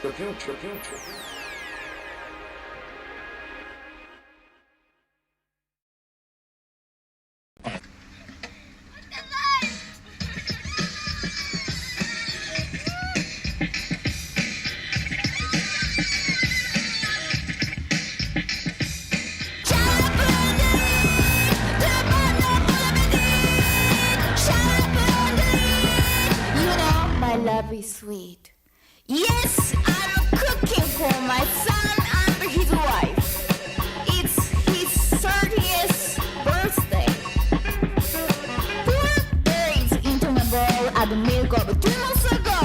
The future. Love is sweet. Yes, I'm cooking for my son and his wife. It's his 30th birthday. 4 days into my bowl at the milk of 2 months ago.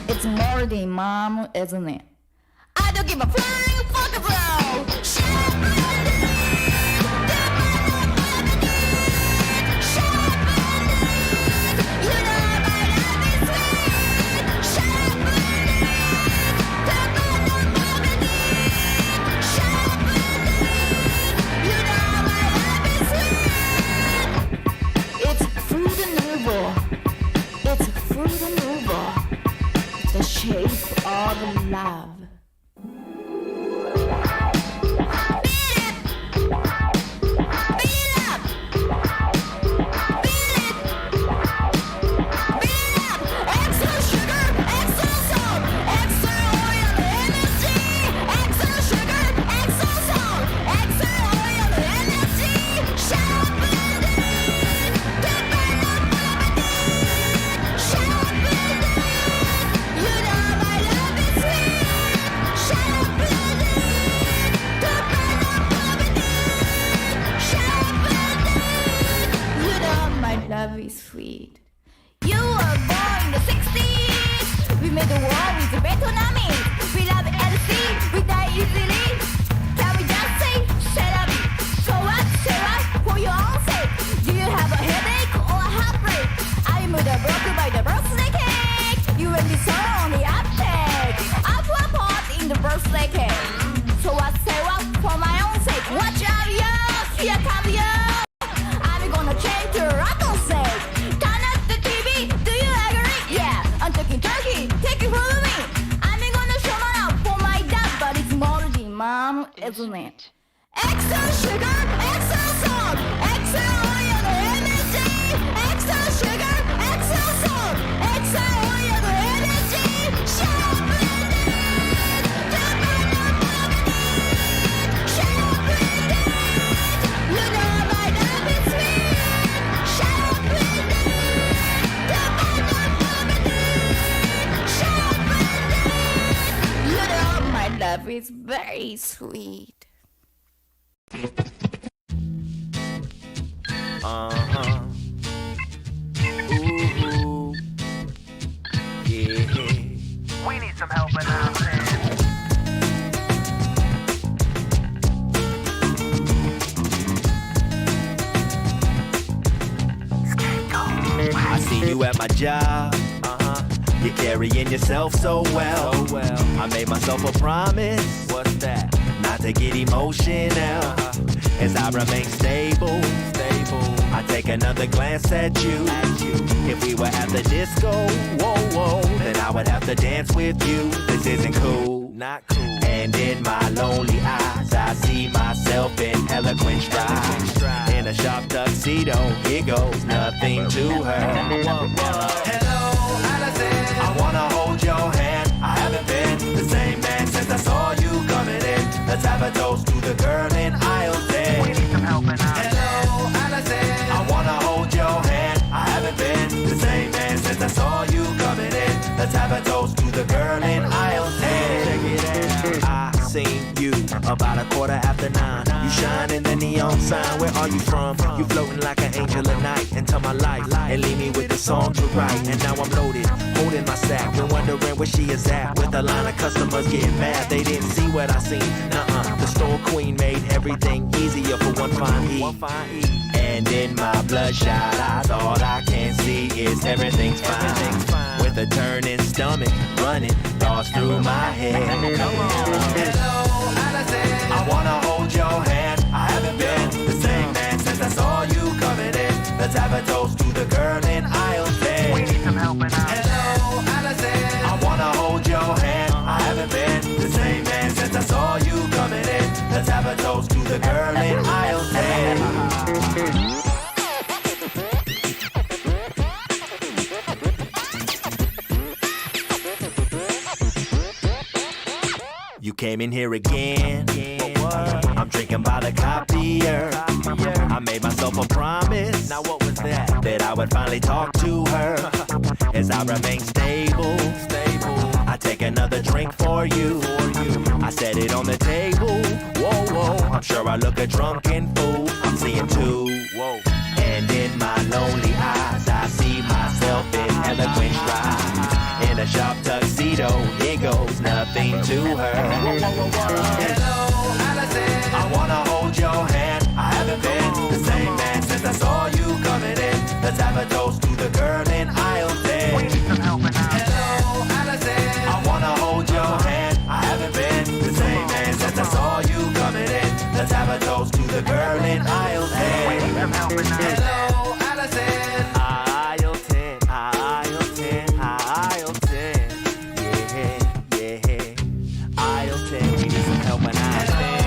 It's more than mom, isn't it? I don't give a flying fuck about. The shape of love. Love is sweet. You were born in the 60s. We made the war with the Vietnamese. We love LC, we die easily. Can we just say, shut up? So what, Sarah, for your own sake? Do you have a headache or a heartbreak? I'm broken by the birthday cake. You and me so on the uptake. I put a pot in the birthday cake. So what, Sarah, for my own sake? Watch out, yo, here comes yo. I'm gonna change your rotten sake. Turn up the TV, do you agree? Yeah, I'm talking turkey, take it from me. I'm gonna show my love for my dad, but it's more than mom, isn't it? Extra sugar, extra salt, extra oil, energy. Extra sugar, extra salt, extra oil, energy. You know my love is sweet. You know my love is very sweet. Ooh, yeah. We need some help in our plan. I see you at my job. You're carrying yourself so well. I made myself a promise. What's that? Not to get emotional. As I remain stable. I take another glance at you. If we were at the disco, whoa, then I would have to dance with you. This isn't cool. Not cool. And in my lonely eyes, I see myself in eloquent stride. In a sharp tuxedo, here goes nothing to her. Hello, Allison. I wanna hold your hand. I haven't been the same man since I saw you coming in. Let's have a toast to the girl in aisle 10. We need some help in our Hello, Allison. I wanna hold your hand. I haven't been the same man since I saw you coming in. Let's have a toast to the girl in aisle 10. Check it out. I seen you about 9:15. You shine in the neon sign. Where are you from? You floating like an angel at night into my life and leave me with the song to write. And now I'm loaded, holding my sack, been wondering where she is at. With a line of customers getting mad, they didn't see what I seen. The store queen made everything easier for one fine E. And in my bloodshot eyes, all I can see is everything's fine. With a turning stomach, running thoughts through my head. Hello, Allison. I wanna hold your hand. I haven't been the same man since I saw you coming in. Let's have a toast to the girl in aisle 10. We need some help in came in here again. I'm drinking by the copier. I made myself a promise. Now what was that? That I would finally talk to her. As I remain stable. I take another drink for you. I set it on the table. Whoa, I'm sure I look a drunken fool. I'm seeing two. Whoa. And in my lonely eyes, I see myself in eloquent stride. In a sharp tuxedo, here goes nothing to her. Hello, Allison. I wanna hold your hand. I haven't been the same man since I saw you coming in. Let's have a toast to the girl in aisle 10. We need some help now. Hello, Allison. I wanna hold your hand. I haven't been the same man since I saw you coming in. Let's have a toast to the girl in aisle 10. We need some help now. Hello, Allison. Aisle 10, aisle 10, aisle 10. Yeah. Aisle 10, we need some help in aisle 10.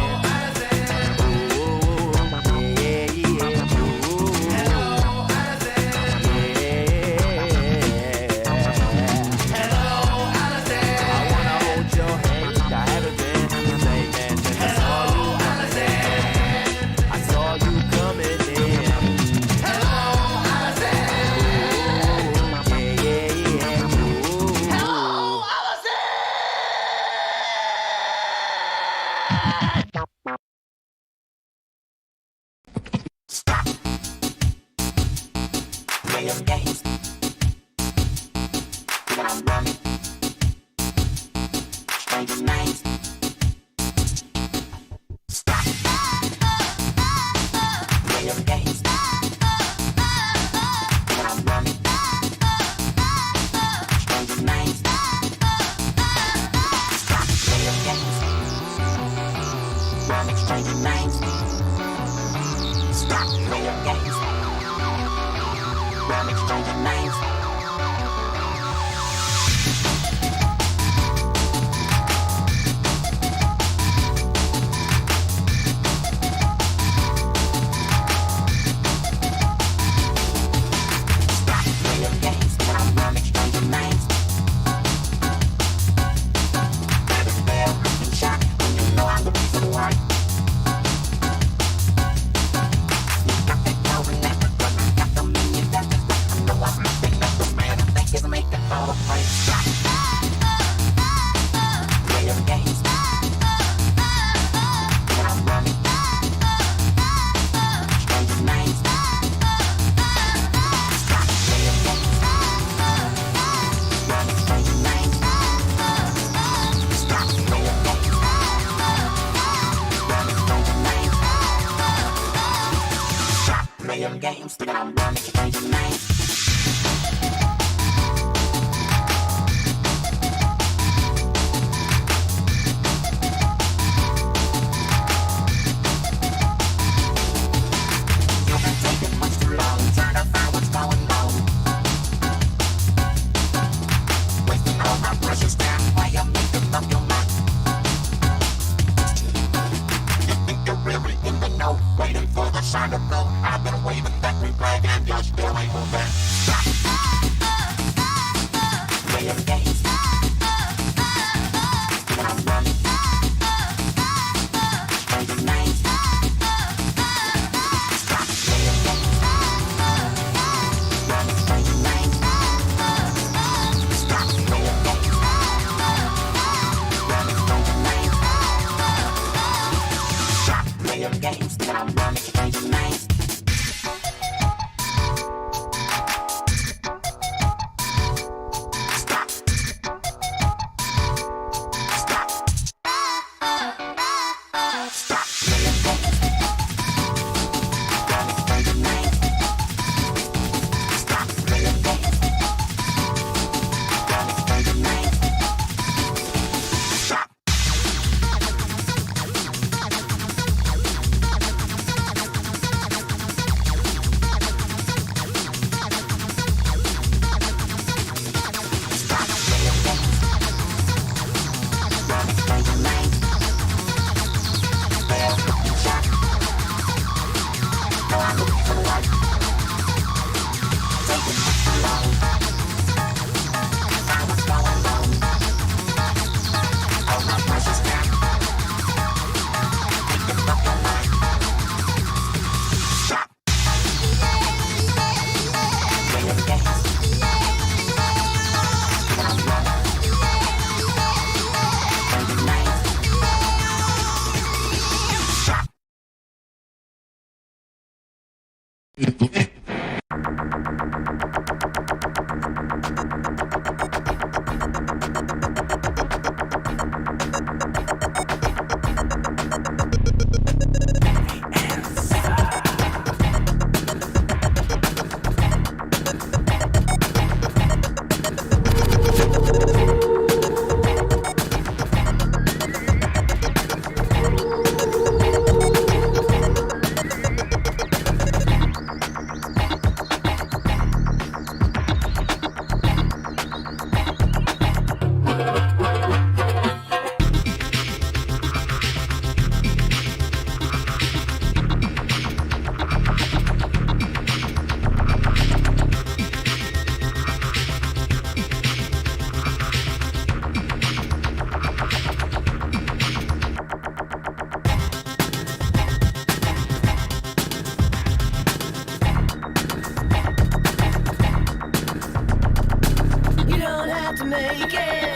make it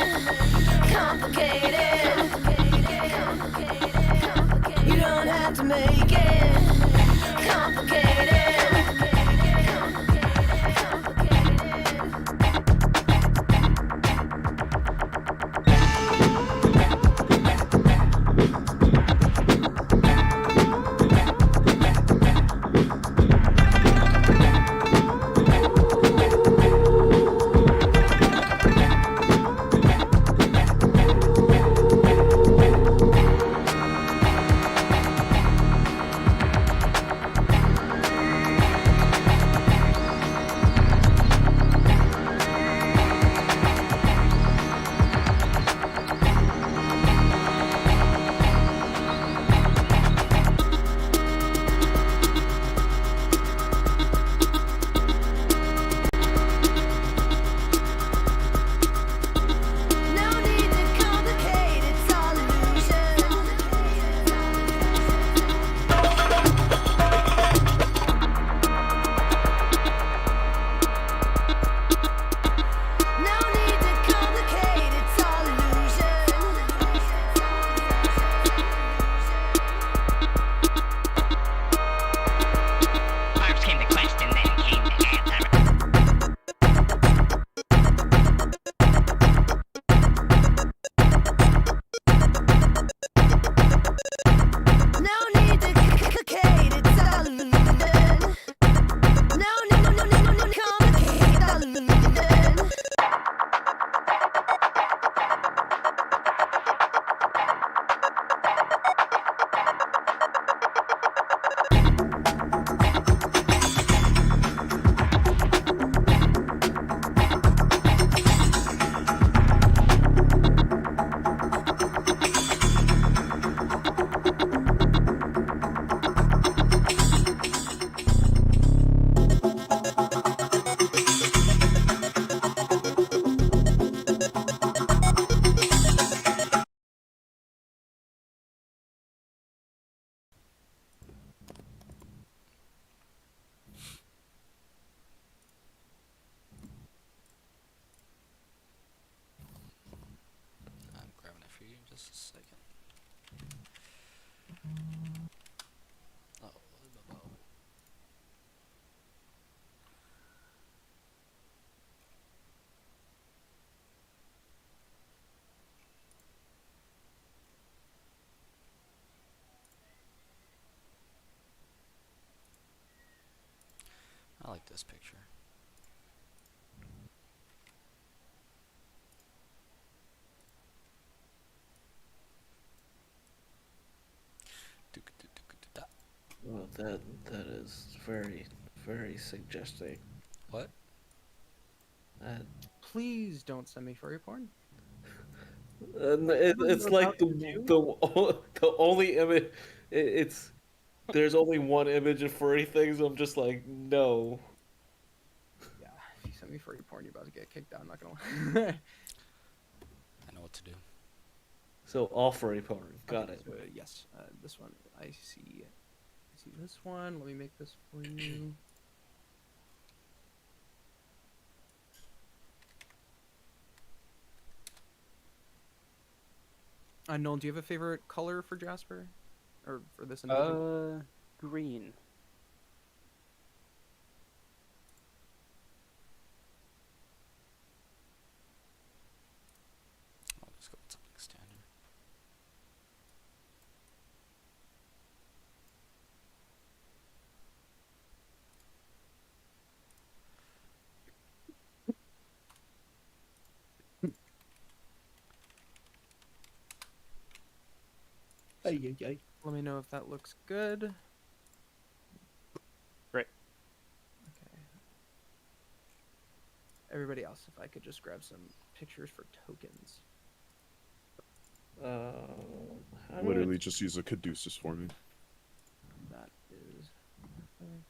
complicated. You don't have to make it complicated. No need to complicate, it's all illusion. No need to complicate, it's all illusion. First came the question, then came the answer. No need to complicate, it's all illusion. No, complicate, it's all illusion. I'm grabbing it for you in just a second. Oh, I like this picture. Doo-ka-doo-doo-ka-doo-da. Well, that is very suggesting. What? Please don't send me furry porn. It's like the only image. It's there's only one image of furry things. I'm just like, no. Yeah, if you send me furry porn, you're about to get kicked out. I'm not gonna lie. I know what to do. So all furry porn. Got it. So, yes, this one. I see this one. Let me make this for you. Nolan, do you have a favorite color for Jasper, or for this individual? Green. I'll just go with something standard. Let me know if that looks good. Great. Okay. Everybody else, if I could just grab some pictures for tokens. How do Literally just use a caduceus for me. That is perfect.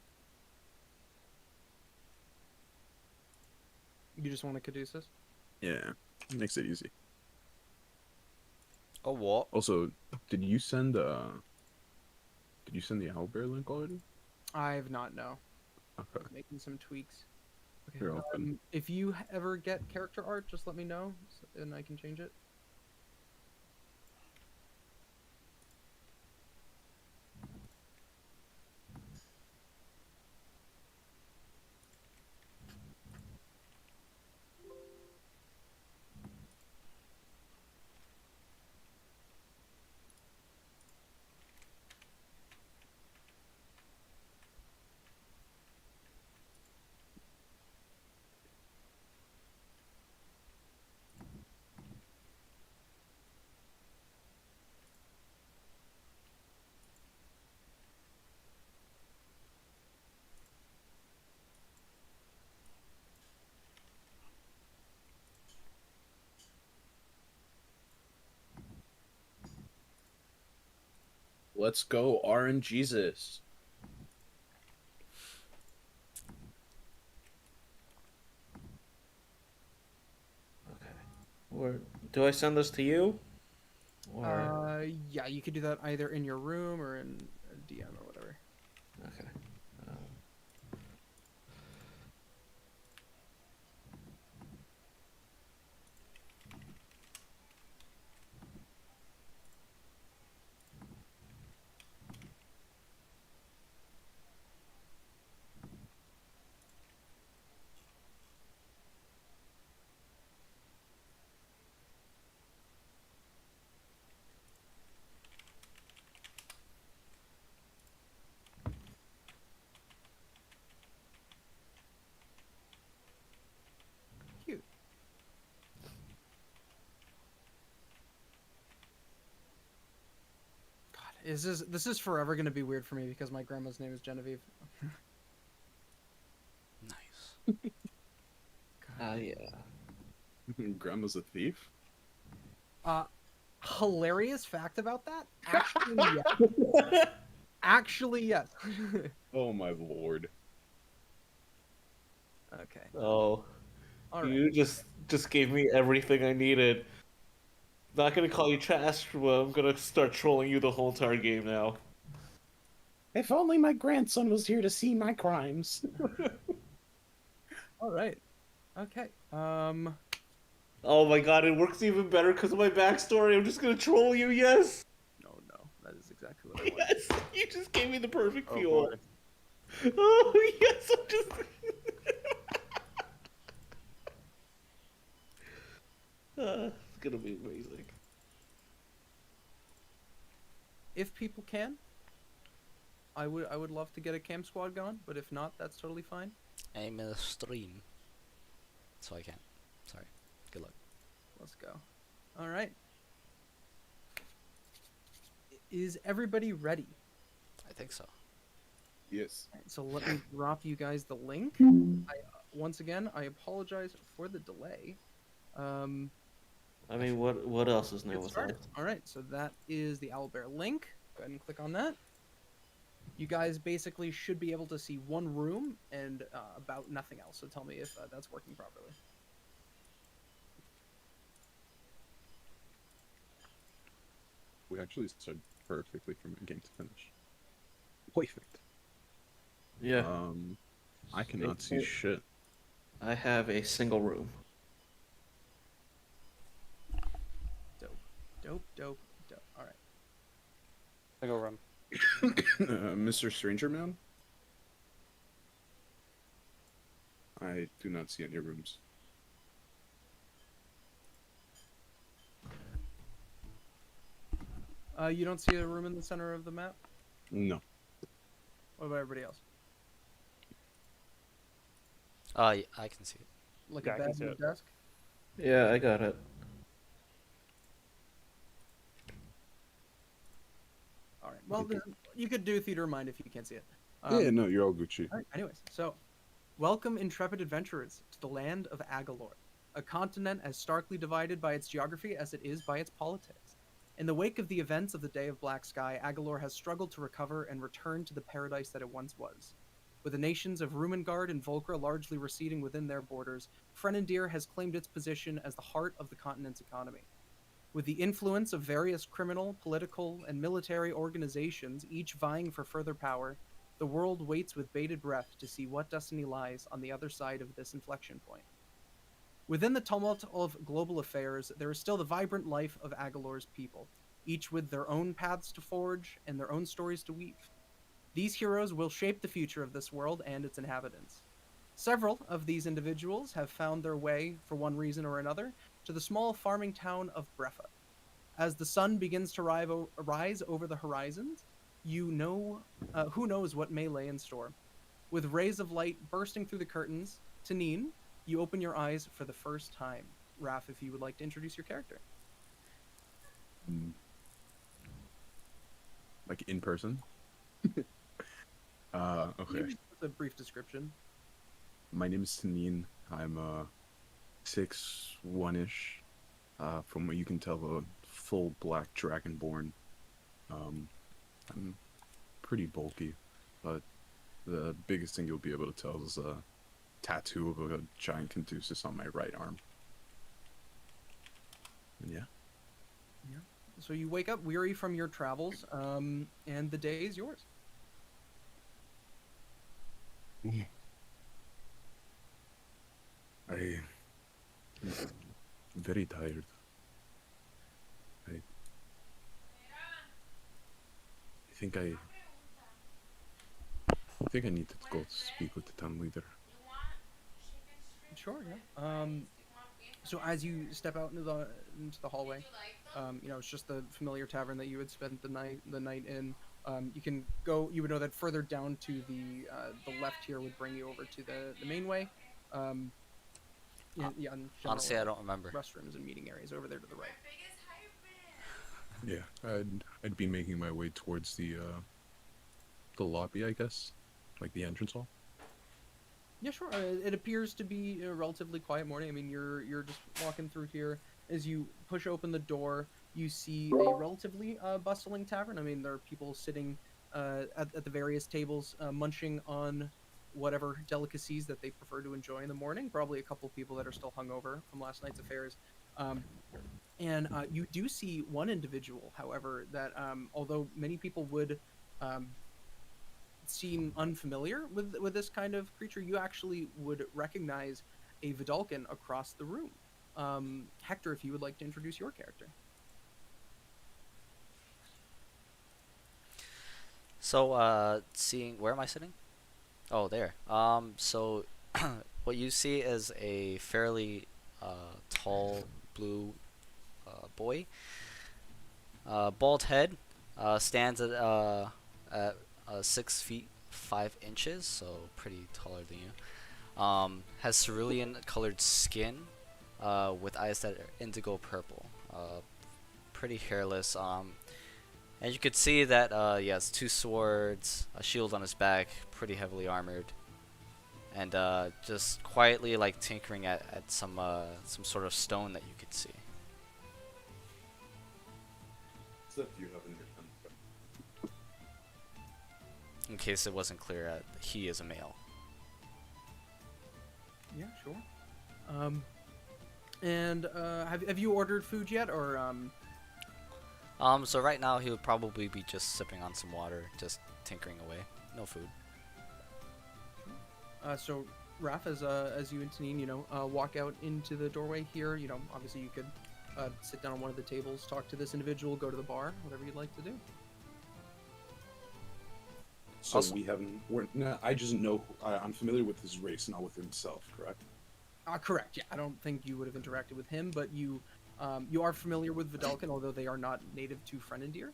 You just want a caduceus? Yeah, makes it easy. Oh, what? Also, did you send the owlbear link already? I have not, no. Okay. Making some tweaks. You're open. If you ever get character art, just let me know, and I can change it. Let's go, RNGesus. Okay. Or do I send this to you? Or Yeah, you could do that either in your room or in a DM or whatever. okay. Cute. God, this is forever gonna be weird for me because my grandma's name is Genevieve. Nice. Yeah. Grandma's a thief? Hilarious fact about that? Actually, yes. Actually, yes. Oh my lord. Okay. Oh, All right. you just gave me everything I needed. Not gonna call you trash, but I'm gonna start trolling you the whole entire game now. If only my grandson was here to see my crimes. All right. Okay. Oh my god, it works even better because of my backstory. I'm just gonna troll you, yes? No, that is exactly what I want. Yes! You just gave me the perfect Oh, fuel. boy. Oh, yes, I'm just... it's gonna be amazing. If people can, I would love to get a camp squad going, but if not, that's totally fine. I'm in a stream, so I can't. Sorry. Good luck. Let's go. All right. Is everybody ready? I think so. Yes. All right, so let me drop you guys the link. Once again, I apologize for the delay. I mean, what else is new Get with started. that? All right, so that is the Owlbear link. Go ahead and click on that. You guys basically should be able to see one room and about nothing else. So tell me if that's working properly. We actually started perfectly from beginning to finish. Perfect. Yeah. I cannot see shit. I have a single room. Dope. All right. I go run. Mr. Stranger Man? I do not see any rooms. You don't see a room in the center of the map? No. What about everybody else? I can see it. Like Yeah, a I can bed see and a it. desk? Yeah, I got it. All right. Well, then you could do theater of mind if you can't see it. Yeah, no, you're all Gucci. All right. Anyways, so welcome, intrepid adventurers, to the land of Agholor, a continent as starkly divided by its geography as it is by its politics. In the wake of the events of the Day of Black Sky, Agholor has struggled to recover and return to the paradise that it once was. With the nations of Rumengard and Volcra largely receding within their borders, Frenendir has claimed its position as the heart of the continent's economy. With the influence of various criminal, political, and military organizations, each vying for further power, The world waits with bated breath to see what destiny lies on the other side of this inflection point. Within the tumult of global affairs, there is still the vibrant life of Agholor's people, each with their own paths to forge and their own stories to weave. These heroes will shape the future of this world and its inhabitants. Several of these individuals have found their way, for one reason or another, to the small farming town of Brefa. As the sun begins to rise over the horizons, you know who knows what may lay in store. With rays of light bursting through the curtains, Tanine, you open your eyes for the first time. Raph, if you would like to introduce your character. Like in person? Okay. Maybe just a brief description. My name is Tanine. I'm 6'1"-ish. From what you can tell, a full black dragonborn. I'm pretty bulky, but the biggest thing you'll be able to tell is a tattoo of a giant caduceus on my right arm. And yeah. So you wake up weary from your travels, and the day is yours. I'm very tired. I think I need to go speak with the town leader. Sure, yeah. So as you step out into the hallway, it's just the familiar tavern that you had spent the night in. You can go. You would know that further down to the left here would bring you over to the main way. Honestly, I don't remember. Restrooms and meeting areas over there to the right. Yeah, I'd be making my way towards the lobby, I guess, like the entrance hall. Yeah, sure. It appears to be a relatively quiet morning. I mean, you're just walking through here. As you push open the door, you see a relatively bustling tavern. I mean, there are people sitting at the various tables, munching on whatever delicacies that they prefer to enjoy in the morning. Probably a couple people that are still hungover from last night's affairs. And you do see one individual, however, that although many people would seem unfamiliar with this kind of creature, you actually would recognize a Vidalcan across the room. Hector, if you would like to introduce your character. So, seeing, where am I sitting? Oh, there. So, what you see is a fairly tall blue boy. Bald head, stands at 6 feet 5 inches, so pretty taller than you. Has cerulean colored skin, with eyes that are indigo purple. Pretty hairless. And you could see that he has 2 swords, a shield on his back, pretty heavily armored, and just quietly like tinkering at some sort of stone that you could see. Except you have in your hand. In case it wasn't clear, he is a male. Yeah, sure. And have you ordered food yet, or So right now he would probably be just sipping on some water, just tinkering away. No food. So Raph, as you and Tanine, walk out into the doorway here, obviously you could sit down on one of the tables, talk to this individual, go to the bar, whatever you'd like to do. So we haven't. I just know. I'm familiar with his race, not with himself. Correct. Correct. Yeah, I don't think you would have interacted with him, but you are familiar with Vidalcan, although they are not native to Frenendir.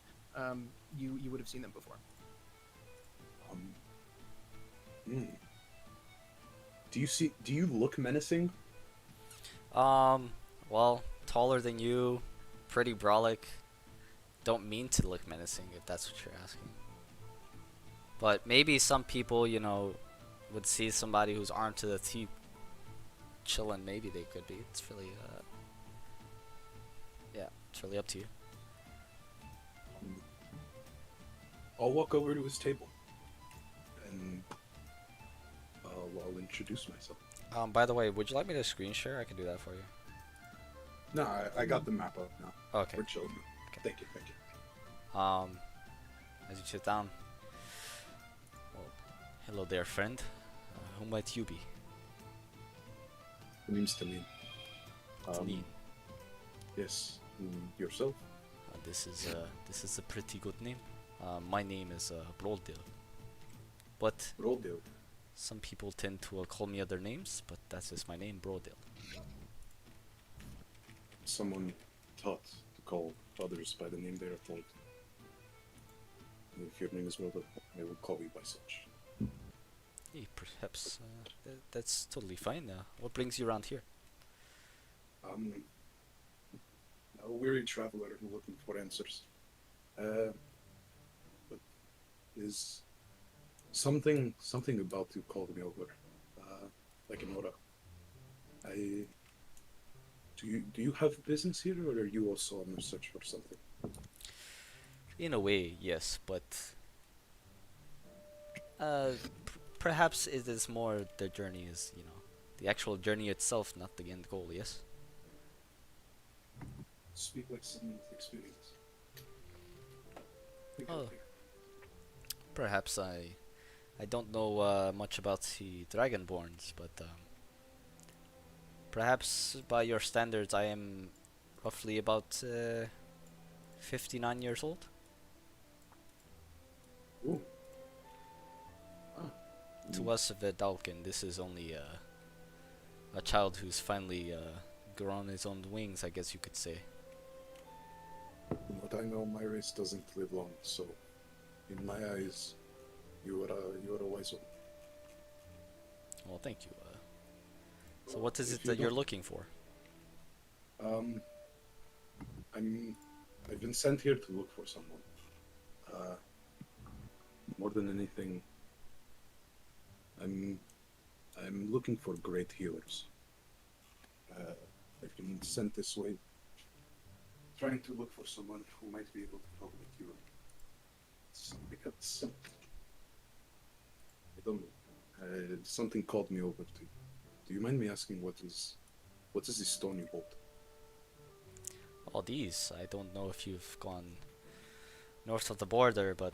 You would have seen them before. Do you look menacing? Well, taller than you, pretty brolic. Don't mean to look menacing, if that's what you're asking. But maybe some people, would see somebody who's armed to the teeth chilling. Maybe they could be. It's really, it's really up to you. I'll walk over to his table, and I'll introduce myself. By the way, would you like me to screen share? I can do that for you. No, I got the map up now. Okay. We're chilling. Okay. Thank you. As you sit down, well, Hello there, friend. Who might you be? My name's Tamim. Tanin. Yes. Yourself? This is a pretty good name. My name is Broldil. But Rodeo. some people tend to call me other names, but that is my name, Broldil. Someone taught to call others by the name they are called. If your name is Rodeo, I will call you by such. Hey, perhaps that's totally fine. What brings you around here? A weary traveler looking for answers. But is something about you called me over, like an aura. Do you have business here, or are you also on the search for something? In a way, yes, but perhaps it is more the journey is, the actual journey itself, not the end goal, yes? Speak like someone with experience. Oh. Perhaps I don't know much about the Dragonborns, but perhaps by your standards I am roughly about 59 years old. Ooh. To us Vedalken, this is only a child who's finally grown his own wings, I guess you could say. From what I know, my race doesn't live long, so in my eyes, you are a wise one. Well, thank you. So what is If it you that you're don't- looking for? I've been sent here to look for someone. More than anything, I'm looking for great healers. I've been sent this way, trying to look for someone who might be able to help me cure. Because I don't know. Something called me over to. Do you mind me asking what is this stone you hold? All these, I don't know if you've gone north of the border, but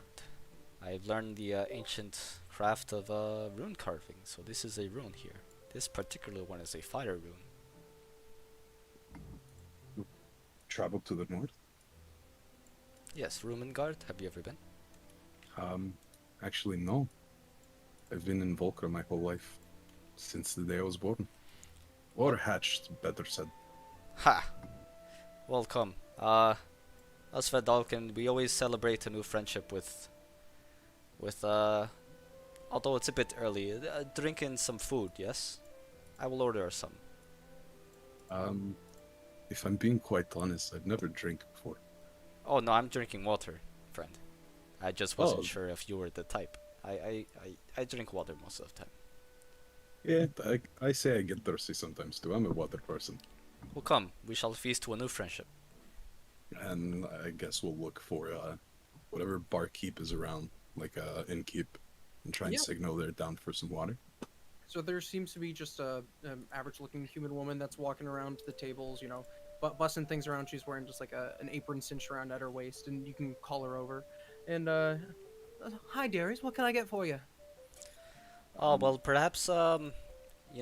I've learned the ancient craft of rune carving. So this is a rune here. This particular one is a fire rune. Traveled to the north? Yes, Rumengard. Have you ever been? Actually no. I've been in Volcra my whole life. Since the day I was born. Or hatched, better said. Ha! Welcome. Us Vedalken, we always celebrate a new friendship with although it's a bit early, drinking some food, yes? I will order some. If I'm being quite honest, I've never drank before. Oh no, I'm drinking water, friend. I just wasn't Oh. sure if you were the type. I drink water most of the time. Yeah, I say I get thirsty sometimes too. I'm a water person. Well, come, we shall feast to a new friendship. And I guess we'll look for whatever barkeep is around, like innkeep, and try and Yeah. signal they're down for some water. So there seems to be just a average-looking human woman that's walking around the tables, bussing things around. She's wearing just like an apron cinched around at her waist, and you can call her over. And hi, dearies, what can I get for you? Oh well, perhaps I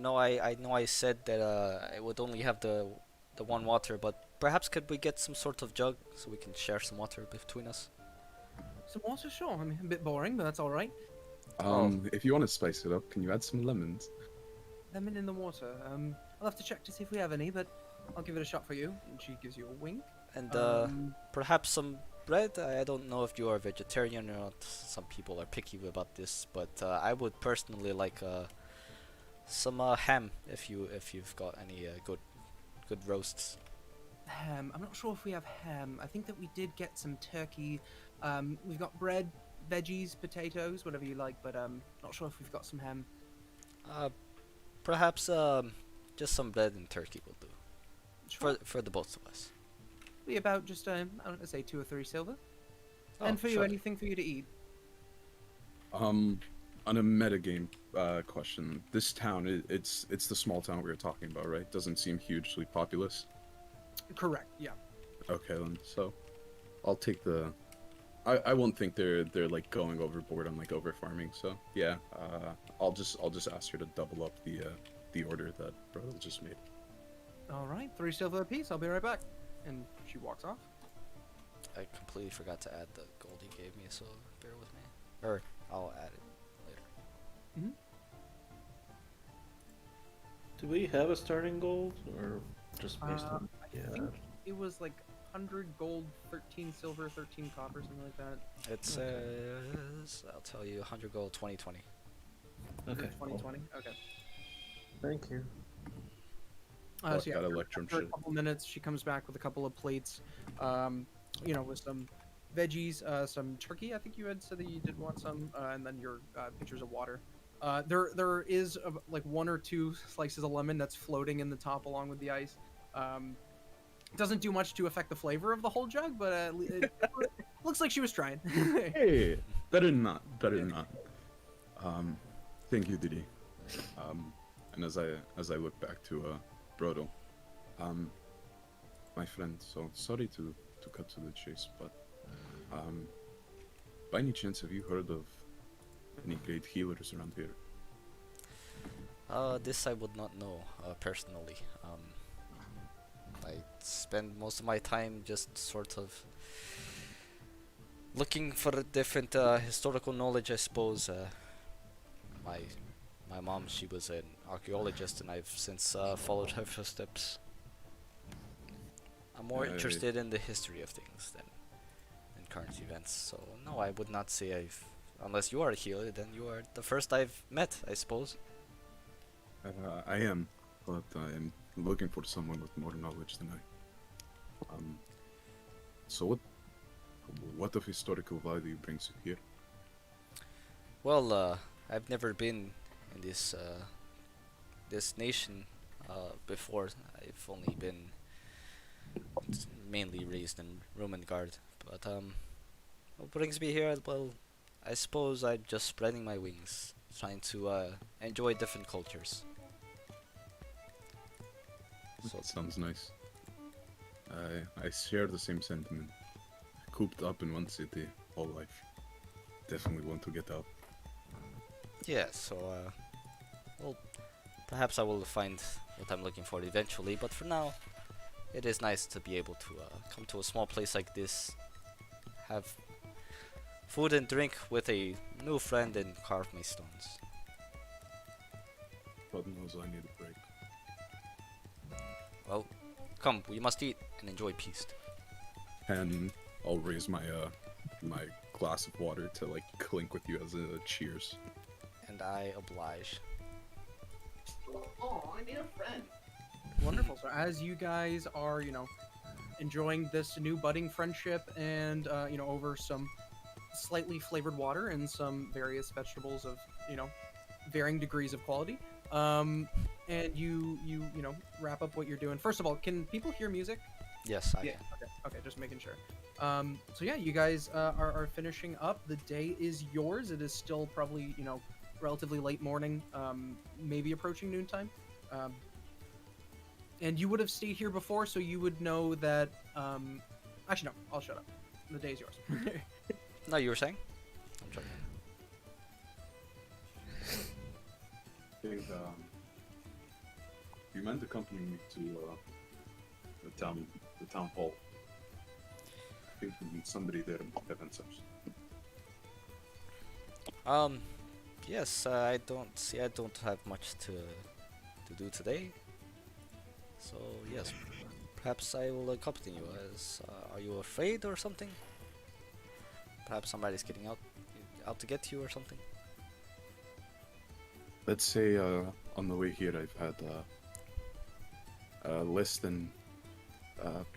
know I said that I would only have the one water, but perhaps could we get some sort of jug so we can share some water between us? Some water, sure. I mean, a bit boring, but that's all right. If you want to spice it up, can you add some lemons? Lemon in the water. I'll have to check to see if we have any, but I'll give it a shot for you. And she gives you a wink. And perhaps some bread. I don't know if you are vegetarian or not. Some people are picky about this, but I would personally like some ham if you've got any good roasts. Ham. I'm not sure if we have ham. I think that we did get some turkey. We've got bread, veggies, potatoes, whatever you like, but not sure if we've got some ham. Perhaps just some bread and turkey will do Sure. for the both of us. Be about just I don't know, say 2 or 3 silver. Oh, And for you, sure. anything for you to eat. On a metagame question, this town, it's the small town we were talking about, right? Doesn't seem hugely populous. Correct. Yeah. Okay then, so I'll take the I won't think they're like going overboard on like over farming. So yeah, I'll just ask her to double up the order that Brodel just made. All right, 3 silver apiece. I'll be right back. And she walks off. I completely forgot to add the gold he gave me, so bear with me. Or I'll add it later. Do we have a starting gold, or just based on? I think it was like 100 gold, 13 silver, 13 copper, something like that. It says, I'll tell you, 100 gold, 2020. Okay. 2020. Okay. Thank you. So yeah, got after electrum a shit. couple minutes, she comes back with a couple of plates, you know, with some veggies, some turkey. I think you had said that you did want some, and then your pitchers of water. There is like 1 or 2 slices of lemon that's floating in the top along with the ice. It doesn't do much to affect the flavor of the whole jug, but it looks like she was trying. Hey, better than not. Better than not. Thank you, Didi. And as I look back to Brodel, my friend. So sorry to cut to the chase, but by any chance, have you heard of any great healers around here? This I would not know, personally. I spend most of my time just sort of looking for different historical knowledge, I suppose. My mom, she was an archaeologist, and I've since followed her footsteps. I'm more interested in the history of things than in current events. So no, I would not say I've. Unless you are a healer, then you are the first I've met, I suppose. I am, but I'm looking for someone with more knowledge than I. So what of historical value brings you here? Well, I've never been in this this nation before. I've only been mainly raised in Roman Guard. But what brings me here? Well, I suppose I'm just spreading my wings, trying to enjoy different cultures. So it sounds nice. I share the same sentiment. Cooped up in one city all life. Definitely want to get out. Yeah, so well, perhaps I will find what I'm looking for eventually, but for now, it is nice to be able to come to a small place like this, have food and drink with a new friend, and carve my stones. God knows I need a break. Well, come, we must eat and enjoy peace. And I'll raise my my glass of water to like clink with you as a cheers. And I oblige. Oh, I need a friend. Wonderful. So as you guys are, you know, enjoying this new budding friendship and, you know, over some slightly flavored water and some various vegetables of, you know, varying degrees of quality, and you know, wrap up what you're doing. First of all, can people hear music? Yes, I can. Okay, just making sure. So yeah, you guys are finishing up. The day is yours. It is still probably, you know, relatively late morning, maybe approaching noontime. And you would have stayed here before, so you would know that. Actually, no, I'll shut up. The day is yours. No, you were saying? I'm joking. Think, you meant accompanying me to the town hall. I think we need somebody there to have answers. Yes, I don't have much to do today. So yes, perhaps I will accompany you. As are you afraid or something? Perhaps somebody's getting out to get you or something. Let's say on the way here I've had less than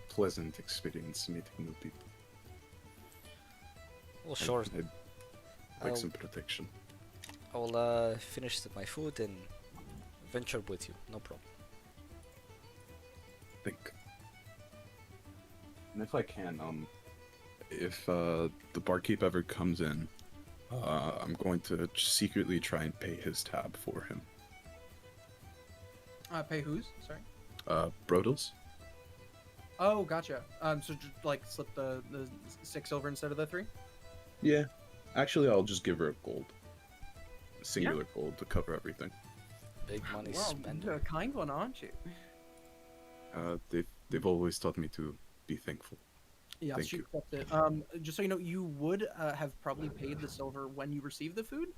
pleasant experience meeting new people. Well, sure. I'd like some protection. I will finish my food and venture with you. No problem. Think. And if I can, if the barkeep ever comes in, I'm going to secretly try and pay his tab for him. Pay whose? Sorry. Brodel's? Oh, gotcha. So just, like slip the 6 silver instead of the 3. Yeah. Actually, I'll just give her a gold. Singular gold to cover everything. Big money Well, spender. you're a kind one, aren't you? They've always taught me to be thankful. Yeah, Thank she you. accepts it. Just so you know, you would have probably paid the silver when you received the food.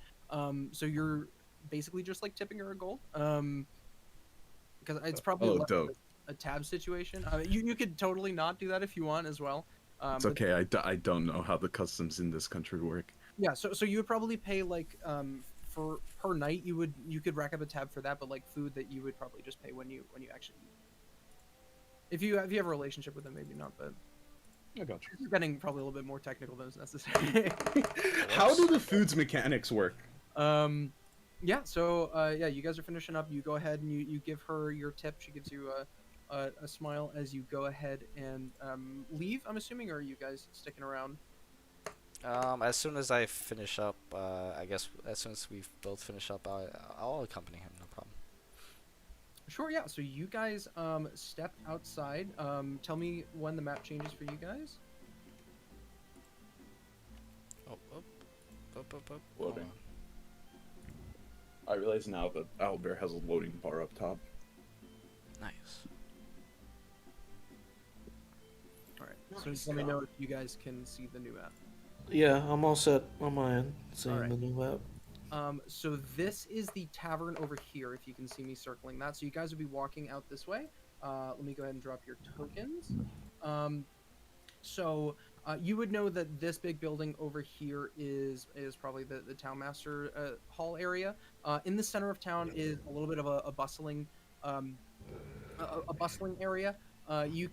So you're basically just like tipping her a gold. Because it's probably Oh, less of dope. a tab situation. You could totally not do that if you want as well. It's But okay. I don't know how the customs in this country work. yeah, so you would probably pay like for per night you could rack up a tab for that, but like food that you would probably just pay when you actually eat. If you have a relationship with them, maybe not, but I got you're getting probably a little bit more technical than is necessary. How do the food's mechanics work? Yeah, so yeah, you guys are finishing up. You go ahead and you give her your tip. She gives you a smile as you go ahead and leave. I'm assuming, or are you guys sticking around? As soon as I finish up, I guess as soon as we both finish up, I'll accompany him. No problem. Sure, yeah. So you guys step outside. Tell me when the map changes for you guys. Oh, hold Loading. on. I realize now that Owlbear has a loading bar up top. Nice. All right. So just let me know if you guys can see the new map. Yeah, I'm all set on my end. Seeing Alright. the new map. So this is the tavern over here, if you can see me circling that. So you guys would be walking out this way. Let me go ahead and drop your tokens. So you would know that this big building over here is probably the town master hall area. In the center of town is a little bit of a bustling a bustling area. You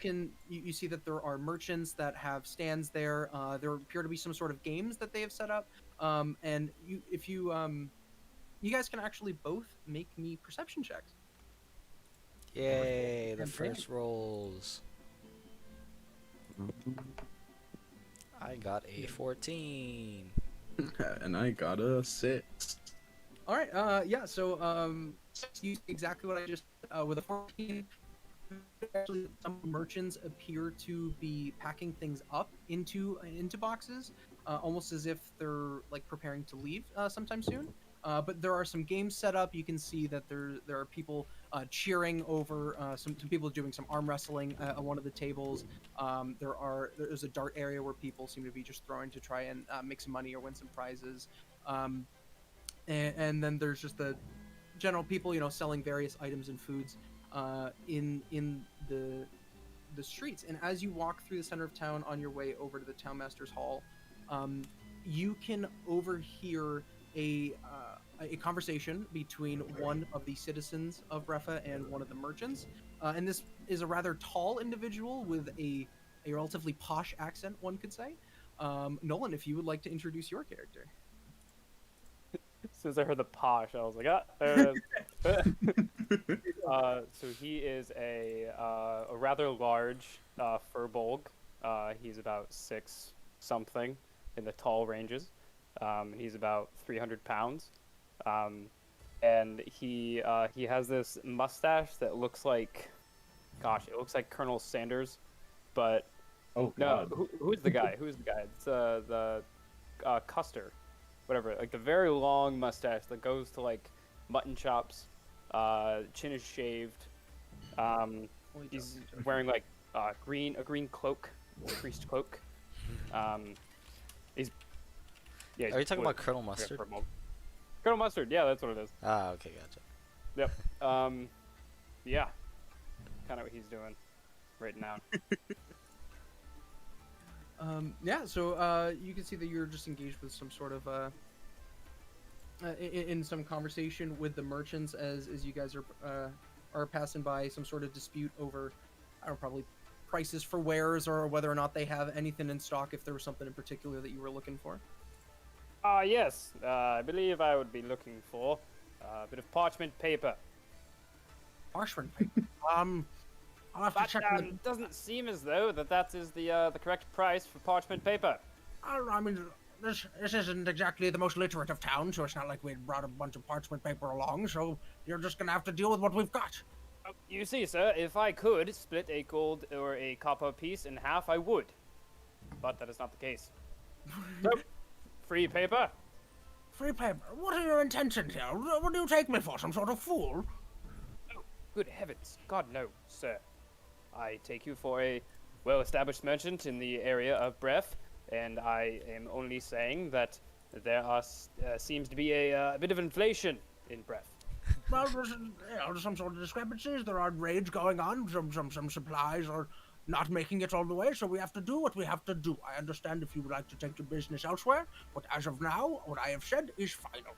see that there are merchants that have stands there. There appear to be some sort of games that they have set up. And you guys can actually both make me perception checks. Yay! The And first rolls. I got a 14. And I got a 6. All right. Yeah. So you see exactly what I just with a 14. Actually, some merchants appear to be packing things up into boxes, almost as if they're like preparing to leave sometime soon. But there are some games set up. You can see that there are people cheering over. Some people doing some arm wrestling on one of the tables. There's a dart area where people seem to be just throwing to try and make some money or win some prizes. And then there's just the general people, selling various items and foods in the streets. And as you walk through the center of town on your way over to the townmaster's hall, you can overhear a conversation between one of the citizens of Brefa and one of the merchants. And this is a rather tall individual with a relatively posh accent, one could say. Nolan, if you would like to introduce your character. As soon as I heard the posh, I was like, ah, there it is. So he is a rather large furbolg. He's about 6 something in the tall ranges. He's about 300 pounds. And he has this mustache that looks like, gosh, it looks like Colonel Sanders, but Oh, no, God. who's the guy? Who's the guy? It's the Custer, whatever. Like the very long mustache that goes to like mutton chops. Chin is shaved. He's wearing like a green cloak, a priest cloak. He's yeah. Are you talking about Colonel Mustard? Colonel Mustard, yeah, that's what it is. Ah, okay, gotcha. Yep. Yeah. Kind of what he's doing right now. Yeah, so you can see that you're just engaged with some sort of in some conversation with the merchants as you guys are passing by some sort of dispute over, I don't know, probably prices for wares or whether or not they have anything in stock, if there was something in particular that you were looking for. Yes. I believe I would be looking for a bit of parchment paper. Parchment paper. I'll have to But check. it doesn't seem as though that is the correct price for parchment paper. I mean, this isn't exactly the most literate of towns, so it's not like we brought a bunch of parchment paper along. So you're just gonna have to deal with what we've got. You see, sir, if I could split a gold or a copper piece in half, I would. But that is not the case. So, free paper. Free paper. What are your intentions here? What do you take me for, some sort of fool? Oh, good heavens. God, no, sir. I take you for a well-established merchant in the area of Breath, and I am only saying that there seems to be a bit of inflation in Breath. Well, there's some sort of discrepancies. There are raids going on. Some supplies are not making it all the way, so we have to do what we have to do. I understand if you would like to take your business elsewhere, but as of now, what I have said is final.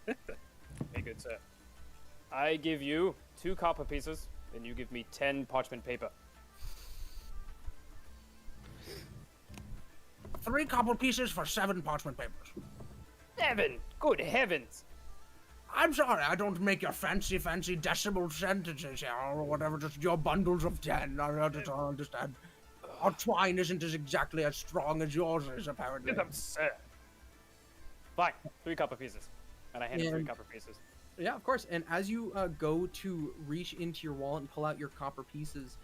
Very good, sir. I give you 2 copper pieces, and you give me 10 parchment paper. 3 copper pieces for 7 parchment papers. 7! Good heavens! I'm sorry, I don't make your fancy decimal sentences here, or whatever, just your bundles of 10. I just don't understand. Our twine isn't exactly as strong as yours is, apparently. Get them, sir. Fine, 3 copper pieces. And I hand him 3 copper pieces. Yeah, of course. And as you go to reach into your wallet and pull out your copper pieces,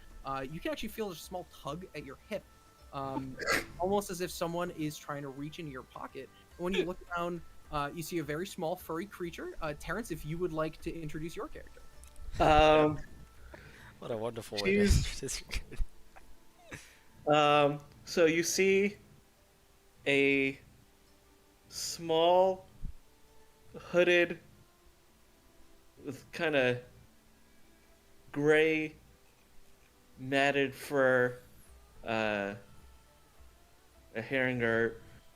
you can actually feel a small tug at your hip. Almost as if someone is trying to reach into your pocket. And when you look down, you see a very small furry creature. Terrence, if you would like to introduce your character. What a wonderful way to introduce So you see a small, hooded, with kind of gray, matted fur, a herringer,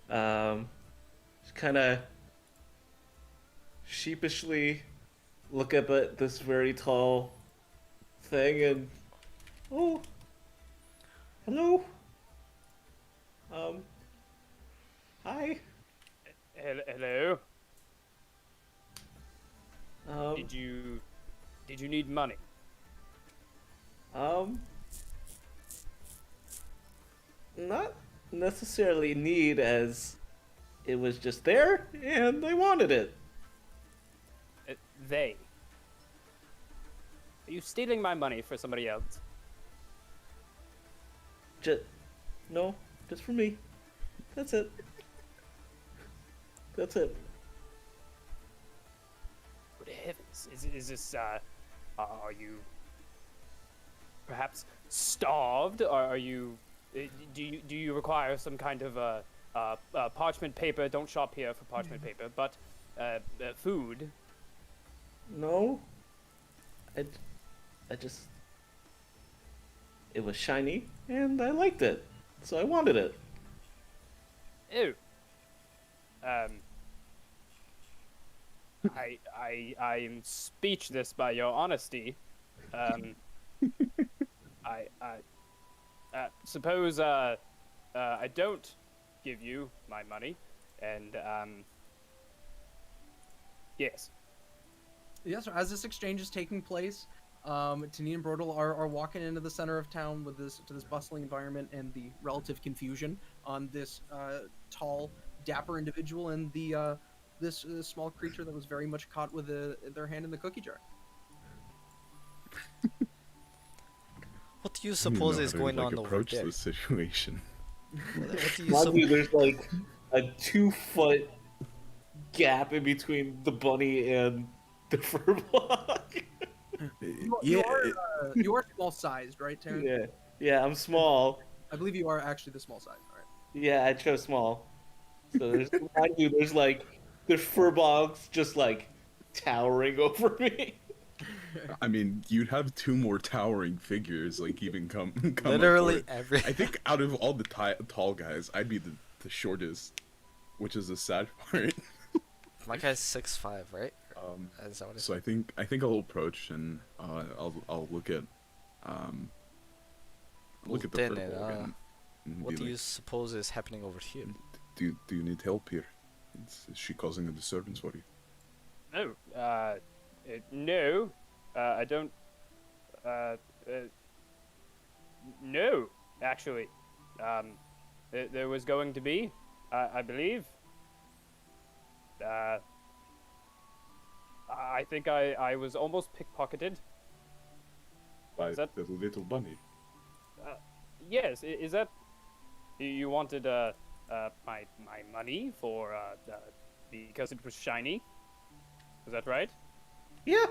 just kind of sheepishly look up at this very tall thing and, oh, hello, hi. Hello. Did you need money? Not necessarily need, as it was just there and I wanted it. They. Are you stealing my money for somebody else? No, just for me. That's it. That's it. Good heavens! Is this? Are you perhaps starved? Or are you? Do you require some kind of parchment paper? Don't shop here for parchment paper, but food. No. I just. It was shiny and I liked it, so I wanted it. Ew. I am speechless by your honesty. I suppose I don't give you my money, and yes. Yeah, so as this exchange is taking place, Tania and Brodel are walking into the center of town with this bustling environment and the relative confusion on this tall, dapper individual and the this small creature that was very much caught with their hand in the cookie jar. What do you suppose is going on over approach there? this situation? What do you Mind you, there's like a 2-foot gap in between the bunny and the fur block. You are small sized, right, Terrence? Yeah, I'm small. I believe you are actually the small size, right? Yeah, I chose small. So there's, mind you, there's fur blocks just like towering over me. I mean, you'd have 2 more towering figures, like even come Literally up for it. every. I think out of all the tall guys, I'd be the shortest, which is the sad part. My guy's 6'5", right? Is that what it So I think I'll approach and I'll look at the then purple and what be do like, you suppose is happening over here? do you need help here? Is she causing a disturbance for you? No. No. I don't. No, actually. There was going to be, I believe. I think I was almost pickpocketed. By Is that- the little bunny. Yes, is that... You wanted my money for because it was shiny. Is that right? Yeah,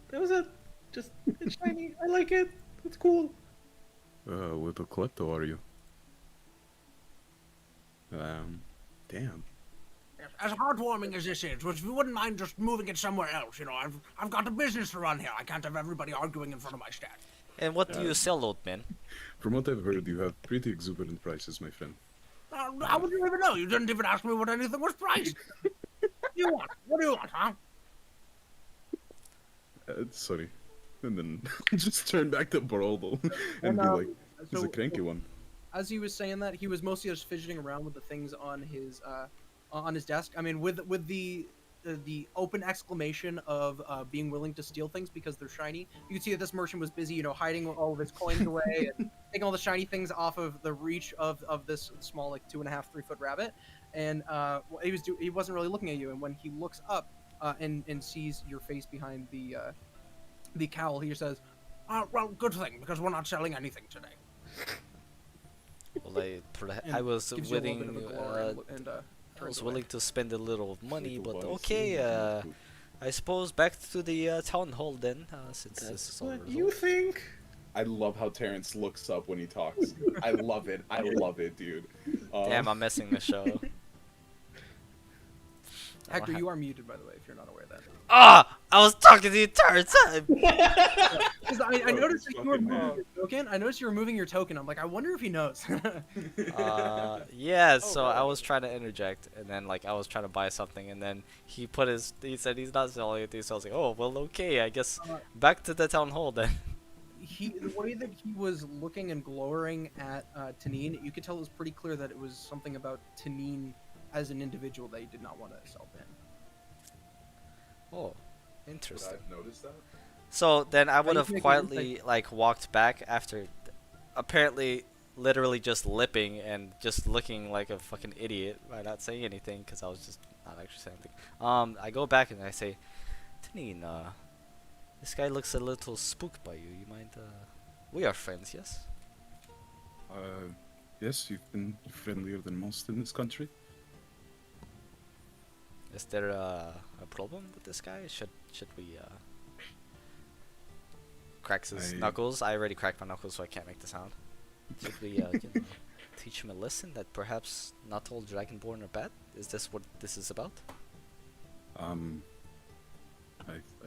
that was it. Just it's shiny. I like it. It's cool. What a klepto are you? Damn. As heartwarming as this is, if you wouldn't mind just moving it somewhere else, I've got a business to run here. I can't have everybody arguing in front of my stand. And what do you sell, old man? From what I've heard, you have pretty exuberant prices, my friend. How would you even know? You didn't even ask me what anything was priced. What do you want, huh? Sorry. And then just turn back to Baroldo and be like, he's a cranky one. As he was saying that, he was mostly just fidgeting around with the things on his desk. I mean, with the open exclamation of being willing to steal things because they're shiny. You can see that this merchant was busy, hiding all of his coins away and taking all the shiny things off of the reach of this small, like 2.5, 3 foot rabbit. And he wasn't really looking at you. And when he looks up and sees your face behind the cowl, he just says, "Well, good thing because we're not selling anything today." Well, I was gives you a little bit willing. of a glory I was turns away. willing to spend a little money, but Little okay. bonus. I suppose back to the town hall then, since this is all What you think? I love how Terrence looks up when he talks. I love it. I love it, dude. Damn, I'm missing the show. Hector, you are muted, by the way, if you're not aware of that. Ah! I was talking the entire time! Because I noticed that you were fucking moving man. your token. I noticed you were moving your token. I'm like, I wonder if he knows. Yeah, so I was trying to interject, and then, I was trying to buy something, and then he said he's not selling it, so I was like, oh, well, okay, I guess back to the town hall then. The way that he was looking and glowering at Tanine, you could tell it was pretty clear that it was something about Tanine as an individual that he did not want to sell to him. Oh, Would interesting. I notice that? So then I would you have can make an quietly walked back after apparently literally just lipping and just looking like a fucking idiot by not saying anything because I was just not actually saying anything. I go back and I say, Tanine, this guy looks a little spooked by you. You mind? We are friends, yes? Yes, you've been friendlier than most in this country. Is there a problem with this guy? Should we crack his knuckles? I already cracked my knuckles, so I can't make the sound. Should we teach him a lesson that perhaps not all Dragonborn are bad? Is this what this is about? I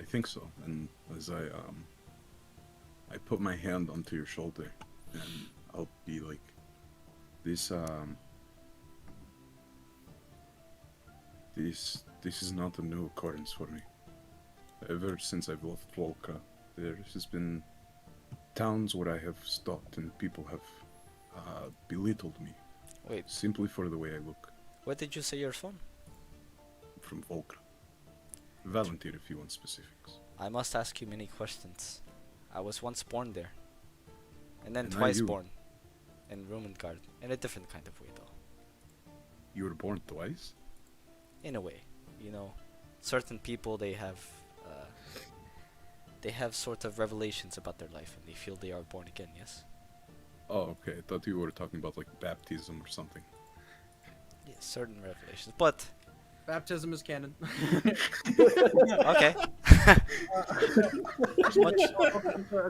think so. And as I put my hand onto your shoulder, and I'll be like, this is not a new occurrence for me. Ever since I've left Volca, there has been towns where I have stopped and people have belittled me. Wait, Simply for the way I look. where did you say you're from? From Volca. Volunteer if you want specifics. I must ask you many questions. I was once born there. And then And are twice you? born. In Rumengard. In a different kind of way, though. You were born twice? In a way. Certain people, they have sort of revelations about their life and they feel they are born again, yes? Oh, okay. I thought you were talking about like baptism or something. Yes, certain revelations. But, Baptism is canon. okay. A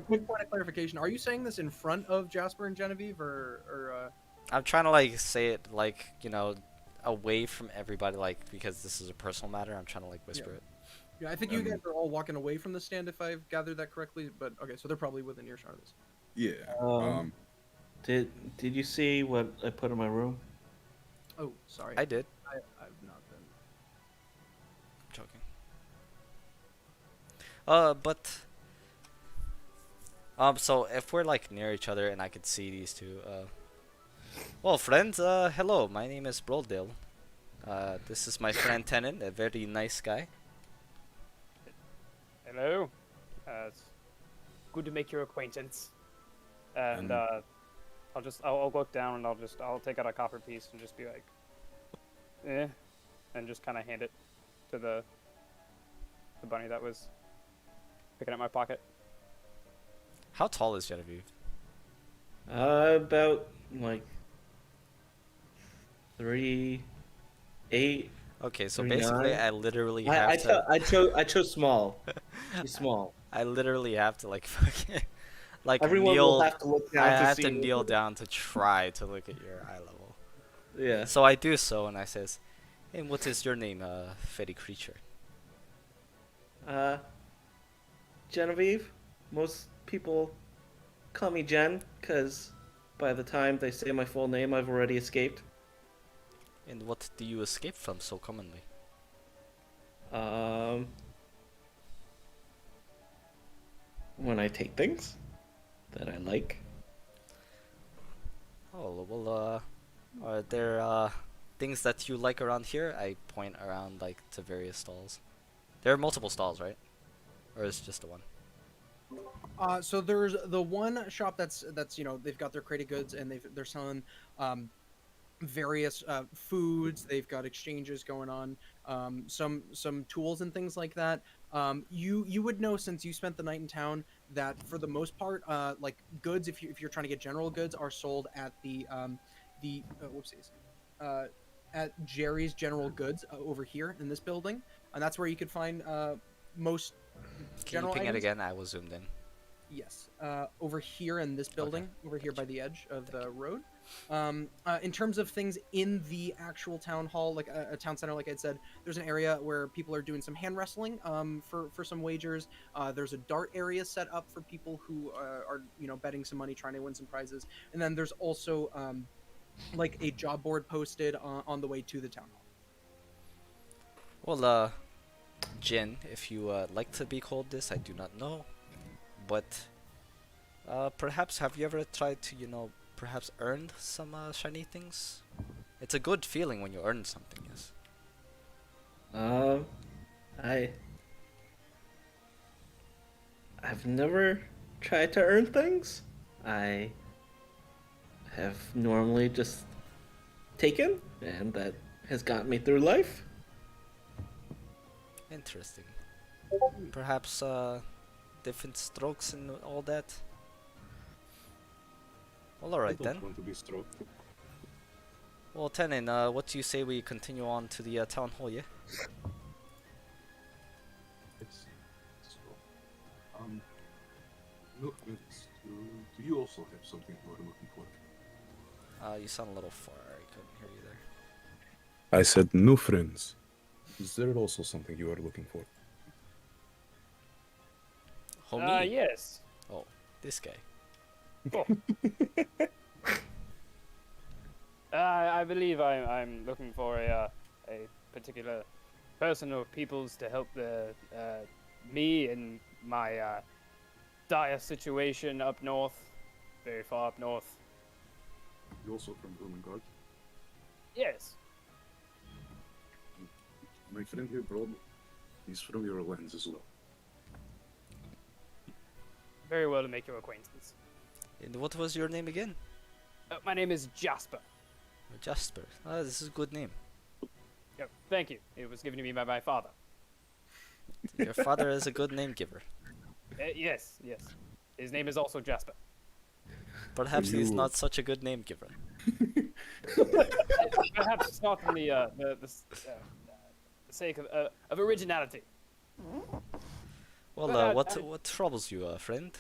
quick point of clarification. Are you saying this in front of Jasper and Genevieve, or I'm trying to say it away from everybody, because this is a personal matter. I'm trying to whisper it. Yeah, I think you guys are all walking away from the stand, if I've gathered that correctly. But okay, so they're probably within earshot of this. Yeah. Did you see what I put in my room? Oh, sorry. I did. I've not been. Joking. But so if we're near each other and I could see these two, well, friends, hello, my name is Broldale. This is my friend Tennant, a very nice guy. Hello. It's good to make your acquaintance. And I'll look down and I'll take out a copper piece and just be like, and just kind of hand it to the bunny that was picking at my pocket. How tall is Genevieve? About 3, 8. Okay, so 3, basically 9. I literally I have to I chose small. She's small. I literally have to like fucking like Everyone will kneel. have to look I down to have see. to kneel down to try to look at your eye level. Yeah. So I do so, and I says, "And what is your name, fairy creature?" Genevieve. Most people call me Jen, cause by the time they say my full name, I've already escaped. And what do you escape from so commonly? When I take things that I like. Oh well, are there things that you like around here? I point around like to various stalls. There are multiple stalls, right? Or is it just the one? So there's the one shop that's they've got their crated goods and they're selling various foods. They've got exchanges going on, some tools and things like that. You would know, since you spent the night in town, that for the most part, like goods, if you're trying to get general goods, are sold at whoopsies, at Jerry's General Goods over here in this building, and that's where you could find most Can general you ping it items. again? I was zoomed in. Yes, over here in this building, over here by the edge of the road. In terms of things in the actual town hall, like a town center, like I said, there's an area where people are doing some hand wrestling for some wagers. There's a dart area set up for people who are betting some money, trying to win some prizes. And then there's also like a job board posted on the way to the town hall. Well, Jin, if you like to be called this, I do not know. But perhaps have you ever tried to, perhaps earn some shiny things? It's a good feeling when you earn something, yes. I've never tried to earn things. I have normally just taken, and that has gotten me through life. Interesting. Perhaps different strokes and all that. Well, alright I then. don't want to be stroked. Well, Tenin, what do you say we continue on to the town hall, yeah? Yes. So, look, do you also have something you are looking for? You sound a little far. I couldn't hear you there. I said new friends. Is there also something you are looking for? Homie? Yes. Oh, this guy. Oh. I believe I'm looking for a particular person or peoples to help me in my dire situation up north, very far up north. You also from Ermengarde? Yes. My friend here, bro, he's from your lands as well. Very well to make your acquaintance. And what was your name again? My name is Jasper. Jasper. Ah, this is a good name. Yep, thank you. It was given to me by my father. Your father is a good name giver. Yes. His name is also Jasper. Perhaps he's not such a good name giver. Perhaps it's not in the sake of originality. Well, But, what troubles you, friend?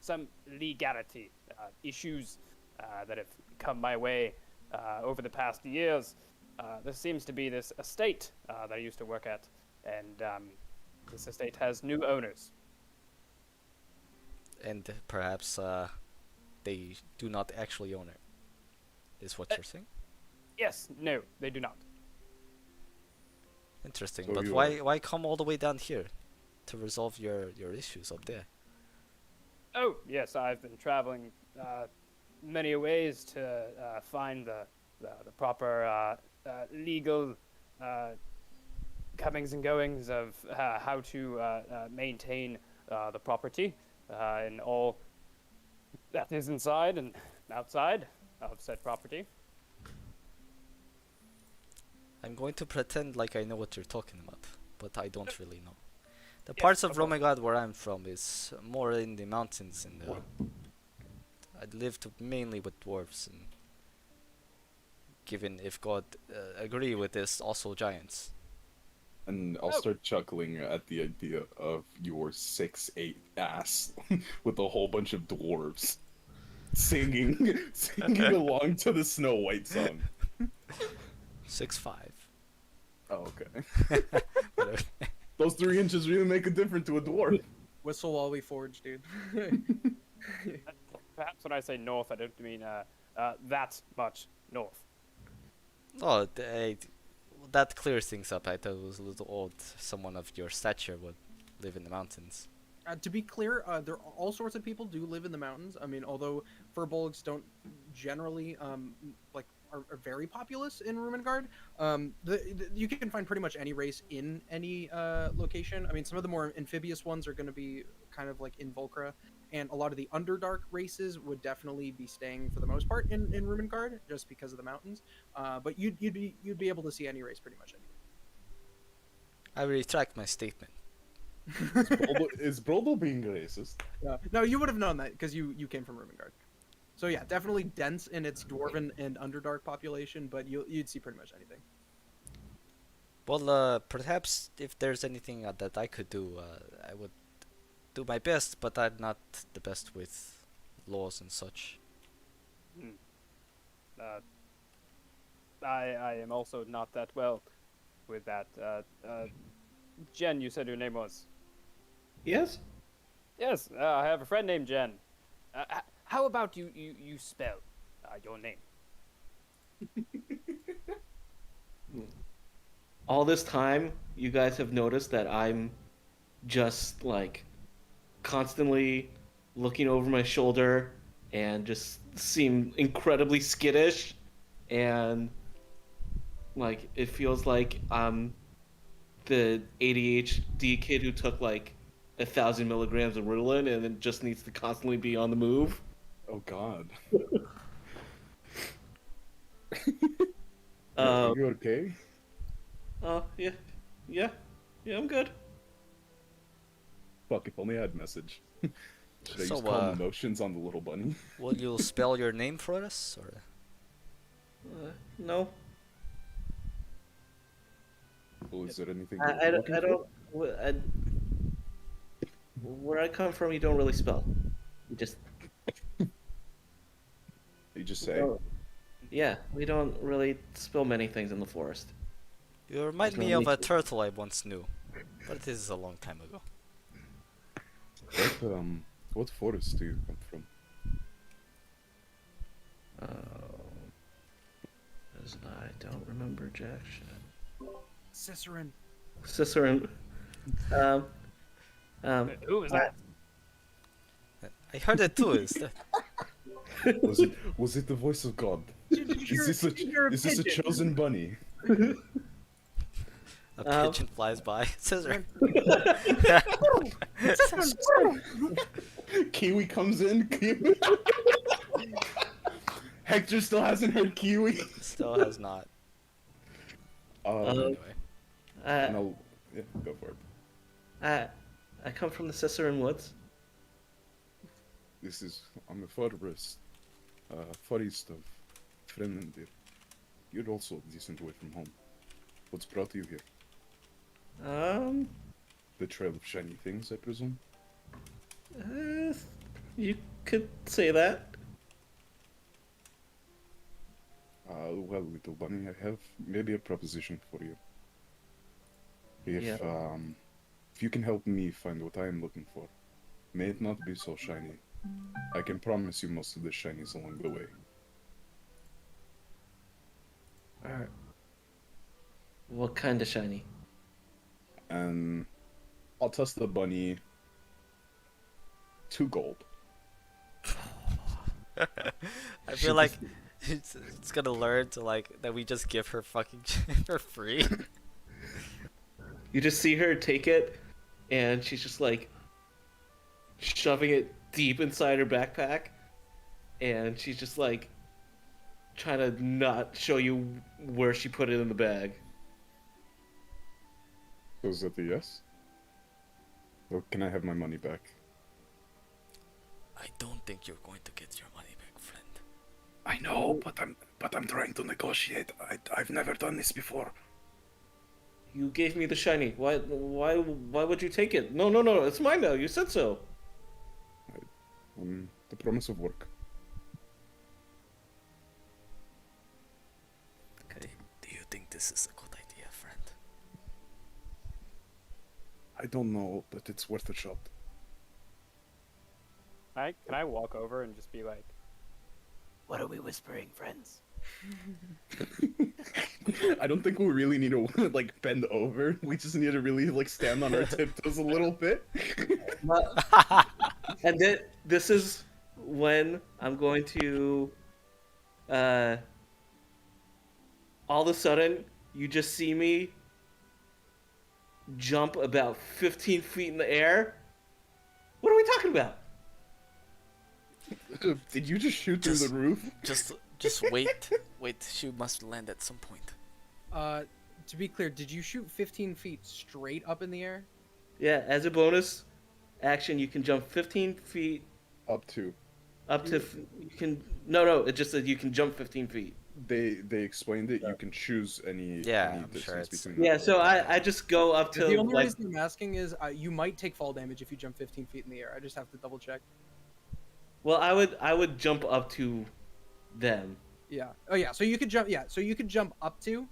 Some legality issues that have come my way over the past years. There seems to be this estate that I used to work at, and this estate has new owners. And perhaps they do not actually own it. Is what you're saying? Yes, no, they do not. Interesting. So But you why come all the way down here to resolve your issues up there? Oh, yes, I've been traveling many ways to find the proper legal comings and goings of how to maintain the property and all that is inside and outside of said property. I'm going to pretend like I know what you're talking about, but I don't really know. The Yes, parts of of course. Romegard where I'm from is more in the mountains, and I lived mainly with dwarves and given if God agree with this, also giants. And I'll start chuckling at the idea of your 6'8" ass with a whole bunch of dwarves singing along to the Snow White song. 6'5". Oh, okay. Those 3 inches really make a difference to a dwarf. Whistle while we forge, dude. Perhaps when I say north, I don't mean that much north. Oh, that clears things up. I thought it was a little odd. Someone of your stature would live in the mountains. To be clear, there are all sorts of people do live in the mountains. I mean, although furbolgs don't generally are very populous in Rumengard, you can find pretty much any race in any location. I mean, some of the more amphibious ones are going to be kind of like in Volcra, and a lot of the Underdark races would definitely be staying for the most part in Rumengard, just because of the mountains. But you'd be able to see any race pretty much anywhere. I retract my statement. Is Brodel being racist? No, you would have known that because you came from Rumengard. So yeah, definitely dense in its Dwarven and Underdark population, but you'd see pretty much anything. Well, perhaps if there's anything that I could do, I would do my best, but I'm not the best with laws and such. I am also not that well with that. Jen, you said your name was? Yes? Yes, I have a friend named Jen. How about you spell your name? All this time, you guys have noticed that I'm just, like, constantly looking over my shoulder and just seem incredibly skittish. And, like, it feels like I'm the ADHD kid who took, like, 1,000 milligrams of Ritalin and then just needs to constantly be on the move. Oh, God. Are you okay? Yeah, I'm good. Fuck, if only I had message. Should I So, use calm emotions on the little bunny? Will you spell your name for us, or? No. Well, is there anything I don't. Where I come from, you don't really spell. You just. You just say. Yeah, we don't really spill many things in the forest. You remind me of a turtle I once knew, but this is a long time ago. What forest do you come from? I don't remember jack shit. Cicerin. Who is that? I heard it too. Is that? Was it the voice of God? Is this a chosen bunny? A pigeon flies by. Scissor. Kiwi comes in. Hector still hasn't heard Kiwi. Still has not. Anyway. Yeah, go for it. I come from the Cicerin Woods. I'm a forest, far east of Fremdendir. You're also a decent way from home. What's brought you here? The trail of shiny things, I presume? You could say that. Well, little bunny, I have maybe a proposition for you. If you can help me find what I am looking for, may it not be so shiny, I can promise you most of the shinies along the way. Alright. What kind of shiny? And I'll toss the bunny 2 gold. I feel like it's gonna learn to like that we just give her fucking shit for free. You just see her take it, and she's just like shoving it deep inside her backpack, and she's just like trying to not show you where she put it in the bag. So is that a yes? Or can I have my money back? I don't think you're going to get your money back, friend. I know, but I'm trying to negotiate. I've never done this before. You gave me the shiny. Why would you take it? No. It's mine now. You said so. The promise of work. Do you think this is a good idea, friend? I don't know, but it's worth a shot. Can I walk over and just be like, What are we whispering, friends? I don't think we really need to like bend over. We just need to really like stand on our tiptoes a little bit. And then this is when I'm going to all of a sudden you just see me jump about 15 feet in the air. What are we talking about? Did you just shoot through the roof? Just wait. She must land at some point. To be clear, did you shoot 15 feet straight up in the air? Yeah, as a bonus action, you can jump 15 feet Up to. you can no. It just said you can jump 15 feet. They explained it. You can choose any. Yeah, any I'm distance sure it's- between Yeah, them. so I just go up to The only like reason I'm asking is you might take fall damage if you jump 15 feet in the air. I just have to double check. well, I would jump up to them. Yeah. Oh yeah. So you could jump. Yeah. So you could jump up to,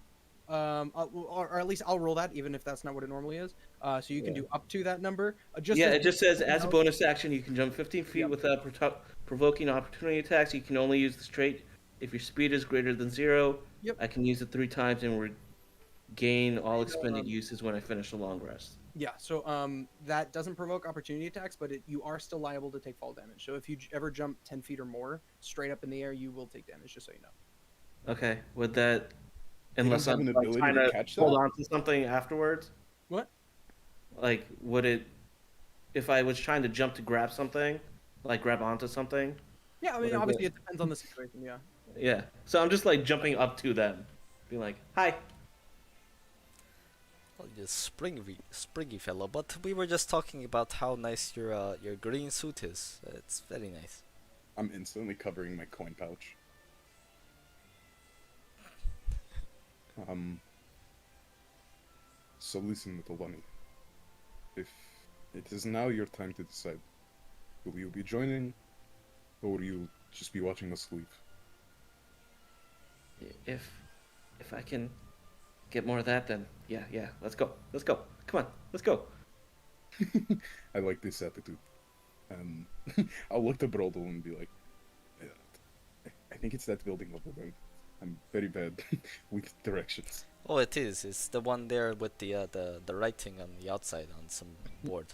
or at least I'll roll that even if that's not what it normally is. So you can do up to that number. Just Yeah, as- it just says as a bonus action, you can jump 15 feet Yep. without provoking opportunity attacks. You can only use the straight if your speed is greater than 0. Yep. I can use it 3 times and regain all expended uses when I finish a long rest. Yeah. So that doesn't provoke opportunity attacks, but you are still liable to take fall damage. So if you ever jump 10 feet or more straight up in the air, you will take damage. Just so you know. Okay, would that unless have I'm an like, ability trying to to catch hold that? on to something afterwards? What? Like, would it if I was trying to jump to grab something, like grab onto something? Yeah. I What mean, is obviously it? it depends on the situation. Yeah. Yeah. So I'm just like jumping up to them, being like, "Hi." Well, you're springy fellow, but we were just talking about how nice your green suit is. It's very nice. I'm instantly covering my coin pouch. So listen, little bunny. If it is now your time to decide, will you be joining, or will you just be watching us leave? If I can get more of that, then yeah. Let's go. Come on, let's go. I like this attitude. I'll look to Brodel and be like, I think it's that building over there. I'm very bad with directions. Oh, it is. It's the one there with the writing on the outside on some board.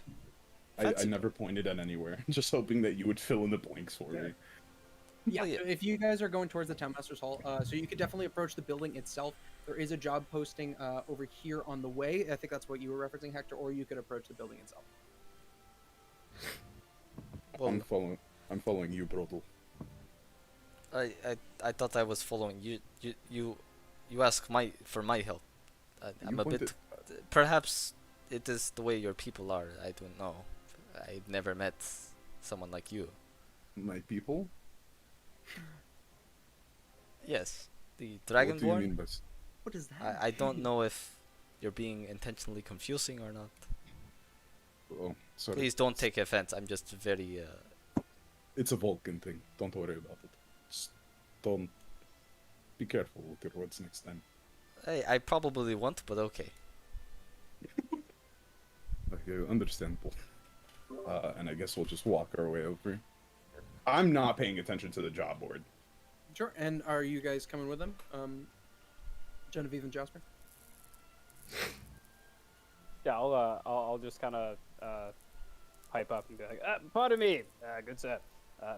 I Fancy. never pointed at anywhere, just hoping that you would fill in the blanks for me. Yeah, Oh, yeah. so if you guys are going towards the Townmaster's Hall, so you could definitely approach the building itself. There is a job posting over here on the way. I think that's what you were referencing, Hector, or you could approach the building itself. Well, I'm following you, Brodel. I thought I was following you. You ask for my help. I'm You a bit. pointed- Perhaps it is the way your people are. I don't know. I've never met someone like you. My people? Yes, the What do you Dragonborn. mean by... What is that? I don't know if you're being intentionally confusing or not. Oh, sorry. Please don't take offense. I'm just very. It's a Vulcan thing. Don't worry about it. Just don't... Be careful with your words next time. I probably won't, but okay. Okay, understandable. And I guess we'll just walk our way over. I'm not paying attention to the job board. Sure. And are you guys coming with them? Genevieve and Jasper? yeah, I'll just kind of pipe up and be like, pardon me, good sir.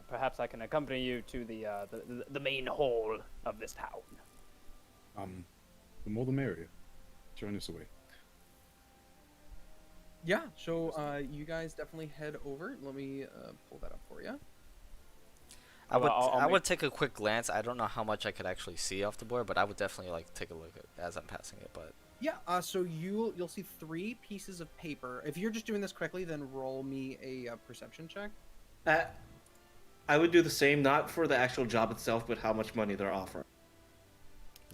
Perhaps I can accompany you to the main hall of this town. The more the merrier. Join us away. Yeah, so you guys definitely head over. Let me pull that up for you. I would I'll I make- would take a quick glance. I don't know how much I could actually see off the board, but I would definitely like take a look at as I'm passing it. But Yeah, so you'll see 3 pieces of paper. If you're just doing this quickly, then roll me a perception check. I would do the same, not for the actual job itself, but how much money they're offering.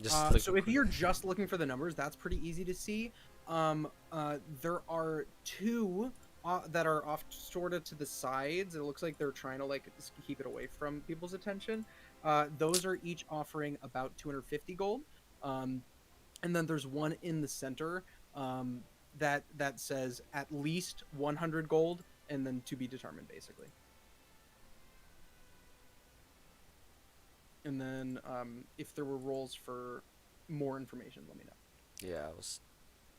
So if you're just looking for the numbers, that's pretty easy to see. There are two that are off sort of to the sides. It looks like they're trying to like keep it away from people's attention. Those are each offering about 250 gold. And then there's one in the center that says at least 100 gold, and then to be determined, basically. And then if there were roles for more information, let me know. Yeah, I was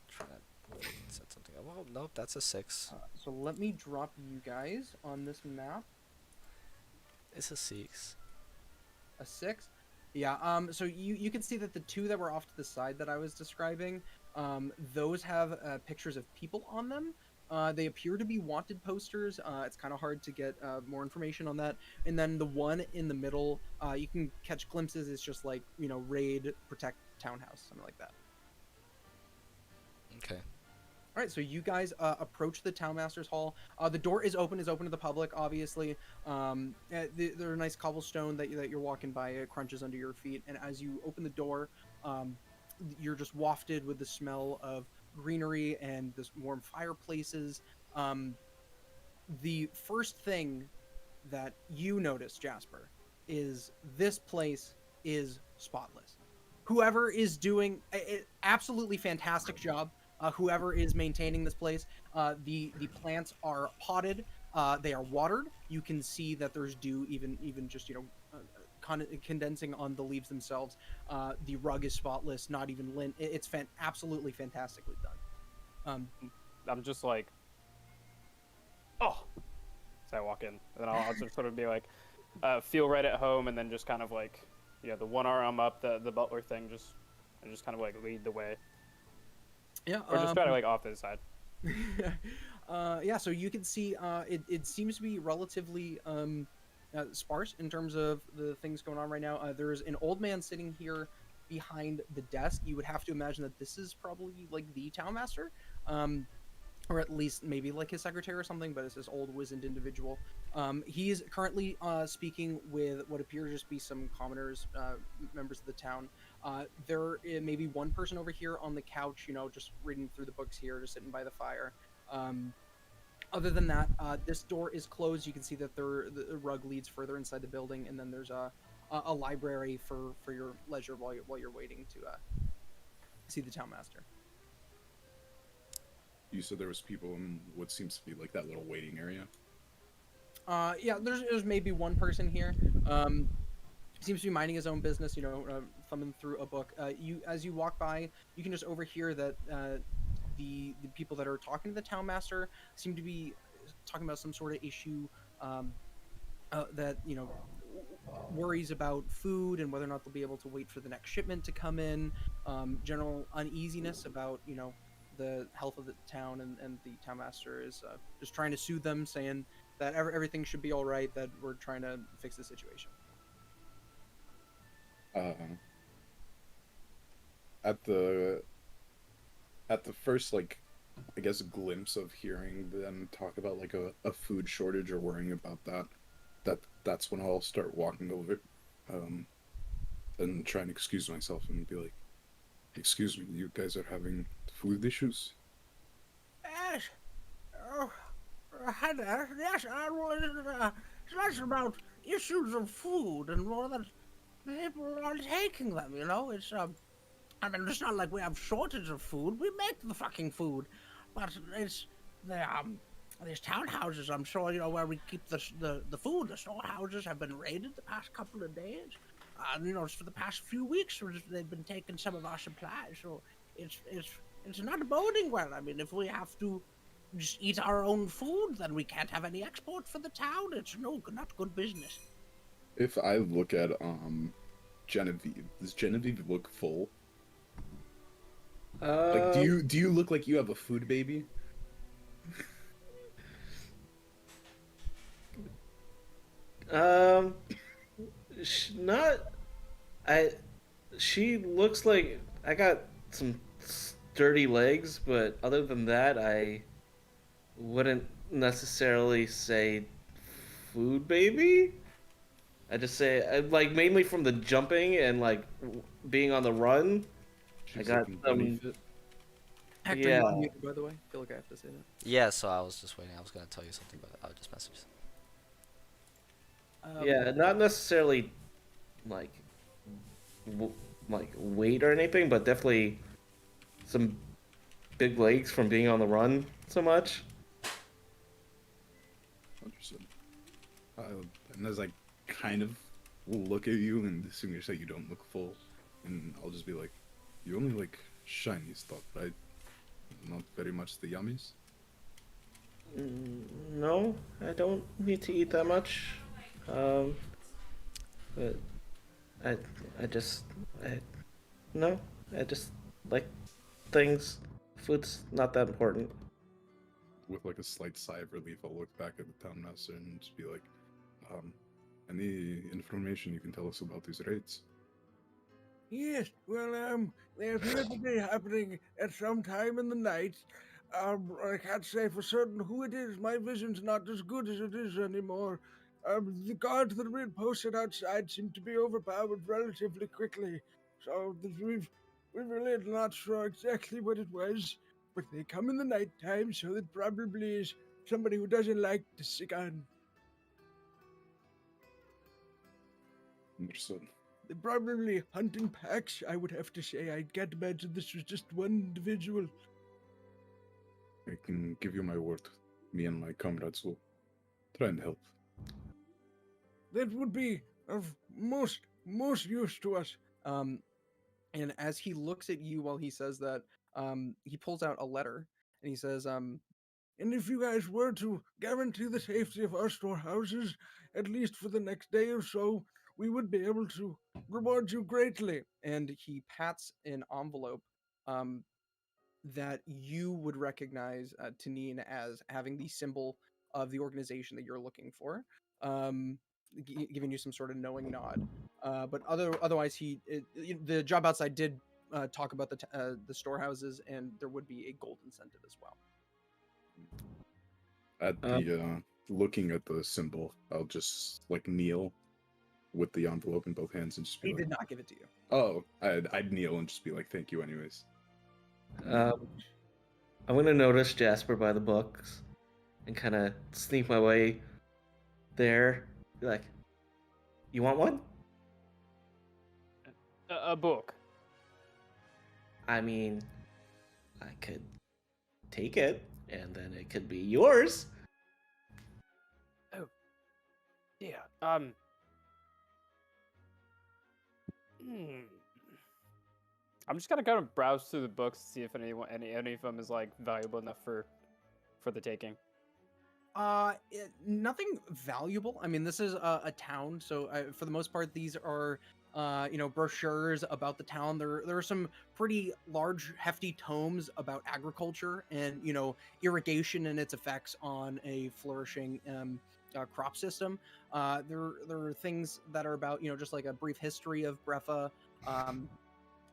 trying to set something up. Oh, nope, that's a 6. So let me drop you guys on this map. It's a 6. A 6? Yeah, so you can see that the two that were off to the side that I was describing, those have pictures of people on them. They appear to be wanted posters. It's kind of hard to get more information on that. And then the one in the middle, you can catch glimpses. It's just like, you know, raid, protect townhouse, something like that. Okay. All right, so you guys approach the Townmaster's Hall. The door is open to the public, obviously. They're a nice cobblestone that you're walking by. It crunches under your feet. And as you open the door, you're just wafted with the smell of greenery and this warm fireplaces. The first thing that you notice, Jasper, is this place is spotless. Whoever is doing an absolutely fantastic job, whoever is maintaining this place, the plants are potted, they are watered. You can see that there's dew even just, you know, condensing on the leaves themselves. The rug is spotless, not even lint. It's absolutely fantastically done. I'm just like, oh, so I walk in, and then I'll just sort of be like, feel right at home, and then just kind of like, yeah, the one arm up, the butler thing, just kind of like lead the way. Yeah, or just try to like off to the side. Yeah, so you can see it seems to be relatively sparse in terms of the things going on right now. There's an old man sitting here behind the desk. You would have to imagine that this is probably like the townmaster, or at least maybe like his secretary or something, but it's this old wizened individual. He's currently speaking with what appears to just be some commoners, members of the town. There may be one person over here on the couch, you know, just reading through the books here, just sitting by the fire. Other than that, this door is closed. You can see that the rug leads further inside the building, and then there's a library for your leisure while you're waiting to see the townmaster. You said there was people in what seems to be like that little waiting area. Yeah, there's maybe one person here. Seems to be minding his own business, you know, thumbing through a book. As you walk by, you can just overhear that the people that are talking to the townmaster seem to be talking about some sort of issue that, you know, worries about food and whether or not they'll be able to wait for the next shipment to come in. General uneasiness about, you know, the health of the town, and the townmaster is just trying to soothe them, saying that everything should be all right, that we're trying to fix the situation. At the first, like, I guess, glimpse of hearing them talk about like a food shortage or worrying about that's when I'll start walking over, and try and excuse myself and be like, "Excuse me, you guys are having food issues?" Yes. Hi there. Yes, I was. It's about issues of food and more that people are taking them. You know, it's I mean, it's not like we have shortage of food. We make the fucking food, but it's these townhouses. I'm sure you know where we keep the food. The storehouses have been raided the past couple of days. You know, for the past few weeks, they've been taking some of our supplies. So it's not boding well. I mean, if we have to just eat our own food, then we can't have any export for the town. It's not good business. If I look at Genevieve, does Genevieve look full? Like, do you look like you have a food baby? She looks like I got some sturdy legs, but other than that, I wouldn't necessarily say food baby. I just say like mainly from the jumping and like being on the run. She's got looking some- bunny fit. Hector, Yeah. you're unmuted, by the way. I feel like I have to say that. Yeah, so I was just waiting. I was gonna tell you something, but I just messaged. Yeah, not necessarily like like weight or anything, but definitely some big legs from being on the run so much. Understood. And as I kind of look at you and distinguish that you don't look full, and I'll just be like, you only like shiny stuff, right? Not very much the yummies? No, I don't need to eat that much. But I just no, I just like things. Food's not that important. With like a slight sigh of relief, I'll look back at the town master and just be like, any information you can tell us about these raids? Yes, well, they appear to be happening at some time in the night. I can't say for certain who it is. My vision's not as good as it is anymore. The guards that have been posted outside seem to be overpowered relatively quickly. So we've really not sure exactly what it was, but they come in the night time, so it probably is somebody who doesn't like to see gun. Understood. They're probably hunting packs, I would have to say. I can't imagine this was just one individual. I can give you my word. Me and my comrades will try and help. That would be of most use to us. And as he looks at you while he says that, he pulls out a letter and he says, And if you guys were to guarantee the safety of our storehouses, at least for the next day or so, we would be able to reward you greatly. and he pats an envelope that you would recognize, Tanine, as having the symbol of the organization that you're looking for, giving you some sort of knowing nod. But otherwise, the job outside did talk about the storehouses, and there would be a gold incentive as well. At the looking at the symbol, I'll just like kneel with the envelope in both hands and just be He like, did not give it to you. "Oh, I'd kneel and just be like, thank you, anyways." I'm gonna notice Jasper by the books and kind of sneak my way there. Be like, you want one? A book. I mean, I could take it, and then it could be yours. Yeah. I'm just gonna kind of browse through the books to see if any of them is like valuable enough for the taking. Nothing valuable. I mean, this is a town, so for the most part, these are brochures about the town. There are some pretty large, hefty tomes about agriculture and irrigation and its effects on a flourishing crop system. There are things that are about just like a brief history of Brefa,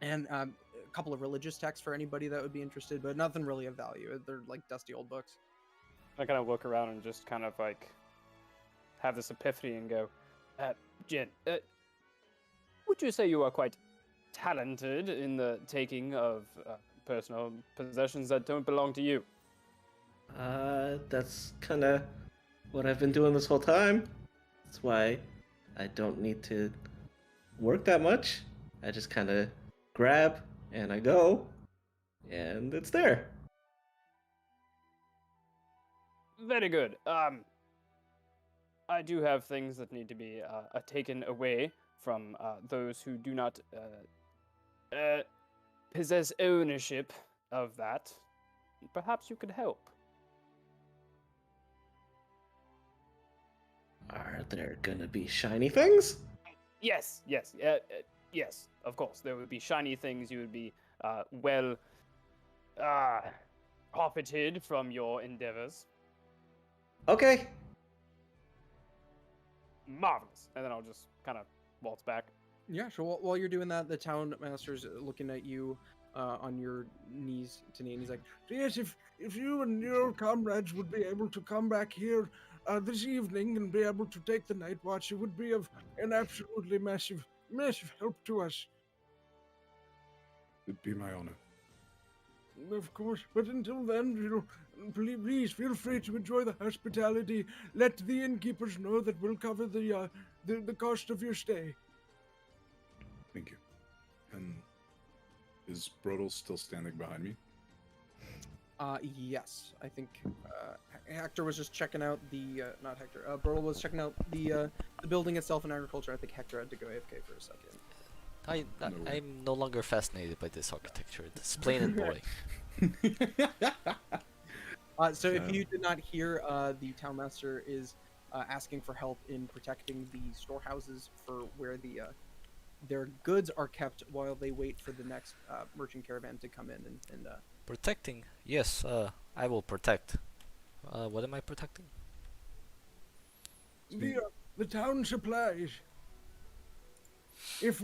and a couple of religious texts for anybody that would be interested, but nothing really of value. They're like dusty old books. I kind of look around and just kind of like have this epiphany and go, Jen, would you say you are quite talented in the taking of personal possessions that don't belong to you? That's kind of what I've been doing this whole time. That's why I don't need to work that much. I just kind of grab and I go, and it's there. Very good. I do have things that need to be taken away from those who do not possess ownership of that. Perhaps you could help. Are there gonna be shiny things? Yes, yes, yes. Of course, there would be shiny things. You would be well profited from your endeavors. Okay. Marvelous. And then I'll just kind of waltz back. Yeah, so while you're doing that, the town master's looking at you on your knees, Tanine. He's like, Yes, if you and your comrades would be able to come back here this evening and be able to take the night watch, it would be of an absolutely massive, massive help to us. It'd be my honor. Of course, but until then, please feel free to enjoy the hospitality. Let the innkeepers know that we'll cover the cost of your stay. Thank you. And is Brodel still standing behind me? Yes, I think Hector was just checking out the not Hector. Brodel was checking out the building itself in agriculture. I think Hector had to go AFK for a second. I'm no longer fascinated by this architecture. It's plain and boring. So if you did not hear, the townmaster is asking for help in protecting the storehouses for where their goods are kept while they wait for the next merchant caravan to come in and Protecting? Yes, I will protect. What am I protecting? The town supplies. If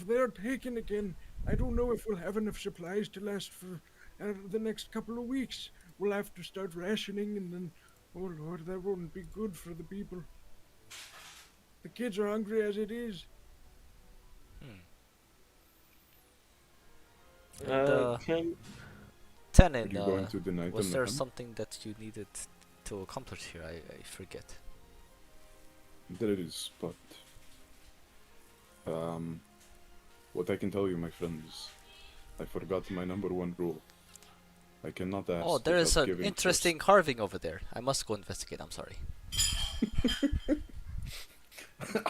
they're taken again, I don't know if we'll have enough supplies to last for the next couple of weeks. We'll have to start rationing, and then, oh Lord, that won't be good for the people. The kids are hungry as it is. Tenin, Are you going to deny was them there again? something that you needed to accomplish here? I forget. There is, but what I can tell you, my friend, is I forgot my number one rule. I cannot ask. Oh, there is without an giving interesting carving over there. I must go investigate. I'm sorry.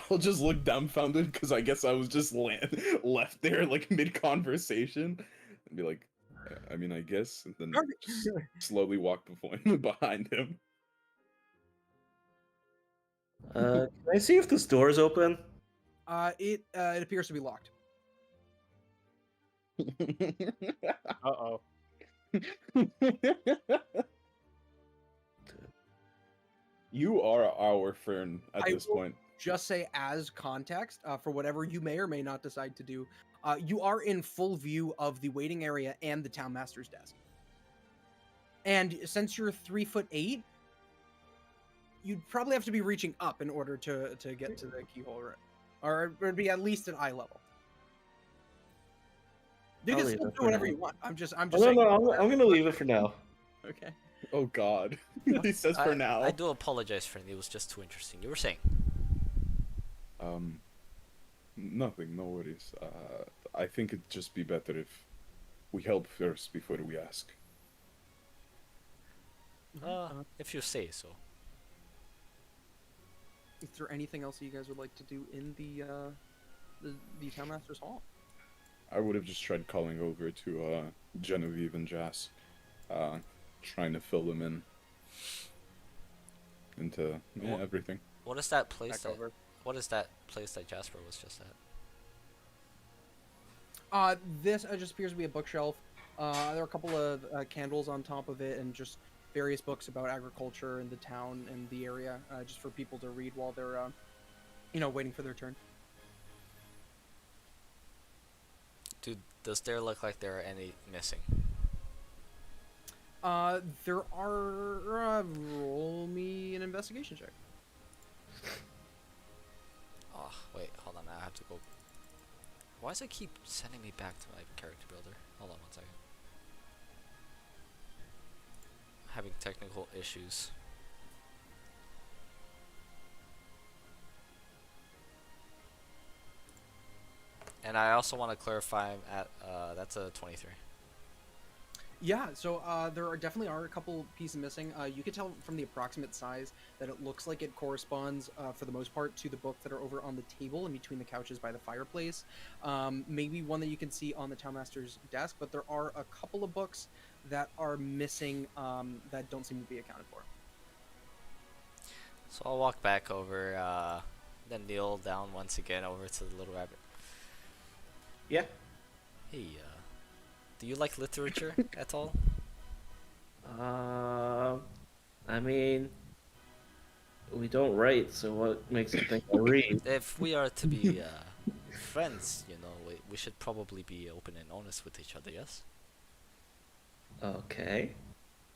I'll just look dumbfounded because I guess I was just left there like mid-conversation and be like, I mean, I guess, and then just slowly walk behind him. Can I see if this door is open? it appears to be locked. Uh-oh. You are our friend at this point. Just say as context, for whatever you may or may not decide to do, you are in full view of the waiting area and the townmaster's desk. And since you're 3'8", you'd probably have to be reaching up in order to get to the keyhole, or it'd be at least at eye level. You can still do whatever you want. I'm just saying. No, I'm gonna leave it for now. Okay. Oh God, he says for now. I do apologize, friend. It was just too interesting. You were saying? Nothing. No worries. I think it'd just be better if we help first before we ask. If you say so. Is there anything else you guys would like to do in the townmaster's hall? I would have just tried calling over to Genevieve and Jas, trying to fill them into everything. What is that place What is that place that Jasper was just at? This just appears to be a bookshelf. There are a couple of candles on top of it, and just various books about agriculture and the town and the area, just for people to read while they're, waiting for their turn. Does there look like there are any missing? There are. Roll me an investigation check. Oh, wait, hold on. I have to go. Why does it keep sending me back to my character builder? Hold on 1 second. Having technical issues. And I also want to clarify I'm at that's a 23. Yeah, so there definitely are a couple pieces missing. You can tell from the approximate size that it looks like it corresponds, for the most part, to the books that are over on the table in between the couches by the fireplace. Maybe one that you can see on the townmaster's desk, but there are a couple of books that are missing that don't seem to be accounted for. So I'll walk back over, then kneel down once again over to the little rabbit. Yeah. Hey, do you like literature at all? I mean, we don't write, so what makes you think I read? If we are to be friends, we should probably be open and honest with each other, yes? Okay.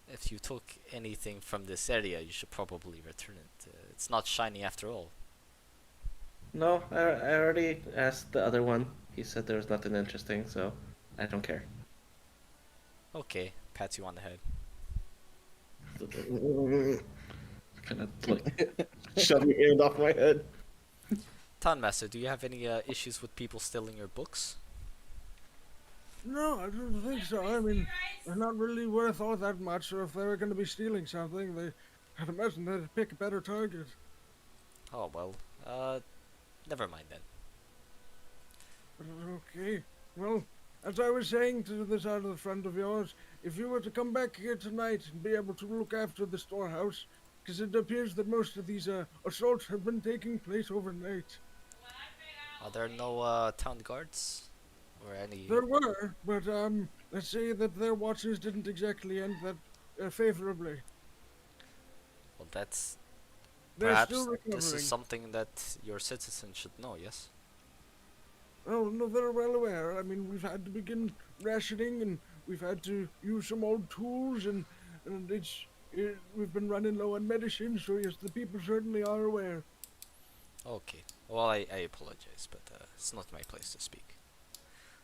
If you took anything from this area, you should probably return it. It's not shiny after all. No, I already asked the other one. He said there was nothing interesting, so I don't care. Okay, pat you on the head. Kind of like shove your hand off my head. Town Master, do you have any issues with people stealing your books? No, I don't think so. I mean, they're not really worth all that much, so if they were going to be stealing something, I'd imagine they'd pick a better target. Oh well, never mind then. Okay, well, as I was saying to this other friend of yours, if you were to come back here tonight and be able to look after the storehouse, because it appears that most of these assaults have been taking place overnight. Are there no town guards? Or any... There were, but let's say that their watches didn't exactly end that favorably. Well, that's... They're Perhaps still this is recovering. something that your citizens should know, yes? Oh, no, they're well aware. I mean, we've had to begin rationing, and we've had to use some old tools, and we've been running low on medicine, so yes, the people certainly are aware. Okay. Well, I apologize, but it's not my place to speak.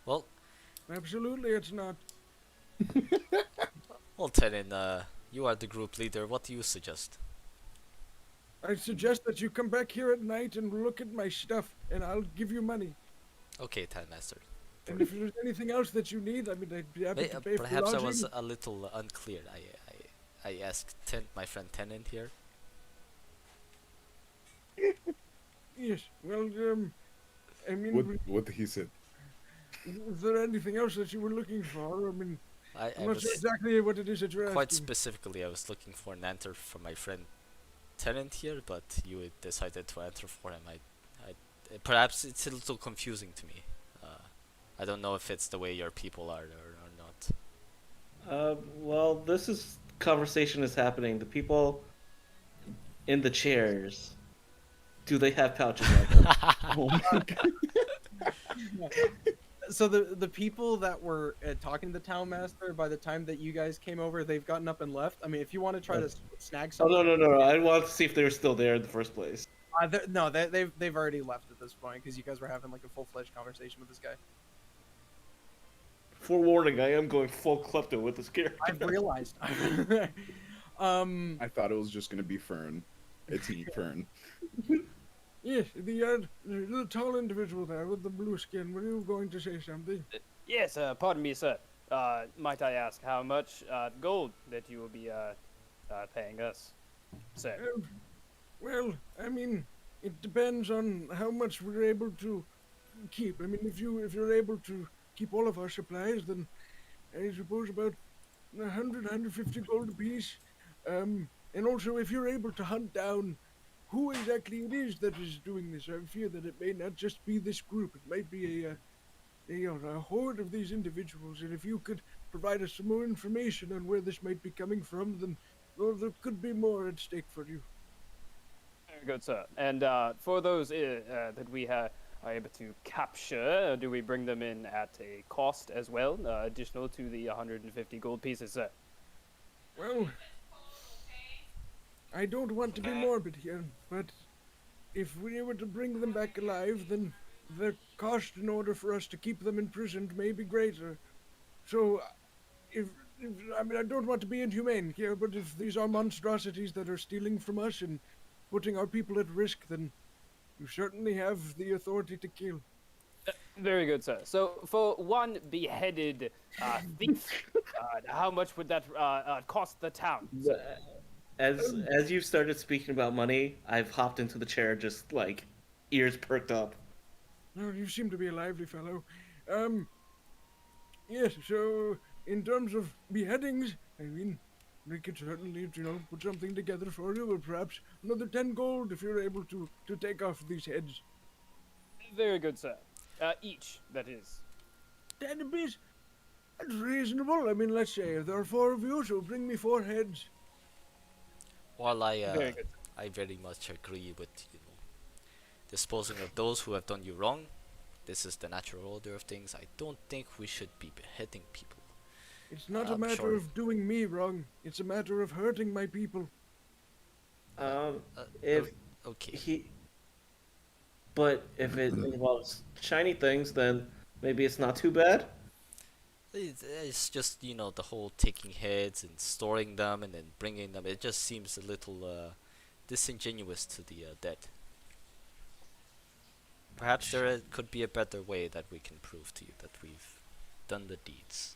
Well... Absolutely, it's not. Well, Tenin, you are the group leader. What do you suggest? I suggest that you come back here at night and look at my stuff, and I'll give you money. Okay, Town Master. And if there's anything else that you need, I mean, I'd be happy to pay for Perhaps I lodging. was a little unclear. I asked my friend Tenant here. Yes, well, I mean, What he said? is there anything else that you were looking for? I mean, I I'm not sure was exactly what it is that you're quite asking. specifically, I was looking for an answer from my friend Tenant here, but you had decided to answer for him. Perhaps it's a little confusing to me. I don't know if it's the way your people are or not. Well, conversation is happening. The people in the chairs, do they have pouches like them? Oh my god. So the people that were talking to the town master, by the time that you guys came over, they've gotten up and left. I mean, if you want to try to snag Oh, something, no. I wanted to see if they were still there in the first place. they've already left at this point because you guys were having like a full-fledged conversation with this guy. Forewarning, I am going full klepto with this character. I've realized. I thought it was just gonna be Fern. It's me, Fern. Yes, the little tall individual there with the blue skin. Were you going to say something? Yes, pardon me, sir. Might I ask how much gold that you will be paying us, sir? Well, I mean, it depends on how much we're able to keep. I mean, if you're able to keep all of our supplies, then I suppose about 150 gold apiece. And also, if you're able to hunt down who exactly it is that is doing this, I fear that it may not just be this group. It might be a horde of these individuals. And if you could provide us some more information on where this might be coming from, then well, there could be more at stake for you. Very good, sir. And for those that we are able to capture, do we bring them in at a cost as well, additional to the 150 gold pieces, sir? Well, I don't want to be morbid here, but if we were to bring them back alive, then the cost in order for us to keep them imprisoned may be greater. So, I mean, I don't want to be inhumane here, but if these are monstrosities that are stealing from us and putting our people at risk, then you certainly have the authority to kill. Very good, sir. So, for one beheaded thief, how much would that cost the town? As you started speaking about money, I've hopped into the chair, just like ears perked up. Oh, you seem to be a lively fellow. Yes, so in terms of beheadings, I mean, we could certainly, put something together for you, or perhaps another 10 gold if you're able to take off these heads. Very good, sir. Each, that is. 10 apiece? That's reasonable. I mean, let's say if there are 4 of you, so bring me 4 heads. While Very good. I very much agree with disposing of those who have done you wrong. This is the natural order of things. I don't think we should be beheading people. It's not a I'm matter sure. of doing me wrong. It's a matter of hurting my people. If Okay. but if it involves shiny things, then maybe it's not too bad. It's just, the whole taking heads and storing them and then bringing them. It just seems a little disingenuous to the dead. Perhaps could be a better way that we can prove to you that we've done the deeds.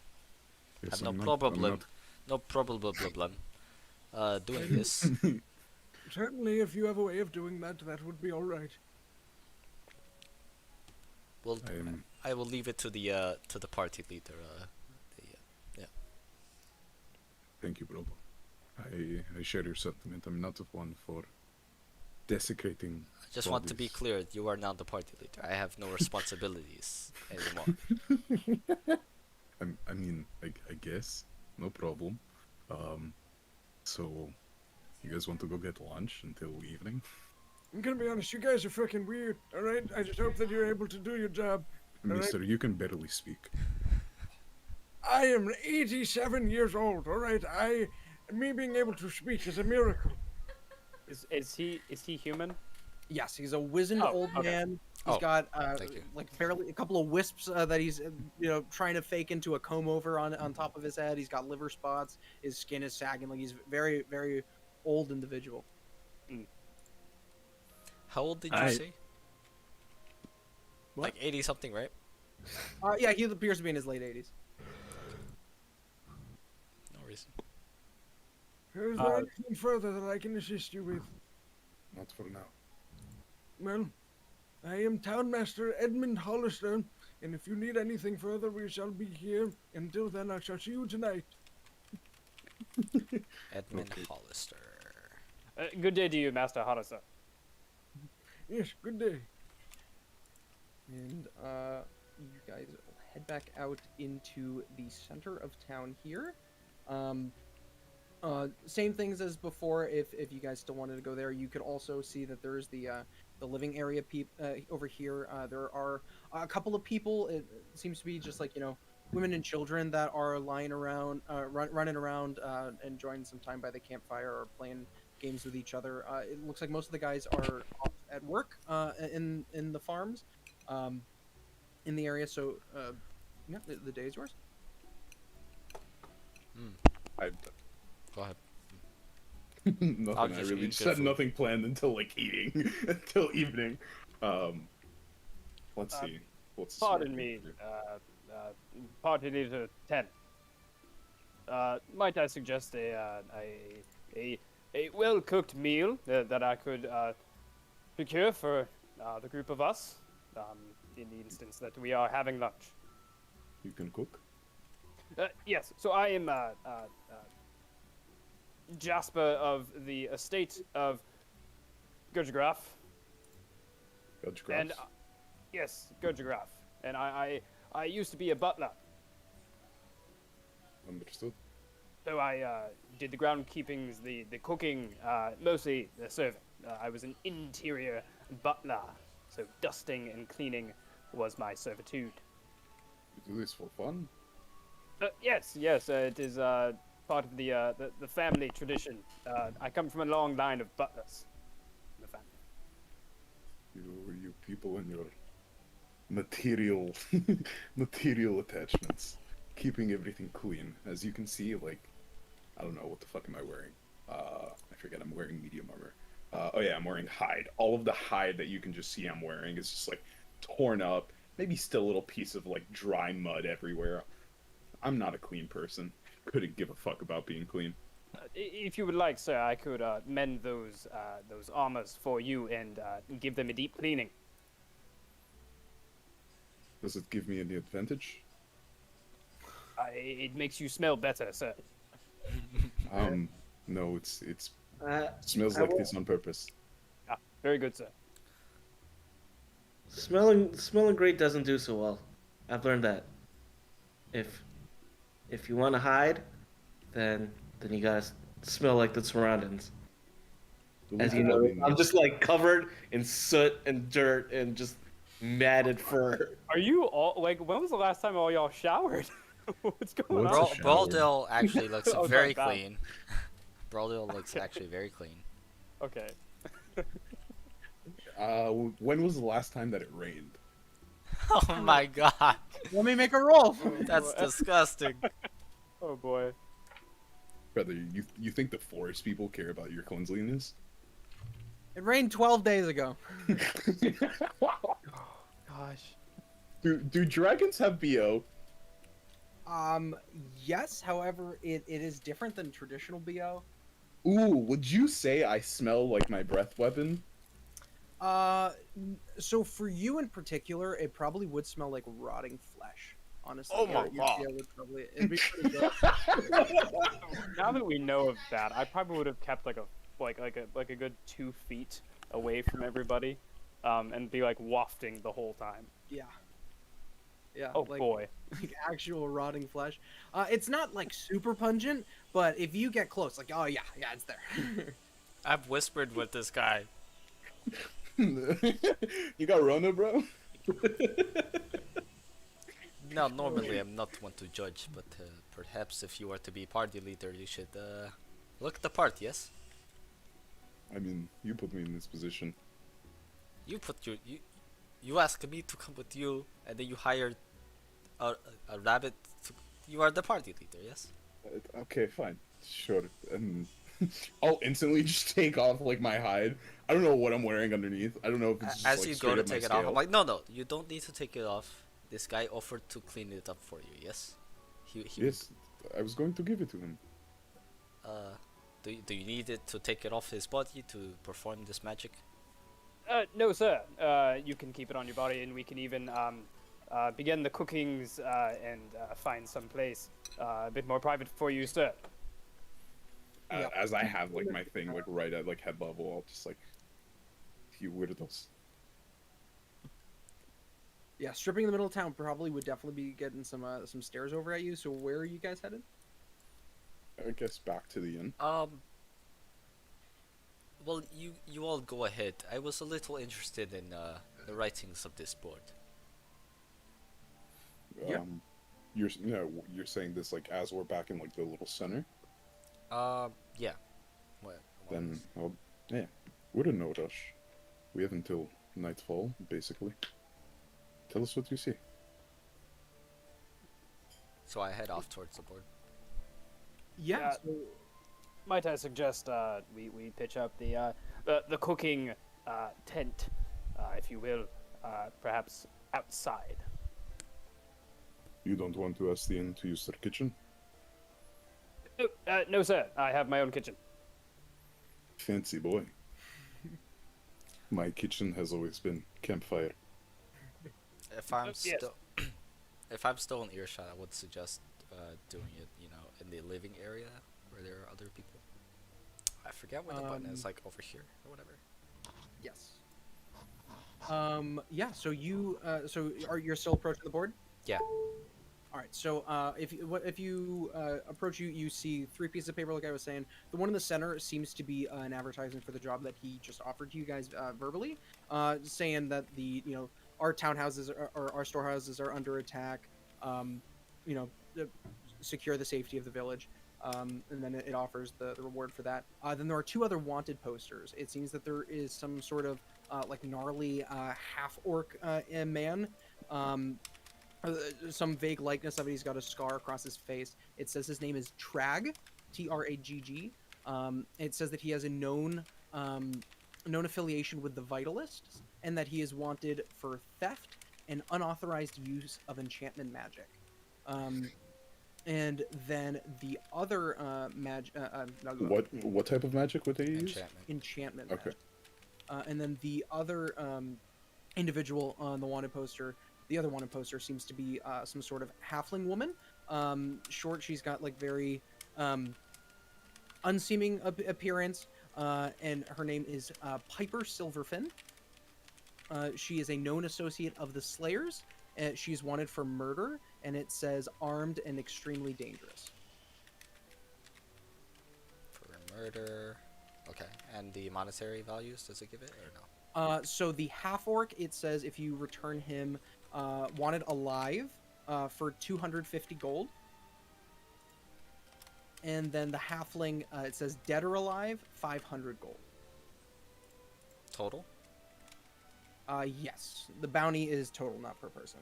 Yes, Have no I'm problem, no problem, doing this. Certainly, if you have a way of doing that, that would be all right. Well, I'm- I will leave it to the party leader. Yeah. Thank you, Brobo. I share your sentiment. I'm not one for desecrating. I just want to be bodies. clear. You are now the party leader. I have no responsibilities anymore. I mean, I guess no problem. So you guys want to go get lunch until evening? I'm gonna be honest, you guys are freaking weird, alright? I just hope that you're able to do your job. Alright? Mister, you can barely speak. I am 87 years old, alright? Me being able to speak is a miracle. Is he human? Yes, he's a wizened Oh, old okay. man. He's Oh, got thank you. like barely a couple of wisps that he's trying to fake into a comb over on top of his head. He's got liver spots. His skin is sagging. Like he's very very old individual. How old did you I- say? Like 80 something, right? Yeah, he appears to be in his late 80s. No reason. Is there anything further that I can assist you with? Not for now. Well, I am Townmaster Edmund Hollister, and if you need anything further, we shall be here. Until then, I shall see you tonight. Edmund Okay. Hollister. Good day to you, Master Harasa. Yes, good day. And you guys will head back out into the center of town here. Same things as before. If you guys still wanted to go there, you could also see that there's the living area over here. There are a couple of people. It seems to be just like women and children that are lying around, running around, enjoying some time by the campfire or playing games with each other. It looks like most of the guys are off at work in the farms, in the area. So yeah, the day is yours. I Go ahead. nothing. I Obviously, really good just had food. nothing planned until like eating until evening. Let's see. What's Pardon me, Party Leader 10. Might I suggest a well-cooked meal that I could procure for the group of us, in the instance that we are having lunch? You can cook. Yes, so I am Jasper of the estate of Gurjagraph. And yes, Gurjagraph. And I used to be a butler. Understood. So I did the groundkeepings, the cooking, mostly the serving. I was an interior butler, so dusting and cleaning was my servitude. You do this for fun? Yes, it is part of the family tradition. I come from a long line of butlers in the family. You people and your material material attachments, keeping everything clean. As you can see, like, I don't know what the fuck am I wearing. I forget. I'm wearing medium armor. Oh yeah, I'm wearing hide. All of the hide that you can just see I'm wearing is just like torn up. Maybe still a little piece of like dry mud everywhere. I'm not a clean person. Couldn't give a fuck about being clean. If you would like, sir, I could mend those armors for you and give them a deep cleaning. Does it give me any advantage? It makes you smell better, sir. No, it's smells like this on purpose. Ah, very good, sir. Smelling great doesn't do so well. I've learned that. If you want to hide, then you gotta smell like the surroundings. As you know, I'm just like covered in soot and dirt and just matted fur. Are you all like? When was the last time all y'all showered? What's going What's on? a shower? Braldell actually looks Oh, very God. clean. Braldell looks actually very clean. Okay. When was the last time that it rained? Oh my god, Let me make a roll. that's disgusting. Oh boy. Brother, you think the forest people care about your cleanliness? It rained 12 days ago. Gosh. Do dragons have BO? Yes. However, it is different than traditional BO. Ooh, would you say I smell like my breath weapon? So for you in particular, it probably would smell like rotting flesh. Honestly. Oh my God. BO would probably, it'd be pretty good. Now that we know of that, I probably would have kept like a good 2 feet away from everybody, and be like wafting the whole time. Yeah. Yeah. Oh like, boy. Like actual rotting flesh. It's not like super pungent, but if you get close, like, oh yeah, it's there. I've whispered with this guy. You got Rona, bro? Now, normally I'm not one to judge, but perhaps if you are to be party leader, you should look the part. Yes. I mean, you put me in this position. You asked me to come with you, and then you hired a rabbit. You are the party leader. Yes. Okay, fine, sure. And I'll instantly just take off like my hide. I don't know what I'm wearing underneath. I don't know if it's just, As like, you go straight to up my take it off, scale. I'm like, no, you don't need to take it off. This guy offered to clean it up for you. Yes. He Yes, I was going to give it to him. Do you need it to take it off his body to perform this magic? No, sir. You can keep it on your body, and we can even begin the cookings and find some place a bit more private for you, sir. As I have like my thing like right at like head level, I'll just like few weirdos. Yeah, stripping in the middle of town probably would definitely be getting some stares over at you. So where are you guys headed? I guess back to the inn. Well, you all go ahead. I was a little interested in the writings of this board. Yeah. You're saying this like as we're back in like the little center. Yeah. What Then, well, yeah, we're in no rush. We have until nightfall, basically. Tell us what you see. So I head off towards the board. Yeah. So, Might I suggest we pitch up the cooking tent, if you will, perhaps outside. You don't want to ask the inn to use their kitchen? No, sir. I have my own kitchen. Fancy boy. My kitchen has always been campfire. If I'm Yes. still if I'm still in earshot, I would suggest doing it, in the living area where there are other people. I forget where the button is, like over here or whatever. yes. Yeah. So you're still approaching the board? Yeah. All right. So if you approach, you see 3 pieces of paper, like I was saying. The one in the center seems to be an advertisement for the job that he just offered to you guys verbally, saying that our townhouses or our storehouses are under attack. Secure the safety of the village. And then it offers the reward for that. Then there are 2 other wanted posters. It seems that there is some sort of like gnarly half-orc man. Some vague likeness of it. He's got a scar across his face. It says his name is Trag, Tragg. It says that he has a known affiliation with the Vitalists, and that he is wanted for theft and unauthorized use of enchantment magic. And then the other What type of magic would they use? Enchantment Okay. magic. And then the other individual on the wanted poster, the other wanted poster seems to be some sort of halfling woman. Short, she's got like very unseeming appearance, and her name is Piper Silverfin. She is a known associate of the Slayers. She's wanted for murder, and it says armed and extremely dangerous. For murder. Okay. And the monetary values, does it give it or no? So the half-orc, it says if you return him wanted alive, for 250 gold. And then the halfling, it says dead or alive, 500 gold. Total? Yes. The bounty is total, not per person.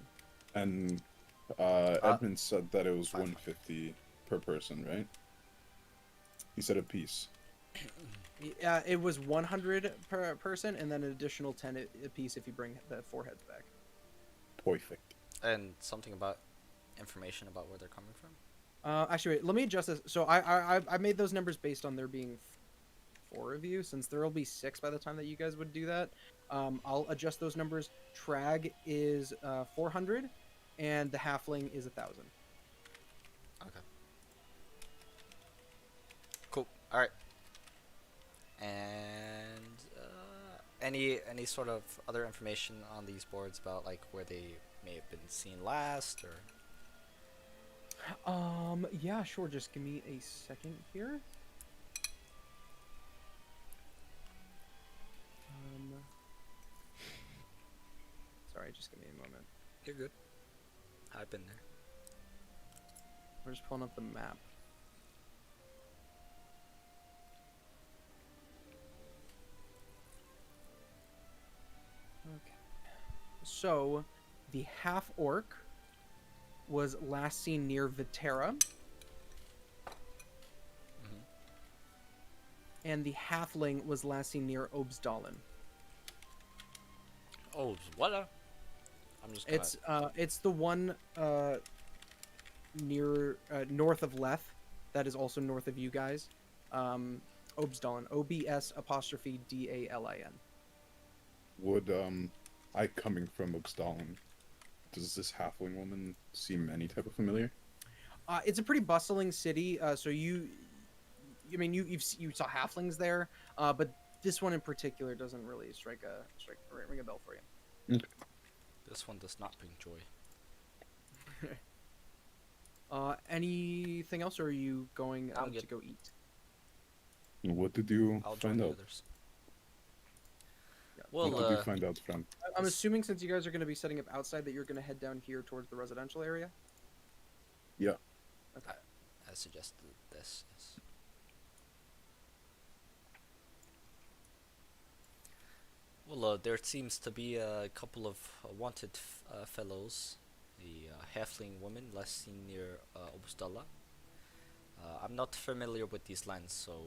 And Edmund said that it was 150 per person, right? He said a piece. It was 100 per person, and then an additional 10 a piece if you bring the 4 heads back. Perfect. And something about information about where they're coming from? Actually, wait, let me adjust this. So I made those numbers based on there being 4 of you, since there will be 6 by the time that you guys would do that. I'll adjust those numbers. Trag is 400, and the halfling is 1,000. Okay. Cool. All right. And any sort of other information on these boards about like where they may have been seen last, or? Yeah, sure. Just give me a second here. Sorry, just give me a moment. You're good. I've been there. We're just pulling up the map. Okay. So, the half-orc was last seen near Viterra. And the halfling was last seen near Obsdalen. Oh, what? I'm just. It's the one near north of Leth, that is also north of you guys. Obsdalen. OBS''DALIN. Would I coming from Uxdalen, does this halfling woman seem any type of familiar? It's a pretty bustling city. So you saw halflings there, but this one in particular doesn't really ring a bell for you. Okay. This one does not bring joy. Anything else, or are you going to go eat? What did you find out? Well, what did you find out from? I'm assuming since you guys are going to be setting up outside that you're going to head down here towards the residential area? Yeah. Okay. I suggested this. Yes. Well, there seems to be a couple of wanted fellows. The halfling woman last seen near Obustala. I'm not familiar with these lands, so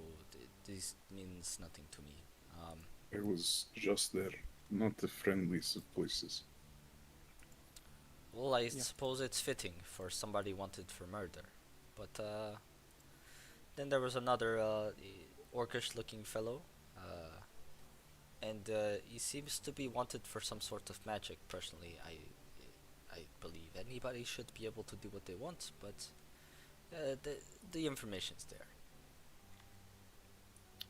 this means nothing to me. I was just there, not the friendliest of places. Well, I suppose it's fitting for somebody wanted for murder. But then there was another orcish-looking fellow. And he seems to be wanted for some sort of magic. Personally, I believe anybody should be able to do what they want, but the information's there.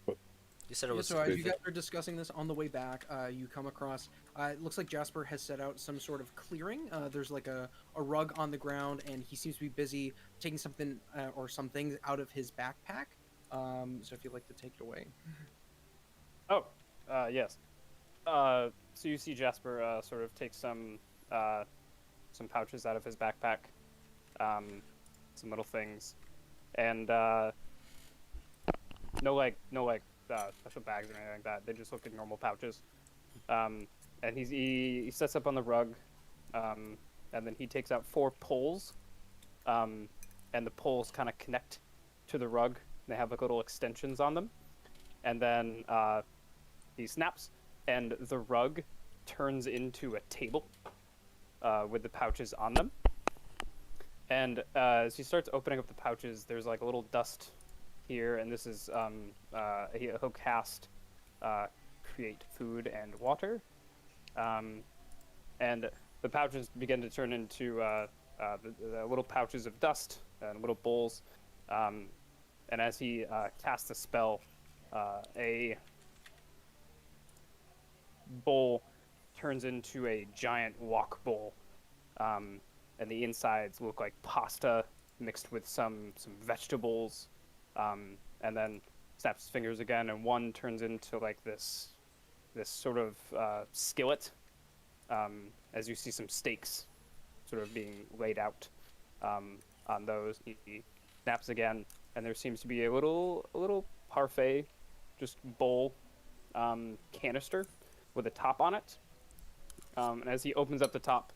What? You said it was. So as you guys are discussing this on the way back, you come across. It looks like Jasper has set out some sort of clearing. There's like a rug on the ground, and he seems to be busy taking something or some things out of his backpack. So if you'd like to take it away. Oh. Yes. So you see Jasper sort of take some pouches out of his backpack, some little things, and no special bags or anything like that. They just look like normal pouches. And he sets up on the rug, and then he takes out 4 poles, and the poles kind of connect to the rug. They have like little extensions on them, and then he snaps, and the rug turns into a table with the pouches on them. And as he starts opening up the pouches, there's like a little dust here, and this is he'll cast create food and water. And the pouches begin to turn into the little pouches of dust and little bowls. And as he casts a spell, a bowl turns into a giant wok bowl, and the insides look like pasta mixed with some vegetables, and then snaps his fingers again, and one turns into like this sort of skillet, as you see some steaks sort of being laid out on those. He snaps again, and there seems to be a little parfait, just bowl canister with a top on it. And as he opens up the top,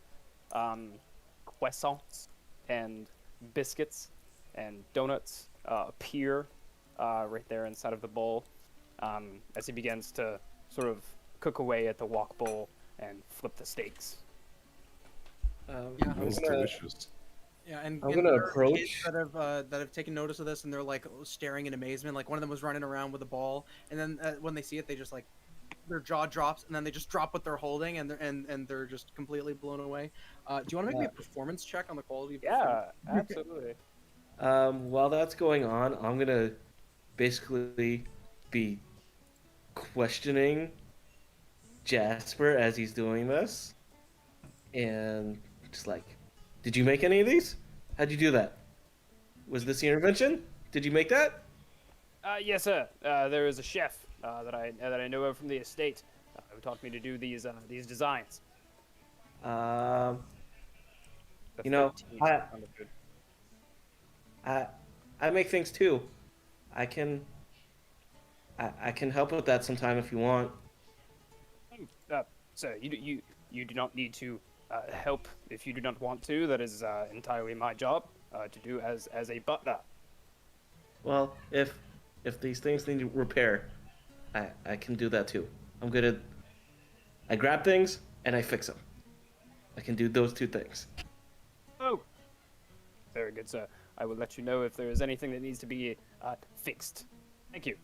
croissants and biscuits and donuts appear right there inside of the bowl as he begins to sort of cook away at the wok bowl and flip the steaks. I'm That's gonna- delicious. Yeah, and I'm and gonna there are approach- kids that have taken notice of this, and they're like staring in amazement. Like one of them was running around with a ball, and then when they see it, they just like their jaw drops, and then they just drop what they're holding, and they're just completely blown away. Do you want to make me a performance check on the quality of your Yeah, food? absolutely. While that's going on, I'm gonna basically be questioning Jasper as he's doing this, and just like, did you make any of these? How'd you do that? Was this your invention? Did you make that? Yes, sir. There is a chef that I know of from the estate who taught me to do these designs. You The know, 13 on the food. I make things too. I can help with that sometime if you want. Sir, you do not need to help if you do not want to. That is entirely my job to do as a butler. Well, if these things need repair, I can do that too. I'm good at. I grab things and I fix them. I can do those two things. Oh, very good, sir. I will let you know if there is anything that needs to be fixed. Thank you.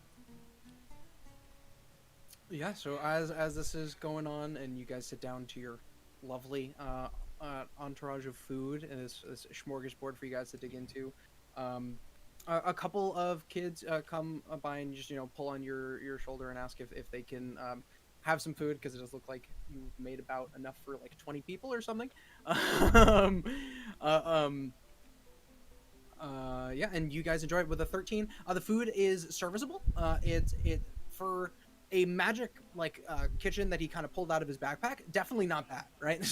Yeah. So as this is going on, and you guys sit down to your lovely entourage of food and this smorgasbord for you guys to dig into, a couple of kids come by and just pull on your shoulder and ask if they can have some food, because it does look like you've made about enough for like 20 people or something. Yeah, and you guys enjoy it with a 13. The food is serviceable. It for a magic kitchen that he kind of pulled out of his backpack. Definitely not bad, right?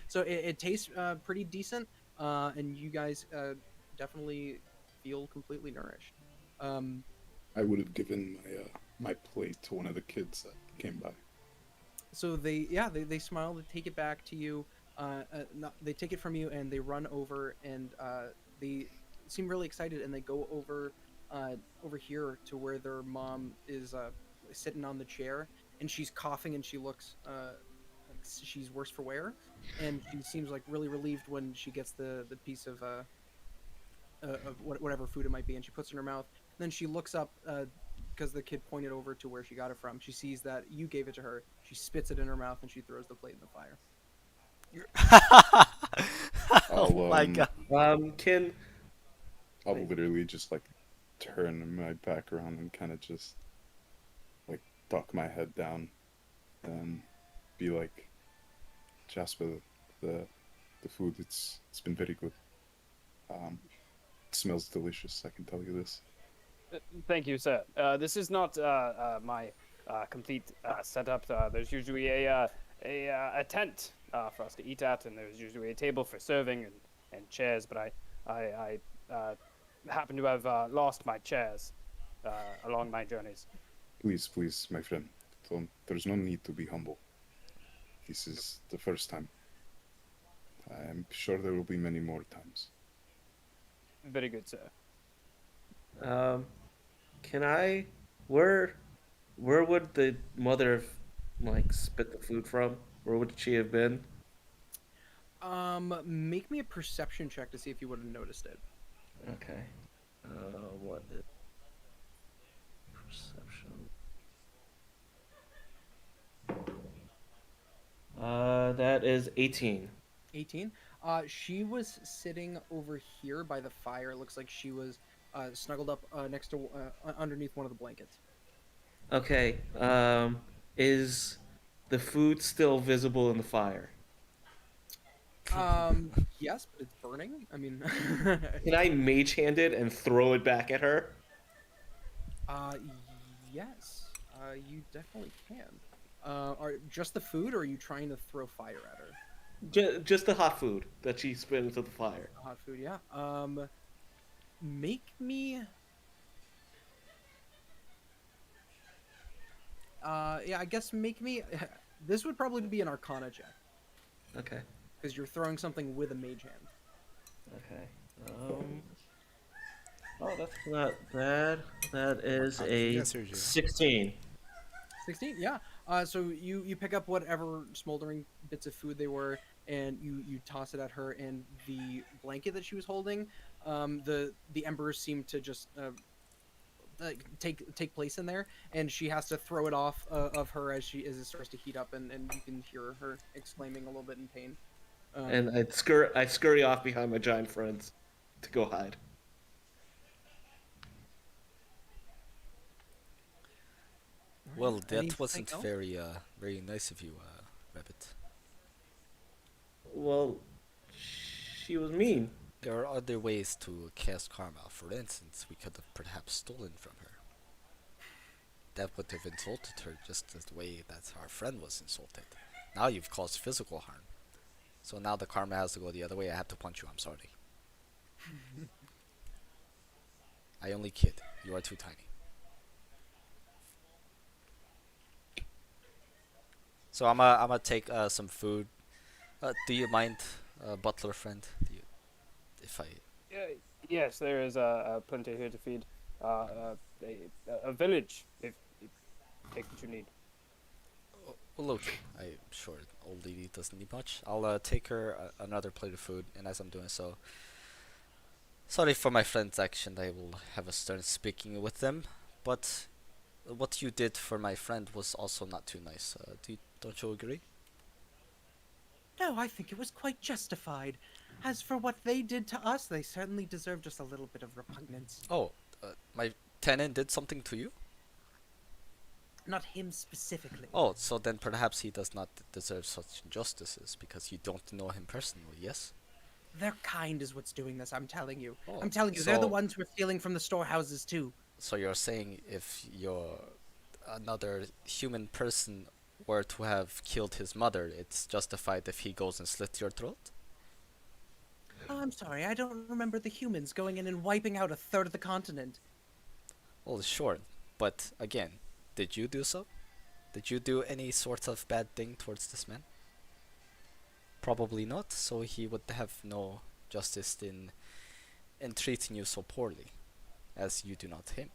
So it tastes pretty decent, and you guys definitely feel completely nourished. I would have given my plate to one of the kids that came by. So they smile, they take it back to you, they take it from you, and they run over, and they seem really excited, and they go over here to where their mom is sitting on the chair, and she's coughing, and she looks like she's worse for wear, and she seems like really relieved when she gets the piece of whatever food it might be, and she puts it in her mouth. And then she looks up because the kid pointed over to where she got it from. She sees that you gave it to her. She spits it in her mouth, and she throws the plate in the fire. Oh my god. I'll literally just like turn my back around and kind of just like duck my head down and be like, Jasper, the food, it's been very good. It smells delicious, I can tell you this. Thank you, sir. This is not my complete setup. There's usually a tent for us to eat at, and there's usually a table for serving and chairs. But I happen to have lost my chairs along my journeys. Please, my friend. There's no need to be humble. This is the first time. I'm sure there will be many more times. Very good, sir. Can I? Where would the mother have spit the food from? Where would she have been? Make me a perception check to see if you would have noticed it. Okay. What is perception? That is 18. 18. She was sitting over here by the fire. It looks like she was snuggled up next to underneath one of the blankets. Okay. Is the food still visible in the fire? Yes, but it's burning. I mean, Can I mage hand it and throw it back at her? Yes. You definitely can. Are just the food, or are you trying to throw fire at her? Just the hot food that she spit into the fire. Hot food, yeah. Make me. Yeah, I guess make me. This would probably be an Arcana check Okay. because you're throwing something with a mage hand. Okay. Oh, that's not bad. That is a Yes, Sergio. 16. 16, yeah. So you pick up whatever smoldering bits of food they were, and you toss it at her, and the blanket that she was holding, the embers seem to just like take place in there, and she has to throw it off of her as it starts to heat up, and you can hear her exclaiming a little bit in pain. And I scurry off behind my giant friends to go hide. Well, that Anything wasn't else? very nice of you, Rabbit. Well, she was mean. There are other ways to cast karma. For instance, we could have perhaps stolen from her. That would have insulted her just as the way that our friend was insulted. Now you've caused physical harm. So now the karma has to go the other way. I have to punch you. I'm sorry. I only kid. You are too tiny. So I'm gonna take some food. Do you mind, butler friend? If I Yes, there is plenty here to feed. A village, if take what you need. well, okay. I'm sure old lady doesn't need much. I'll take her another plate of food, and as I'm doing so, sorry for my friend's action. I will have a stern speaking with them. But what you did for my friend was also not too nice. Don't you agree? No, I think it was quite justified. As for what they did to us, they certainly deserve just a little bit of repugnance. Oh, my tenant did something to you? Not him specifically. Oh, so then perhaps he does not deserve such injustices because you don't know him personally, yes? Their kind is what's doing this, I'm telling you. Oh, I'm telling you, they're the so- ones who are stealing from the storehouses too. So you're saying if another human person were to have killed his mother, it's justified if he goes and slits your throat? Oh, I'm sorry, I don't remember the humans going in and wiping out a third of the continent. Well, sure, but again, did you do so? Did you do any sort of bad thing towards this man? Probably not, so he would have no justice in treating you so poorly, as you do not him.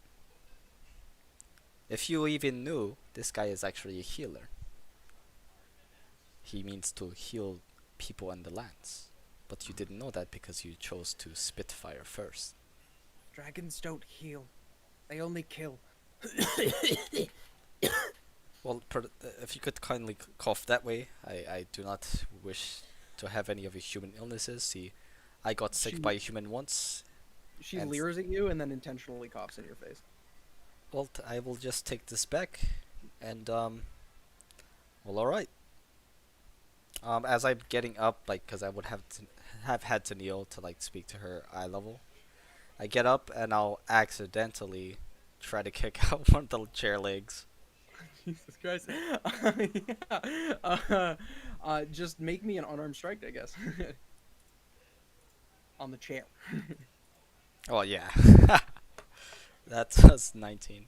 If you even knew, this guy is actually a healer. He means to heal people and the lands. But you didn't know that because you chose to spit fire first. Dragons don't heal. They only kill. Well, if you could kindly cough that way, I do not wish to have any of your human illnesses. See, I got sick by a human once. She And- leers at you and then intentionally coughs in your face. Well, I will just take this back, and well, all right. As I'm getting up, like, cause I would have had to kneel to like speak to her eye level. I get up and I'll accidentally try to kick out one of the chair legs. Jesus Christ. Just make me an unarmed strike, I guess. On the chair. Oh yeah, that was 19.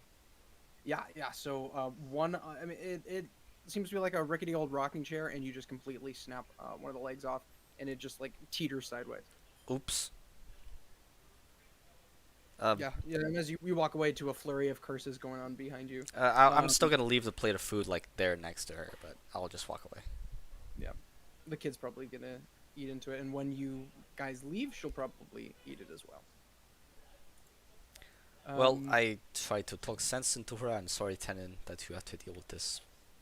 Yeah. So one. I mean, it seems to be like a rickety old rocking chair, and you just completely snap one of the legs off, and it just like teeters sideways. Oops. Yeah. And as you walk away to a flurry of curses going on behind you. I'm still gonna leave the plate of food like there next to her, but I'll just walk away. Yeah. The kid's probably gonna eat into it, and when you guys leave, she'll probably eat it as well. Well, I try to talk sense into her. I'm sorry, Tenon, that you have to deal with this,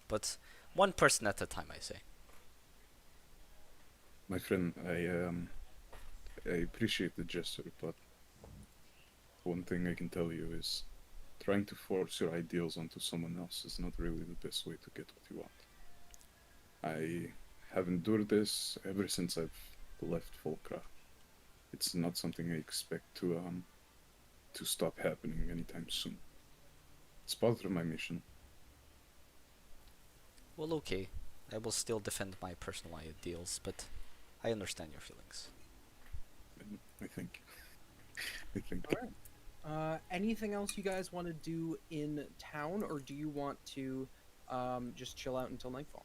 but one person at a time, I say. My friend, I appreciate the gesture, but one thing I can tell you is trying to force your ideals onto someone else is not really the best way to get what you want. I have endured this ever since I've left Volkra. It's not something I expect to stop happening anytime soon. It's part of my mission. Well, okay. I will still defend my personal ideals, but I understand your feelings. I think. I think. Anything else you guys want to do in town, or do you want to just chill out until nightfall?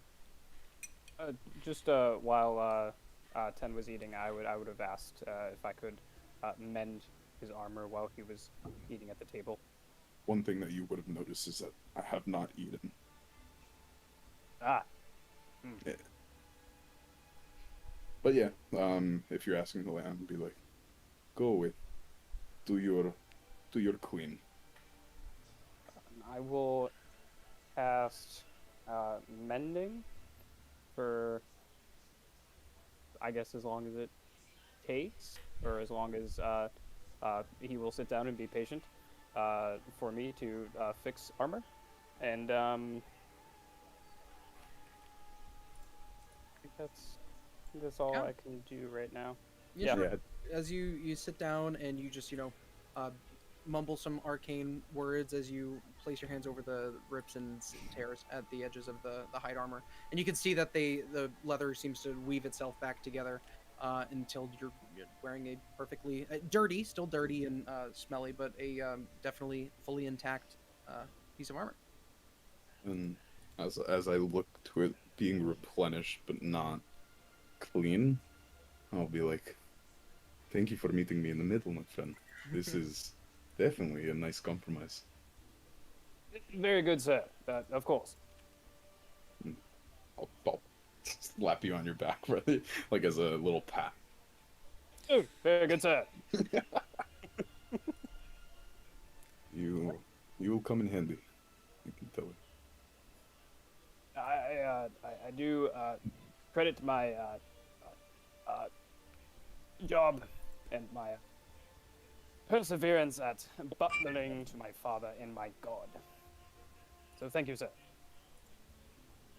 Just while Ten was eating, I would have asked if I could mend his armor while he was eating at the table. One thing that you would have noticed is that I have not eaten. Ah. Yeah. But yeah, if you're asking the land, be like, go away. Do your queen. I will cast mending for, I guess, as long as it takes, or as long as he will sit down and be patient for me to fix armor, and I think that's all I can do right now. Yeah. Sure. As you sit down and you just mumble some arcane words as you place your hands over the rips and tears at the edges of the hide armor, and you can see that the leather seems to weave itself back together until you're wearing a perfectly still dirty and smelly, but a definitely fully intact piece of armor. And as I look to it being replenished but not clean, I'll be like, thank you for meeting me in the middle, my friend. This is definitely a nice compromise. Very good, sir. Of course. I'll slap you on your back, right? Like as a little pat. Oh, very good, sir. You will come in handy. I can tell you. I do credit my job and my perseverance at butling to my father and my god. So thank you, sir.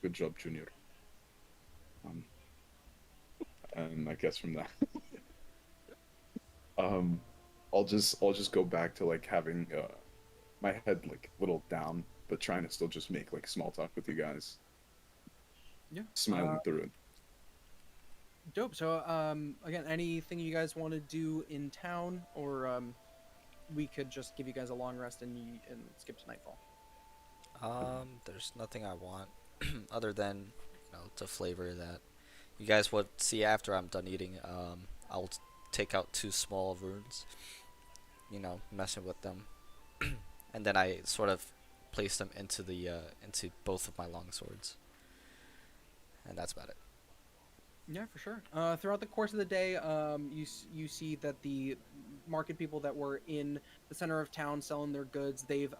Good job, Junior. And I guess from that, I'll just go back to like having my head like a little down, but trying to still just make like small talk with you guys. Yeah. Smiling through it. Dope. So, again, anything you guys want to do in town, or we could just give you guys a long rest and skip to nightfall. There's nothing I want other than to flavor that you guys would see after I'm done eating. I'll take out 2 small runes, messing with them, and then I sort of place them into into both of my long swords, and that's about it. Yeah, for sure. Throughout the course of the day, you see that the market people that were in the center of town selling their goods, they've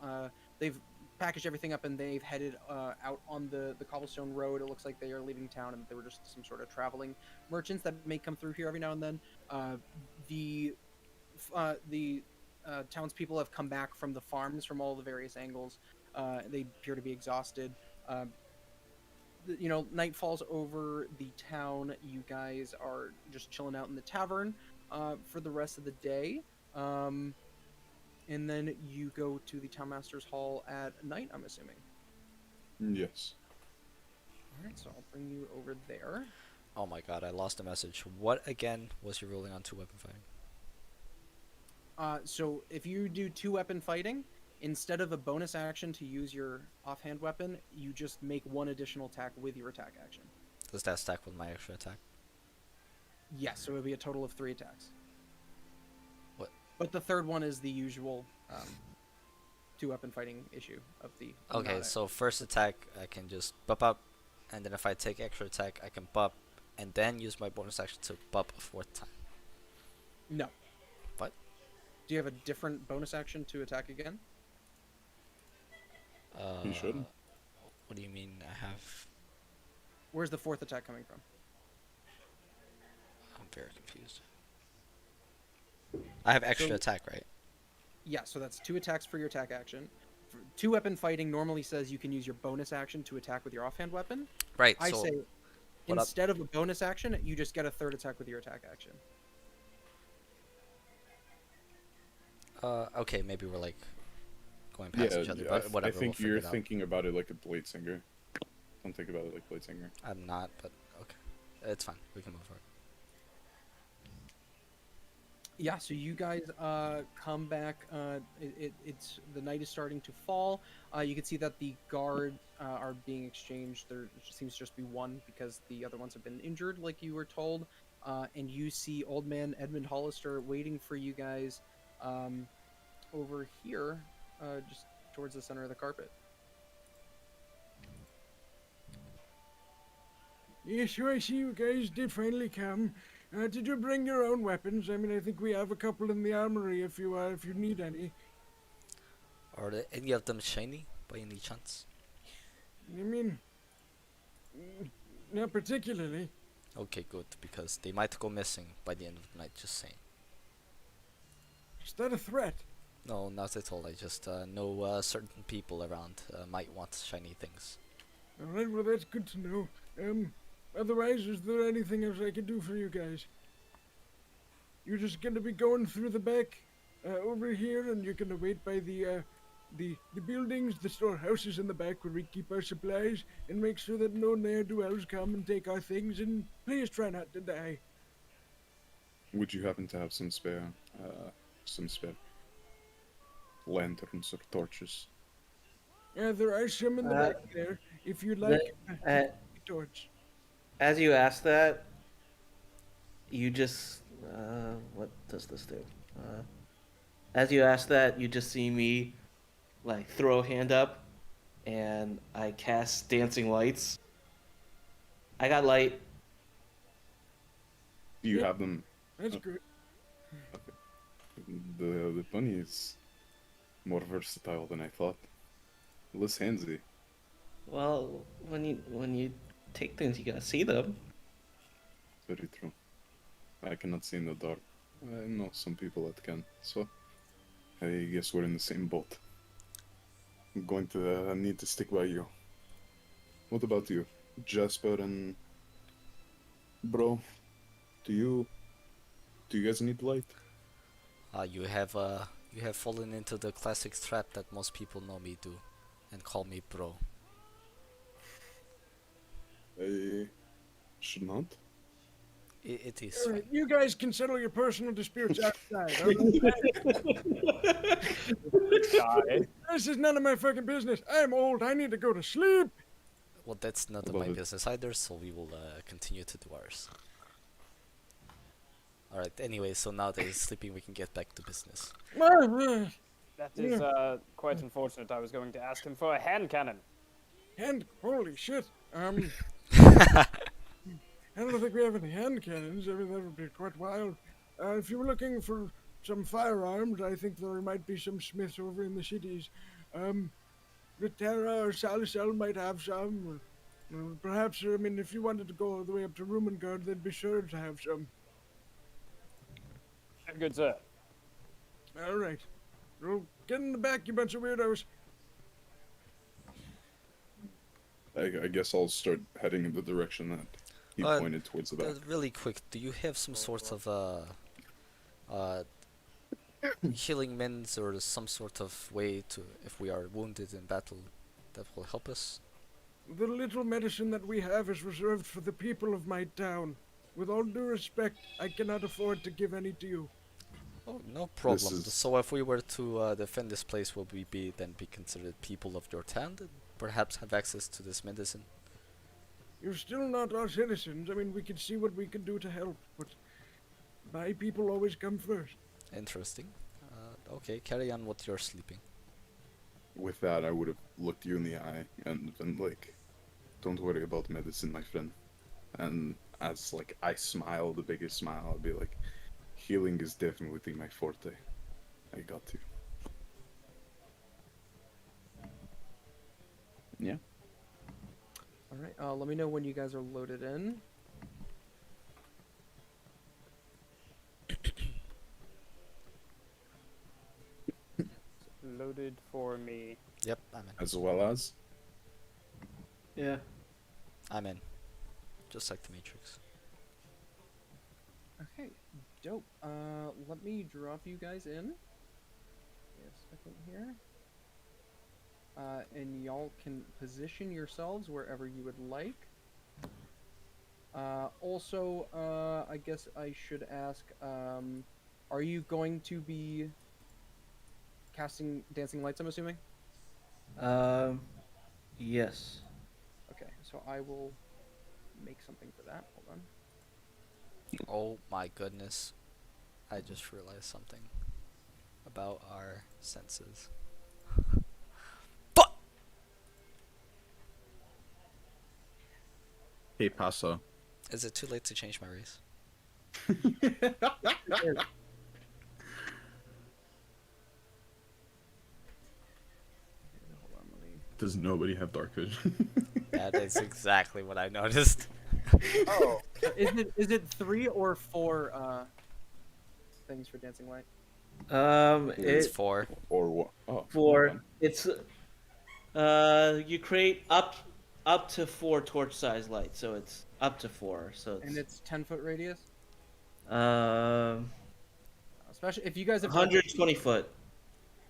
packaged everything up and they've headed out on the cobblestone road. It looks like they are leaving town, and they were just some sort of traveling merchants that may come through here every now and then. The townspeople have come back from the farms from all the various angles. They appear to be exhausted. Night falls over the town. You guys are just chilling out in the tavern for the rest of the day. And then you go to the Townmaster's Hall at night, I'm assuming. Yes. Alright, so I'll bring you over there. Oh my god, I lost a message. What again was your ruling on 2-weapon fighting? So if you do 2-weapon fighting, instead of a bonus action to use your offhand weapon, you just make 1 additional attack with your attack action. Does that stack with my extra attack? Yes, so it would be a total of 3 attacks. What? But the third one is the usual 2-weapon fighting issue of the... Okay, so first attack I can just bup up, and then if I take extra attack I can bup, and then use my bonus action to bup a 4th time. No. What? Do you have a different bonus action to attack again? You should. What do you mean I have? Where's the 4th attack coming from? I'm very confused. I have extra attack, right? Yeah, so that's 2 attacks for your attack action. 2-weapon fighting normally says you can use your bonus action to attack with your offhand weapon. Right. I say instead of a bonus action, you just get a 3rd attack with your attack action. Okay, maybe we're like going past each other, but whatever. I think you're thinking about it like a blade singer. Don't think about it like Blightsinger. I'm not, but okay. It's fine. We can move forward. Yeah, so you guys come back. It's the night is starting to fall. You can see that the guards are being exchanged. There seems to just be one because the other ones have been injured, like you were told. And you see old man Edmund Hollister waiting for you guys over here, just towards the center of the carpet. Yes, so I see you guys did finally come. Did you bring your own weapons? I mean, I think we have a couple in the armory if you need any. Are any of them shiny by any chance? I mean, not particularly. Okay, good, because they might go missing by the end of the night, just saying. Is that a threat? No, not at all. I just know certain people around might want shiny things. Alright, well that's good to know. Otherwise, is there anything else I can do for you guys? You're just gonna be going through the back, over here, and you're gonna wait by the buildings, the storehouses in the back where we keep our supplies, and make sure that no ne'er-do-wells come and take our things, and please try not to die. Would you happen to have some spare lanterns or torches? There are some in the back there, if you'd like a torch. As you ask that, you just what does this do? As you ask that, you just see me like throw a hand up, and I cast dancing lights. I got light. Do you have them? That's good. Okay. The bunny is more versatile than I thought. Less handsy. Well, when you take things, you gotta see them. Very true. I cannot see in the dark. I know some people that can, so I guess we're in the same boat. I'm going to need to stick by you. What about you, Jasper and bro? Do you guys need light? You have fallen into the classic trap that most people know me do, and call me bro. I should not. It is. All right, Fine. you guys can settle your personal disputes outside. All right? This is none of my fucking business. I'm old. I need to go to sleep. Well, that's none of my business either, so we will continue to do ours. Alright, anyway, so now that he's sleeping, we can get back to business. That is quite unfortunate. I was going to ask him for a hand cannon. Holy shit. I don't think we have any hand cannons. I mean, that would be quite wild. If you were looking for some firearms, I think there might be some smiths over in the cities. Viterra or Salicel might have some. Or perhaps, I mean, if you wanted to go all the way up to Rumengard, they'd be sure to have some. Good, sir. All right. Well, get in the back, you bunch of weirdos. I guess I'll start heading in the direction that he pointed towards the back. Really quick, do you have some sort of healing mends or some sort of way to, if we are wounded in battle, that will help us? The little medicine that we have is reserved for the people of my town. With all due respect, I cannot afford to give any to you. Oh, no problem. So if we were to defend this place, will we then be considered people of your town and perhaps have access to this medicine? You're still not our citizens. I mean, we can see what we can do to help, but my people always come first. Interesting. Okay, carry on what you're sleeping. With that, I would have looked you in the eye and been like, "Don't worry about medicine, my friend." And as like I smile, the biggest smile, I'll be like, "Healing is definitely my forte. I got you." Yeah. Alright, let me know when you guys are loaded in. Loaded for me. Yep, I'm in. As well as? Yeah. I'm in. Just like the Matrix. Okay, dope. Let me drop you guys in. Wait a second here. and y'all can position yourselves wherever you would like. Also, I guess I should ask, are you going to be casting dancing lights, I'm assuming? Yes. Okay, so I will make something for that. Hold on. Oh my goodness. I just realized something about our senses. Hey, Paso. Is it too late to change my race? Does nobody have dark vision? That is exactly what I noticed. Oh, is it 3 or 4 things for dancing light? It's 4. Or what? Oh, 4. It's you create up to 4 torch size lights, so it's up to 4. So And it's 10-foot radius. um Especially if you guys have 120 foot.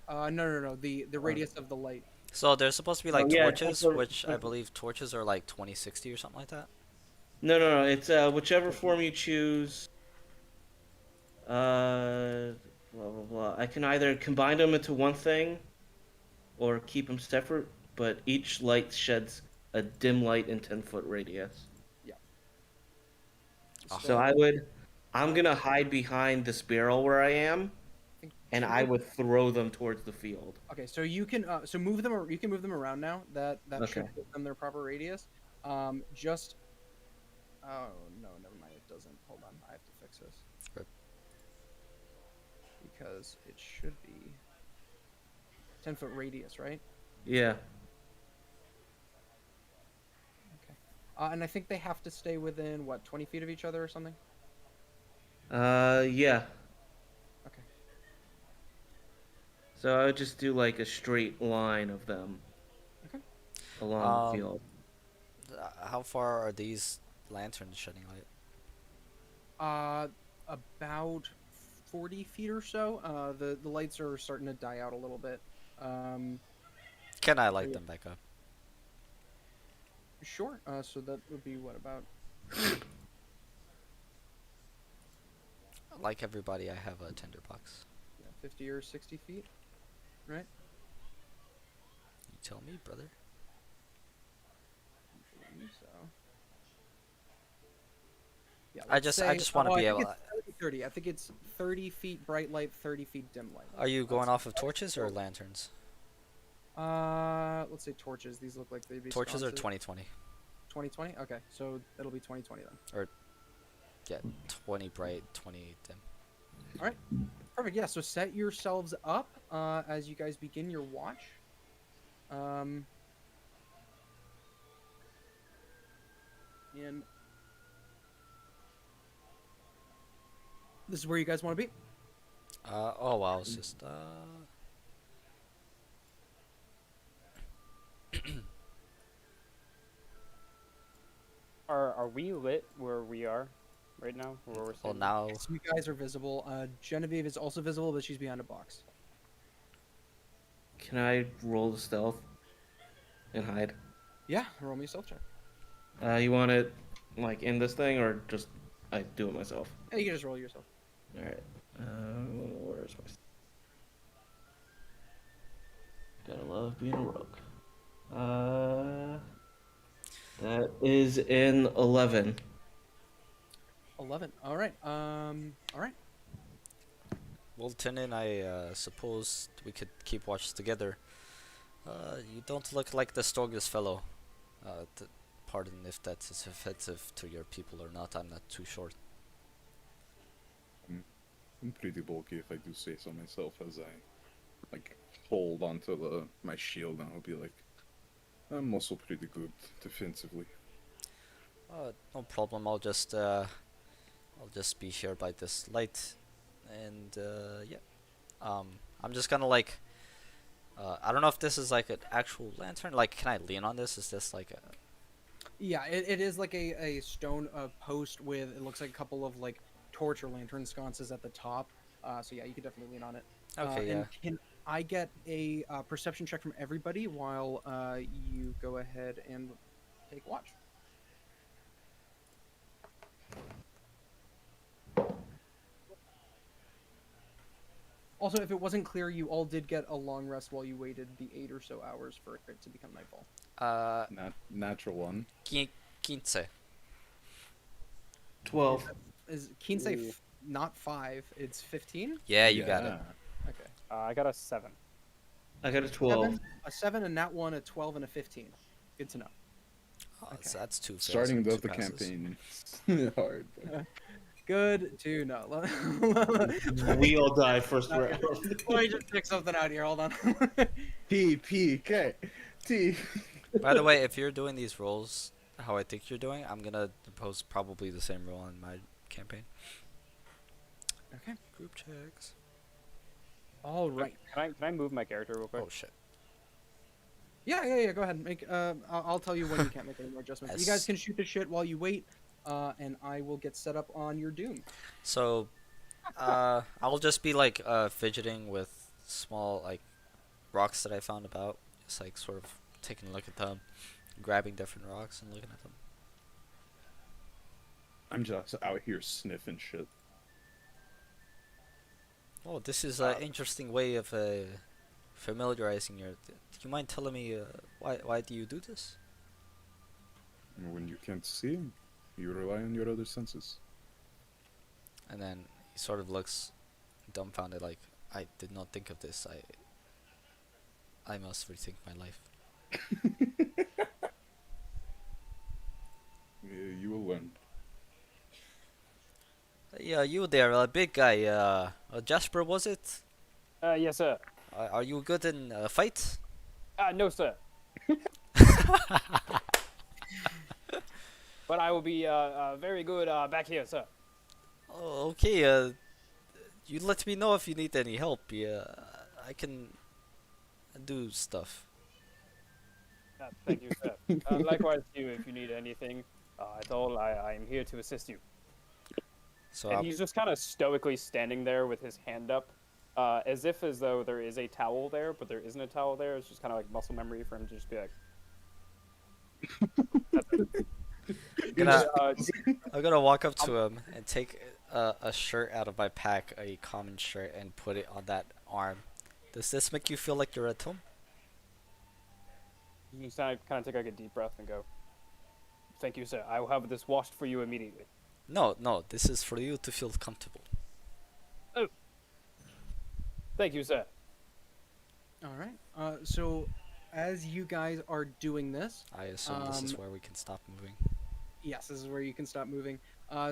No. The radius of the light. So there's supposed to be like yeah, torches, 10 foot- which I believe torches are like 2060 or something like that. No. It's whichever form you choose. Blah blah blah. I can either combine them into one thing, or keep them separate. But each light sheds a dim light in 10-foot radius. Yeah. So I'm gonna hide behind this barrel where I am, and I would throw them towards the field. Okay, so you can move them. You can move them around now. That Okay. should give them their proper radius. Just. Oh no, never mind. It doesn't. Hold on, I have to fix this. Rip. Because it should be 10-foot radius, right? Yeah. Okay. And I think they have to stay within what 20 feet of each other or something. Yeah. Okay. So I would just do like a straight line of them. Okay. Along the field. How far are these lanterns shedding light? About 40 feet or so. The lights are starting to die out a little bit. Can I light them back up? Sure. So that would be what about? Like everybody, I have a tinderbox. Yeah, 50 or 60 feet, right? You tell me, brother. I believe so. Yeah, I just want to be able. It's 30. I think it's 30 feet bright light, 30 feet dim light. Are you going off of torches or lanterns? Let's say torches. These look like they'd be Torches are sconces. 2020. 2020. Okay, so it'll be 2020 then. Or yeah, 20 bright, 20 dim. All right, perfect. Yeah, so set yourselves up as you guys begin your watch. And this is where you guys want to be. Oh wow, it's just Are we lit where we are right now? Where we're well sitting? now. So you guys are visible. Genevieve is also visible, but she's behind a box. Can I roll the stealth and hide? Yeah, roll me a stealth check. You want it like in this thing, or just I do it myself? Yeah, you can just roll it yourself. All right. Where's my? Gotta love being a rogue. That is in 11. 11. All right. All right. Well, Lieutenant, I suppose we could keep watch together. You don't look like the strongest fellow. Pardon if that's offensive to your people or not. I'm not too sure. I'm pretty bulky if I do say so myself, as I like hold onto my shield, and I'll be like, I'm also pretty good defensively. No problem. I'll just be here by this light, and yeah. I'm just gonna like. I don't know if this is like an actual lantern. Like, can I lean on this? Is this like a? Yeah, it is like a stone post with, it looks like a couple of like torch or lantern sconces at the top. So yeah, you could definitely lean on it. Okay, yeah. And I get a perception check from everybody while you go ahead and take watch. Also, if it wasn't clear, you all did get a long rest while you waited the 8 or so hours for it to become nightfall. Natural one. 15. 12. Is Quince not 5? It's 15. Yeah, you got it. Okay. I got a 7. I got a 12. A 7, and that one, a 12, and a 15. Good to know. Oh, so that's 2 fails. Starting and 2 the passes. campaign is hard. But... Good to know. We all die first round. Let me just pick something out here. Hold on. PPK. T. By the way, if you're doing these rolls how I think you're doing, I'm gonna impose probably the same roll on my campaign. Okay. Group checks. All right. Can I move my character real quick? Oh shit. Yeah. Go ahead. Make. I'll tell you when you can't make any more adjustments. You guys can shoot the shit while you wait, and I will get set up on your doom. So, I'll just be like fidgeting with small like rocks that I found about, just like sort of taking a look at them, grabbing different rocks and looking at them. I'm just out here sniffing shit. Oh, this is an interesting way of familiarizing your. Do you mind telling me why do you do this? When you can't see, you rely on your other senses. And then he sort of looks dumbfounded, like, I did not think of this. I must rethink my life. You will learn. Yeah, you there, big guy. Jasper, was it? Yes, sir. Are you good in fight? No, sir. But I will be very good back here, sir. Oh, okay. You let me know if you need any help. Yeah, I can do stuff. Thank you, sir. Likewise, you, if you need anything at all, I am here to assist you. So and he's just kind of stoically standing there with his hand up, as though there is a towel there, but there isn't a towel there. It's just kind of like muscle memory for him to just be like. I'm gonna walk up to him and take a shirt out of my pack, a common shirt, and put it on that arm. Does this make you feel like you're at home? You kind of take like a deep breath and go, "Thank you, sir. I will have this washed for you immediately." No, this is for you to feel comfortable. Oh, thank you, sir. All right. So, as you guys are doing this, I assume this is where we can stop moving. Yes, this is where you can stop moving.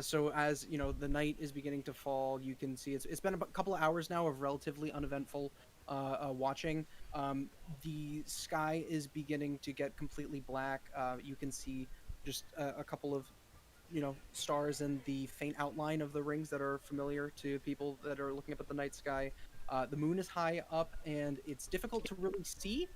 So as you know, the night is beginning to fall. You can see it's been a couple of hours now of relatively uneventful watching. The sky is beginning to get completely black. You can see just a couple of stars and the faint outline of the rings that are familiar to people that are looking up at the night sky. The moon is high up, and it's difficult to really see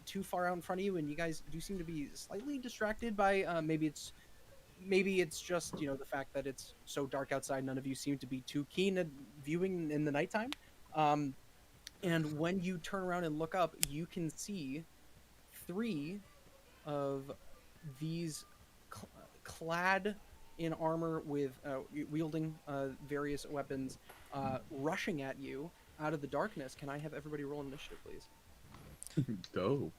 too far out in front of you. And you guys do seem to be slightly distracted by maybe it's just the fact that it's so dark outside. None of you seem to be too keen at viewing in the nighttime. And when you turn around and look up, you can see 3 of these clad in armor with wielding various weapons rushing at you out of the darkness. Can I have everybody roll initiative, please? Go.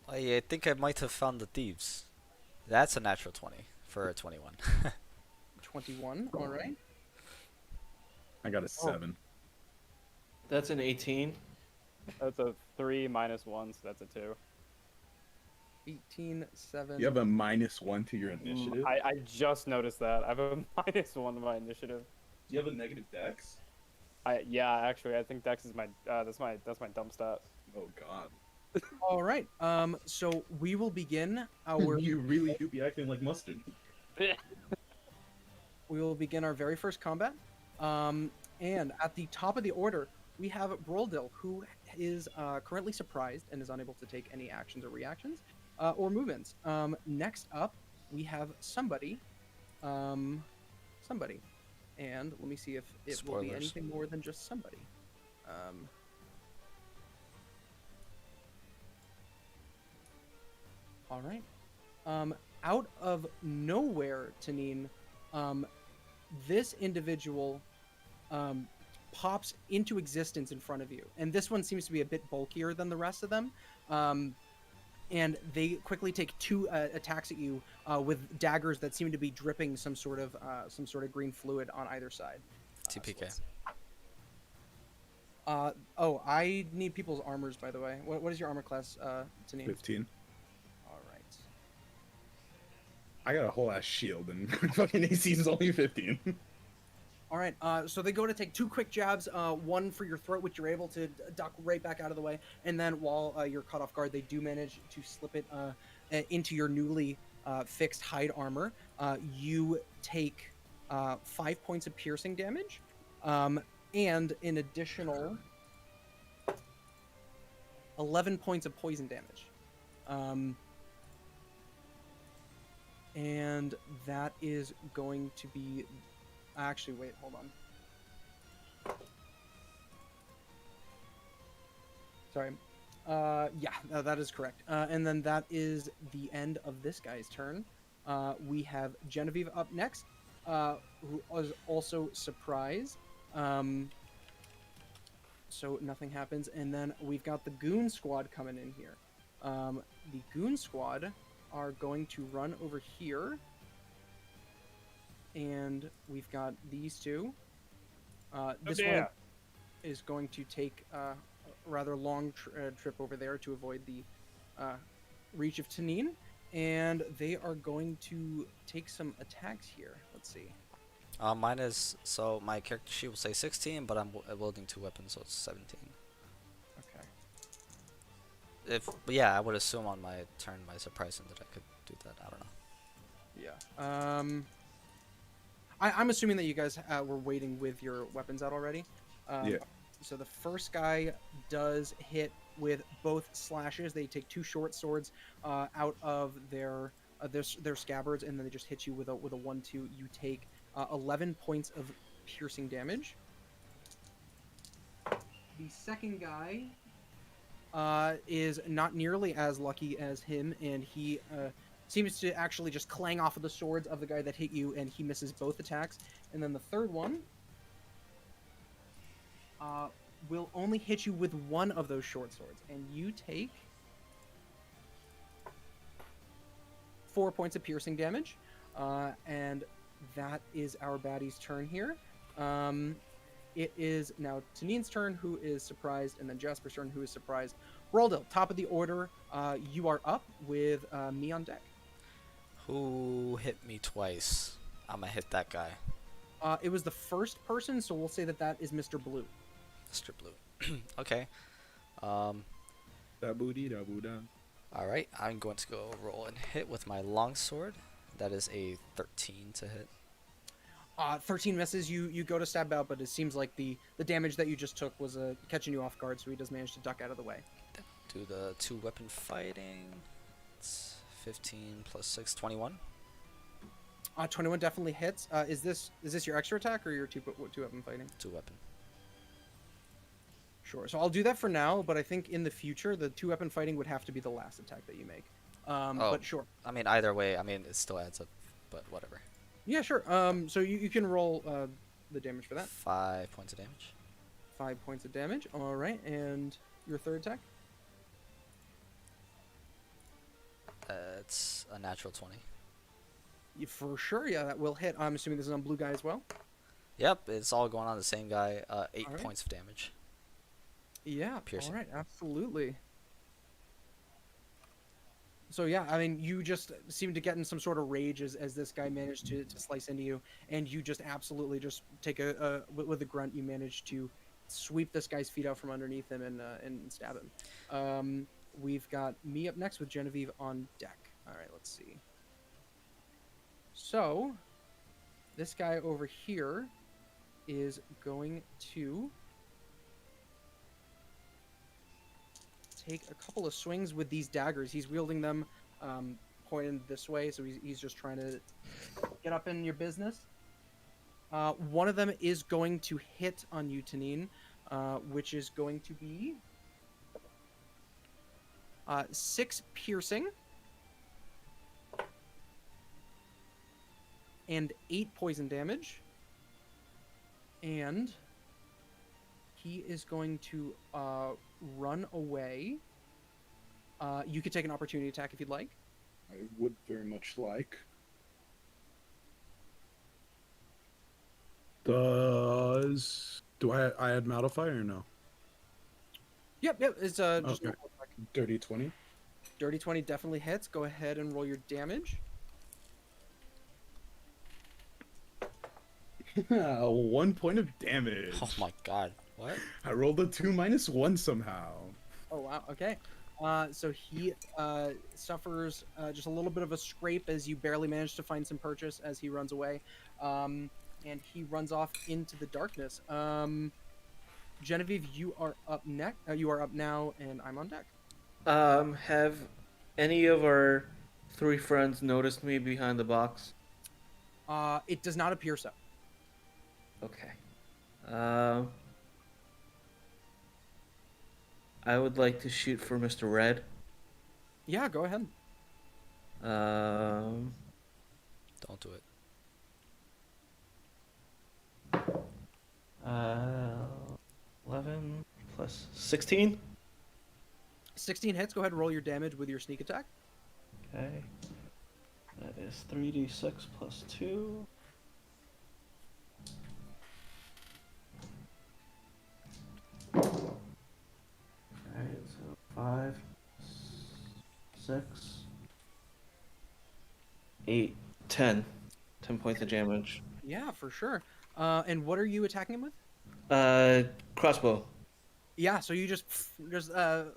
I think I might have found the thieves. That's a natural 20 for a 21. 21, all right. I got a 7. That's an 18. That's a 3 minus 1, so that's a 2. 18, 7. You have a -1 to your initiative? I just noticed that. I have a -1 to my initiative. Do you have a negative dex? Yeah, actually, I think dex is my that's my dumb stat. Oh god. All right. So we will begin our. You really do be acting like mustard. We will begin our very first combat. And at the top of the order, we have Broldil, who is currently surprised and is unable to take any actions or reactions or movements. Next up, we have somebody. And let me see if it will be Spoilers. anything more than just somebody. All right. Out of nowhere, Tanine, this individual pops into existence in front of you, and this one seems to be a bit bulkier than the rest of them. And they quickly take 2 attacks at you with daggers that seem to be dripping some sort of green fluid on either side. TPK. Oh, I need people's armors, by the way. What is your armor class, Tanine? 15. All right. I got a whole ass shield, and fucking AC is only 15. All right, so they go to take 2 quick jabs, one for your throat, which you're able to duck right back out of the way, and then while you're caught off guard, they do manage to slip it into your newly fixed hide armor. You take 5 points of piercing damage, and an additional 11 points of poison damage. And that is going to be... Actually, wait, hold on. Sorry. Yeah, that is correct. And then that is the end of this guy's turn. We have Genevieve up next, who was also surprised. So nothing happens. And then we've got the Goon Squad coming in here. The Goon Squad are going to run over here. And we've got these 2. This one is going to take a rather long trip over there to avoid the reach of Tanine, and they are going to take some attacks here. Let's see. Mine is, so my character sheet will say 16, but I'm wielding 2 weapons, so it's 17. Okay. But yeah, I would assume on my turn, my surprising that I could do that. I don't know. Yeah. I'm assuming that you guys were waiting with your weapons out already. Yeah. So the first guy does hit with both slashes. They take 2 short swords out of their scabbards, and then they just hit you with a 1-2. You take 11 points of piercing damage. The second guy is not nearly as lucky as him, and he seems to actually just clang off of the swords of the guy that hit you, and he misses both attacks. And then the third one will only hit you with 1 of those short swords, and you take 4 points of piercing damage. And that is our baddie's turn here. It is now Tanine's turn, who is surprised, and then Jasper's turn, who is surprised. Roldil, top of the order, you are up with me on deck. Who hit me twice? I'm gonna hit that guy. It was the first person, so we'll say that is Mr. Blue. Mr. Blue. Okay. Da booty da boo da. Alright, I'm going to go roll and hit with my longsword. That is a 13 to hit. 13 misses. You go to stab out, but it seems like the damage that you just took was catching you off guard, so he does manage to duck out of the way. Do the 2 weapon fighting. It's 15 plus 6, 21. 21 definitely hits. Is this your extra attack or your 2 weapon fighting? 2 weapon. Sure. So I'll do that for now, but I think in the future the 2 weapon fighting would have to be the last attack that you make. But sure. I mean, either way, I mean, it still adds up, but whatever. Yeah, sure. So you can roll the damage for that. 5 points of damage. 5 points of damage. All right, and your third attack? It's a natural 20. For sure, yeah, that will hit. I'm assuming this is on blue guy as well. Yep, it's all going on the same guy. 8 right. points of damage. Yeah, Piercing. all right, absolutely. So yeah, I mean, you just seem to get in some sort of rage as this guy managed to slice into you, and you just absolutely just take with a grunt, you manage to sweep this guy's feet out from underneath him and stab him. We've got me up next with Genevieve on deck. All right, let's see. So, this guy over here is going to take a couple of swings with these daggers. He's wielding them pointed this way, so he's just trying to get up in your business. One of them is going to hit on you, Tanine, which is going to be 6 piercing and 8 poison damage. And he is going to run away. You could take an opportunity attack if you'd like. I would very much like. Do I add modifier or no? Yep. It's just Okay. normal attack. Dirty 20. Dirty 20 definitely hits. Go ahead and roll your damage. 1 point of damage. Oh my god. What? I rolled a 2 minus 1 somehow. Oh wow. Okay. So he suffers just a little bit of a scrape as you barely manage to find some purchase as he runs away, and he runs off into the darkness. Genevieve, you are up next. You are up now, and I'm on deck. Have any of our 3 friends noticed me behind the box? It does not appear so. Okay. I would like to shoot for Mr. Red. Yeah, go ahead. Don't do it. 11 plus 16. 16 hits. Go ahead and roll your damage with your sneak attack. Okay. That is 3d6 plus 2. Alright, so 5, 6, 8, 10. 10 points of damage. Yeah, for sure. And what are you attacking him with? Crossbow. Yeah, so you just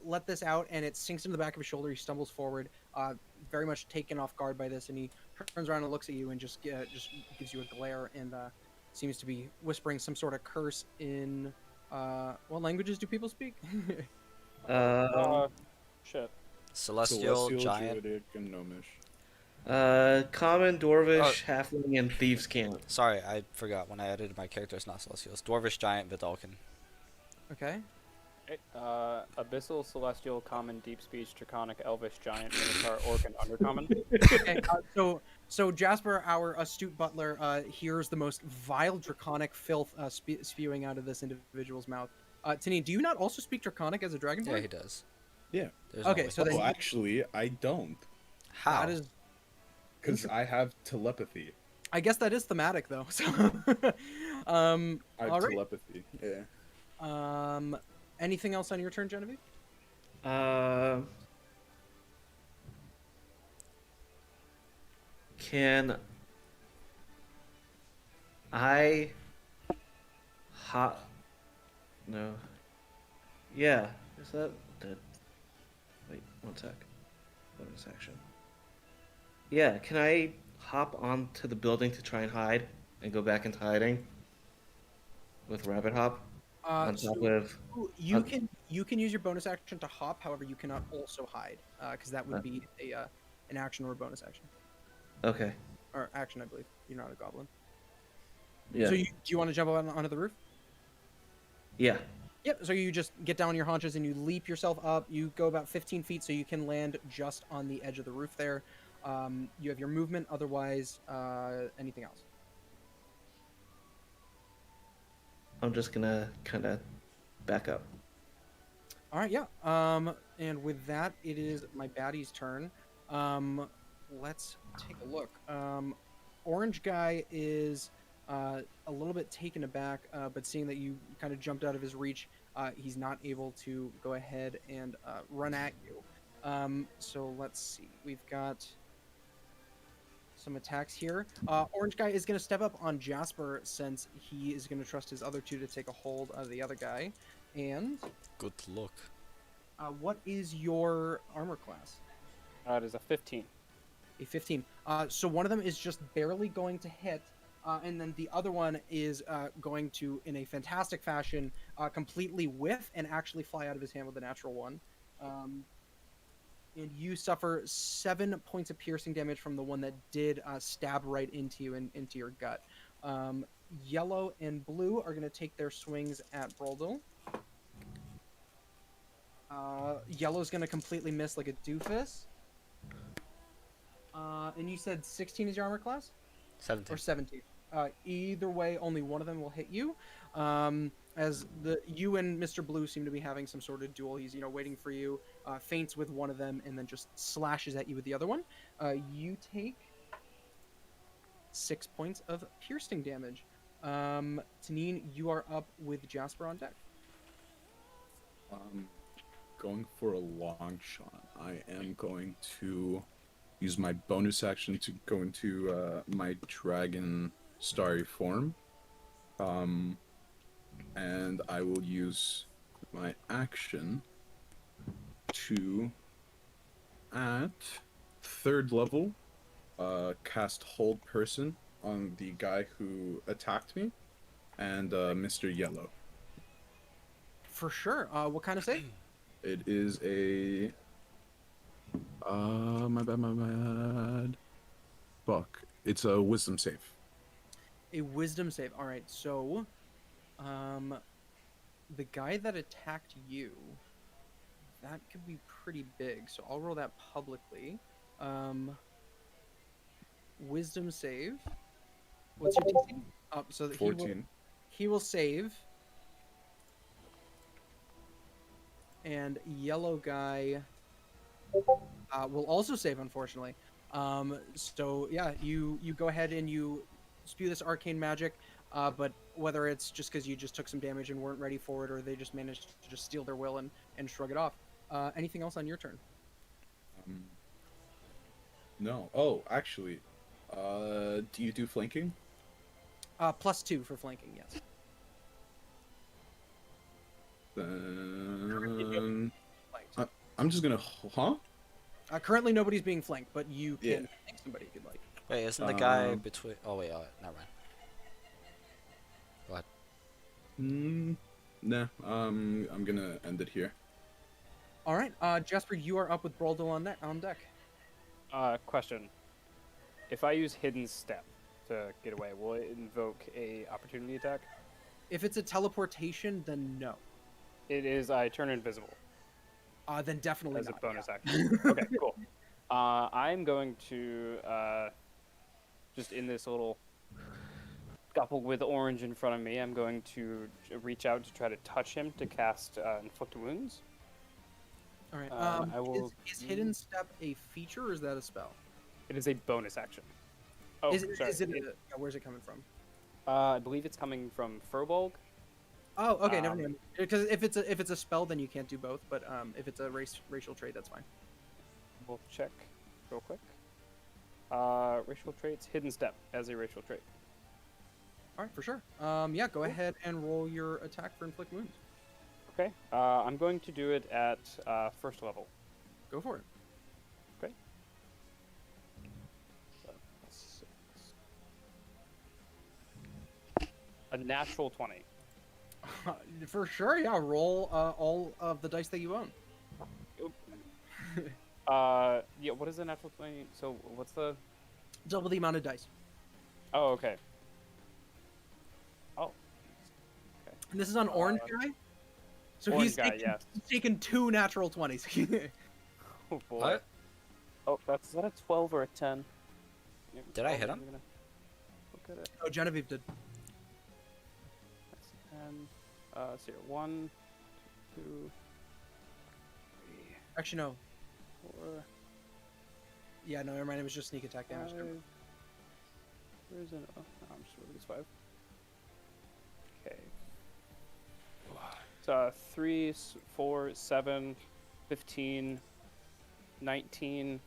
let this out, and it sinks into the back of his shoulder. He stumbles forward, very much taken off guard by this, and he turns around and looks at you and just gives you a glare and seems to be whispering some sort of curse in what languages do people speak? Shit. Celestial, giant. Druidic, and Gnomish. Common, Dwarvish, Halfling, and Thieves' Cant. Sorry, I forgot when I edited my character. It's not Celestial. It's Dwarvish, Giant, Vidalcan. Okay. Abyssal, Celestial, Common, Deep Speech, Draconic, Elvish, Giant, Minotaur, Orc, and Undercommon. Okay, so Jasper, our astute butler, hears the most vile draconic filth spewing out of this individual's mouth. Tini, do you not also speak draconic as a dragonborn? Yeah, he does. Yeah. Okay, so then actually, I don't. How? That is, Because I have telepathy. I guess that is thematic though. So, I have all right. telepathy. Yeah. Anything else on your turn, Genevieve? Can I No. Yeah. Is that dead? Wait, one sec. Bonus action. Yeah, can I hop onto the building to try and hide and go back into hiding with rabbit hop on top of? You can use your bonus action to hop. However, you cannot also hide because that would be an action or a bonus action. Okay. Or action, I believe. You're not a goblin. Yeah. So do you want to jump onto the roof? Yeah. Yep. So you just get down on your haunches and you leap yourself up. You go about 15 feet, so you can land just on the edge of the roof there. You have your movement. Otherwise, anything else? I'm just gonna kind of back up. All right. Yeah. And with that, it is my baddie's turn. Let's take a look. Orange guy is a little bit taken aback, but seeing that you kind of jumped out of his reach, he's not able to go ahead and run at you. So let's see. We've got some attacks here. Orange guy is going to step up on Jasper since he is going to trust his other two to take a hold of the other guy. And good luck. What is your armor class? It is a 15. A 15. So one of them is just barely going to hit, and then the other one is going to, in a fantastic fashion, completely whiff and actually fly out of his hand with a natural 1. And you suffer 7 points of piercing damage from the one that did stab right into you and into your gut. Yellow and blue are going to take their swings at Broldel. Yellow's going to completely miss like a doofus. And you said 16 is your armor class? 17. or 17. Either way, only one of them will hit you. As you and Mr. Blue seem to be having some sort of duel. He's waiting for you, feints with one of them, and then just slashes at you with the other one. You take 6 points of piercing damage. Tanine, you are up with Jasper on deck. Going for a long shot. I am going to use my bonus action to go into my dragon starry form. And I will use my action to, at 3rd level, cast Hold Person on the guy who attacked me, and Mr. Yellow. For sure. What kind of save? It is a... my bad. Fuck. It's a wisdom save. A wisdom save. All right. So, the guy that attacked you, that could be pretty big. So I'll roll that publicly. Wisdom save. What's your DC? So that 14. He will save. And yellow guy will also save, unfortunately. So yeah, you go ahead and you spew this arcane magic, but whether it's just because you just took some damage and weren't ready for it, or they just managed to just steal their will and shrug it off. Anything else on your turn? No. Oh, actually, do you do flanking? +2 for flanking, yes. Then I'm just gonna, huh? Currently nobody's being flanked, but you can flank somebody if you'd like. Wait, isn't the guy between... Oh, wait, never mind. Go ahead. Nah, I'm gonna end it here. All right, Jasper, you are up with Braldil on deck. Question. If I use Hidden Step to get away, will it invoke a opportunity attack? If it's a teleportation, then no. It is, I turn invisible. Then definitely as not. a bonus action. Okay, cool. I'm going to just in this little couple with orange in front of me, I'm going to reach out to try to touch him to cast Inflict Wounds. All right. I will... Is Hidden Step a feature or is that a spell? It is a bonus action. Oh, sorry. Where's it coming from? I believe it's coming from Furbolg. Oh, okay, never mind. Because if it's a spell, then you can't do both. But if it's a racial trait, that's fine. We'll check real quick. Racial traits, Hidden Step as a racial trait. All right, for sure. Yeah, go ahead and roll your attack for Inflict Wounds. Okay. I'm going to do it at 1st level. Go for it. Okay. So, that's 6. A natural 20. For sure, yeah. Roll all of the dice that you own. Yeah. What is the natural 20? So what's the? Double the amount of dice. Oh, okay. Oh. Okay. And this is on Orange Guy. So Orange Guy, he's taken 2 natural 20s. Oh boy. What? Oh, is that a 12 or a 10? Did I hit him? Look at it. Oh, Genevieve did. That's 10. So here, 1, 2, 3. Actually, no. 4. Yeah, no, never mind. It was just sneak attack damage. 5. Where's it? Oh, I'm just moving this 5. Okay. So 3, 4, 7, 15, 19.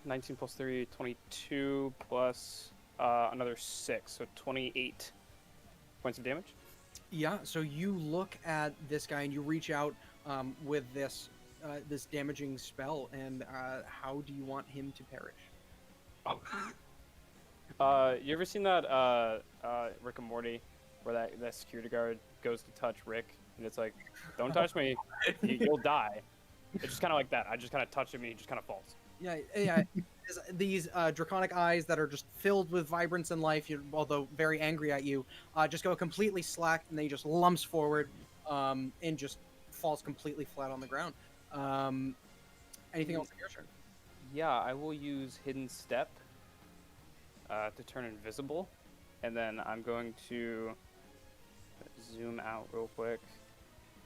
19 plus 3, 22 plus another 6, so 28 points of damage. Yeah, so you look at this guy and you reach out with this damaging spell, and how do you want him to perish? You ever seen that Rick and Morty, where that security guard goes to touch Rick, and it's like, "Don't touch me, you'll die." It's just kind of like that. I just kind of touch him, and he just kind of falls. Yeah. These draconic eyes that are just filled with vibrance and life, although very angry at you, just go completely slack, and then he just lumps forward and just falls completely flat on the ground. Anything else on your turn? Yeah, I will use Hidden Step to turn invisible, and then I'm going to zoom out real quick.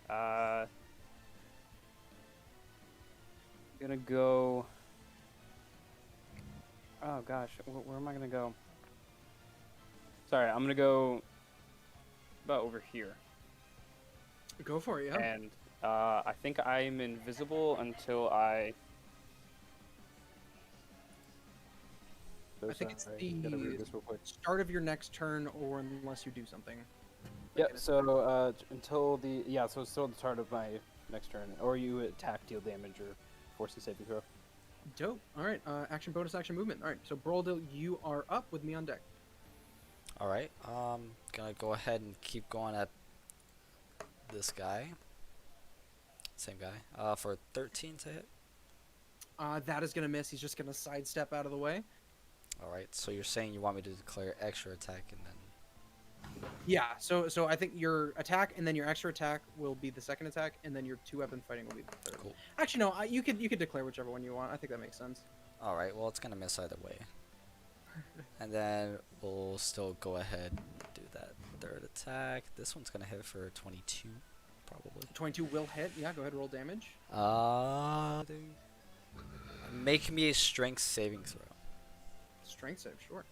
Gonna go. Oh gosh, where am I gonna go? Sorry, I'm gonna go about over here. Go for it, yeah. And I think I'm invisible until I. I think it's gotta read this real quick. start of your next turn, or unless you do something. Yep. So until the so it's still the start of my next turn, or you attack, deal damage, or force a saving throw. Dope. All right. Action, bonus, action, movement. All right. So Broldil, you are up with me on deck. All right. Gonna go ahead and keep going at this guy. Same guy. For 13 to hit. That is gonna miss. He's just gonna sidestep out of the way. All right. So you're saying you want me to declare extra attack and then. Yeah. So I think your attack and then your extra attack will be the second attack, and then your 2-weapon fighting will be the third. Cool. Actually, no. You could declare whichever one you want. I think that makes sense. All right. Well, it's gonna miss either way. And then we'll still go ahead and do that third attack. This one's gonna hit for 22, probably. 22 will hit. Yeah. Go ahead. Roll damage. Make me a strength saving throw. Strength save. Sure.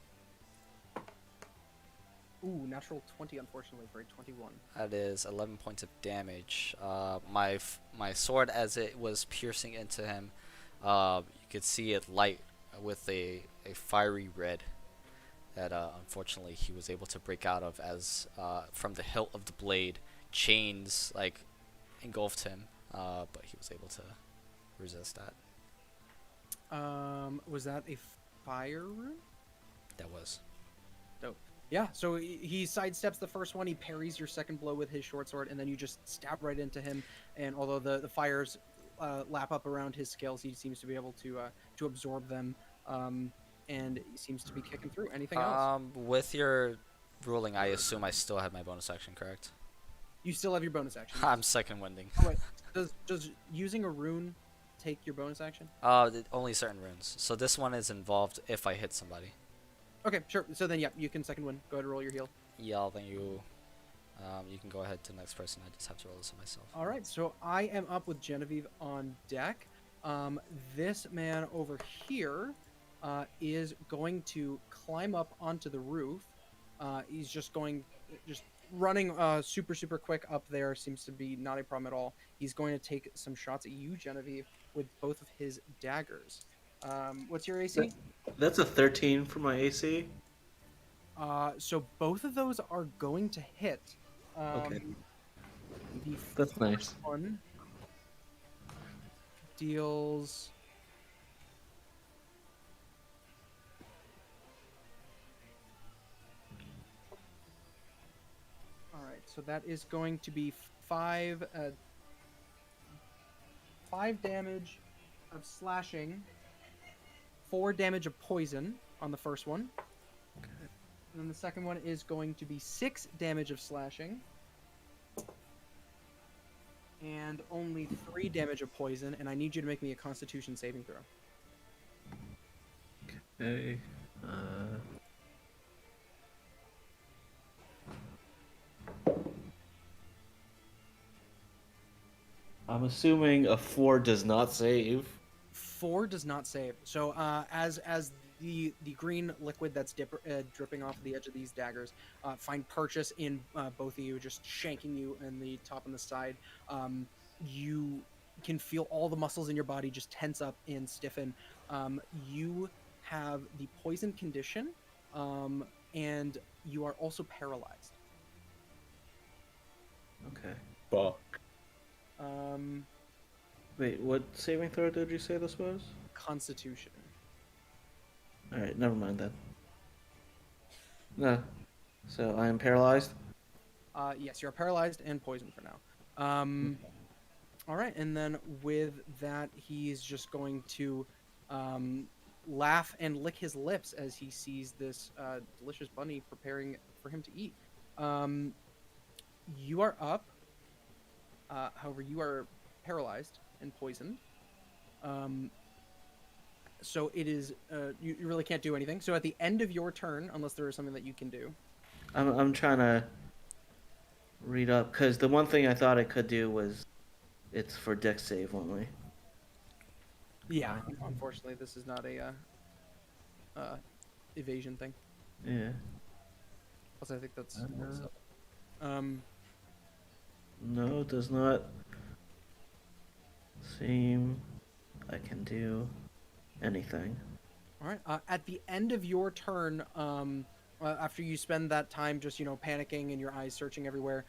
Ooh, natural 20, unfortunately, for a 21. That is 11 points of damage. My sword, as it was piercing into him, you could see it light with a fiery red that unfortunately he was able to break out of, as from the hilt of the blade, chains like engulfed him, but he was able to resist that. Was that a fire rune? That was. Dope. Yeah, so he sidesteps the first one, he parries your second blow with his short sword, and then you just stab right into him, and although the fires lap up around his scales, he seems to be able to absorb them, and he seems to be kicking through. Anything else? With your ruling, I assume I still have my bonus action, correct? You still have your bonus action. I'm second winding. Oh, wait, does using a rune take your bonus action? Only certain runes. So this one is involved if I hit somebody. Okay, sure. So then, yeah, you can second win. Go ahead and roll your heal. Yeah, then you can go ahead to the next person. I just have to roll this on myself. All right, so I am up with Genevieve on deck. This man over here is going to climb up onto the roof. He's just running super quick up there. Seems to be not a problem at all. He's going to take some shots at you, Genevieve, with both of his daggers. What's your AC? That's a 13 for my AC. So both of those are going to hit. Okay. The That's first nice. one deals. All right, so that is going to be 5 damage of slashing, 4 damage of poison on the first one. Okay. And then the second one is going to be 6 damage of slashing, and only 3 damage of poison. And I need you to make me a Constitution saving throw. Okay. I'm assuming a 4 does not save. 4 does not save. So as the green liquid that's dripping off the edge of these daggers find purchase in both of you, just shanking you in the top and the side, you can feel all the muscles in your body just tense up and stiffen. You have the poison condition, and you are also paralyzed. Okay. Fuck. Wait, what saving throw did you say this was? Constitution. Alright, never mind then. No. So I am paralyzed? Yes, you're paralyzed and poisoned for now. All right, and then with that, he's just going to laugh and lick his lips as he sees this delicious bunny preparing for him to eat. You are up. However, you are paralyzed and poisoned. So it is. You really can't do anything. So at the end of your turn, unless there is something that you can do. I'm trying to read up because the one thing I thought I could do was it's for deck save only. Yeah. Unfortunately, this is not a evasion thing. Yeah. Plus, I think that's. No, it does not seem I can do anything. All right. At the end of your turn, after you spend that time just panicking and your eyes searching everywhere,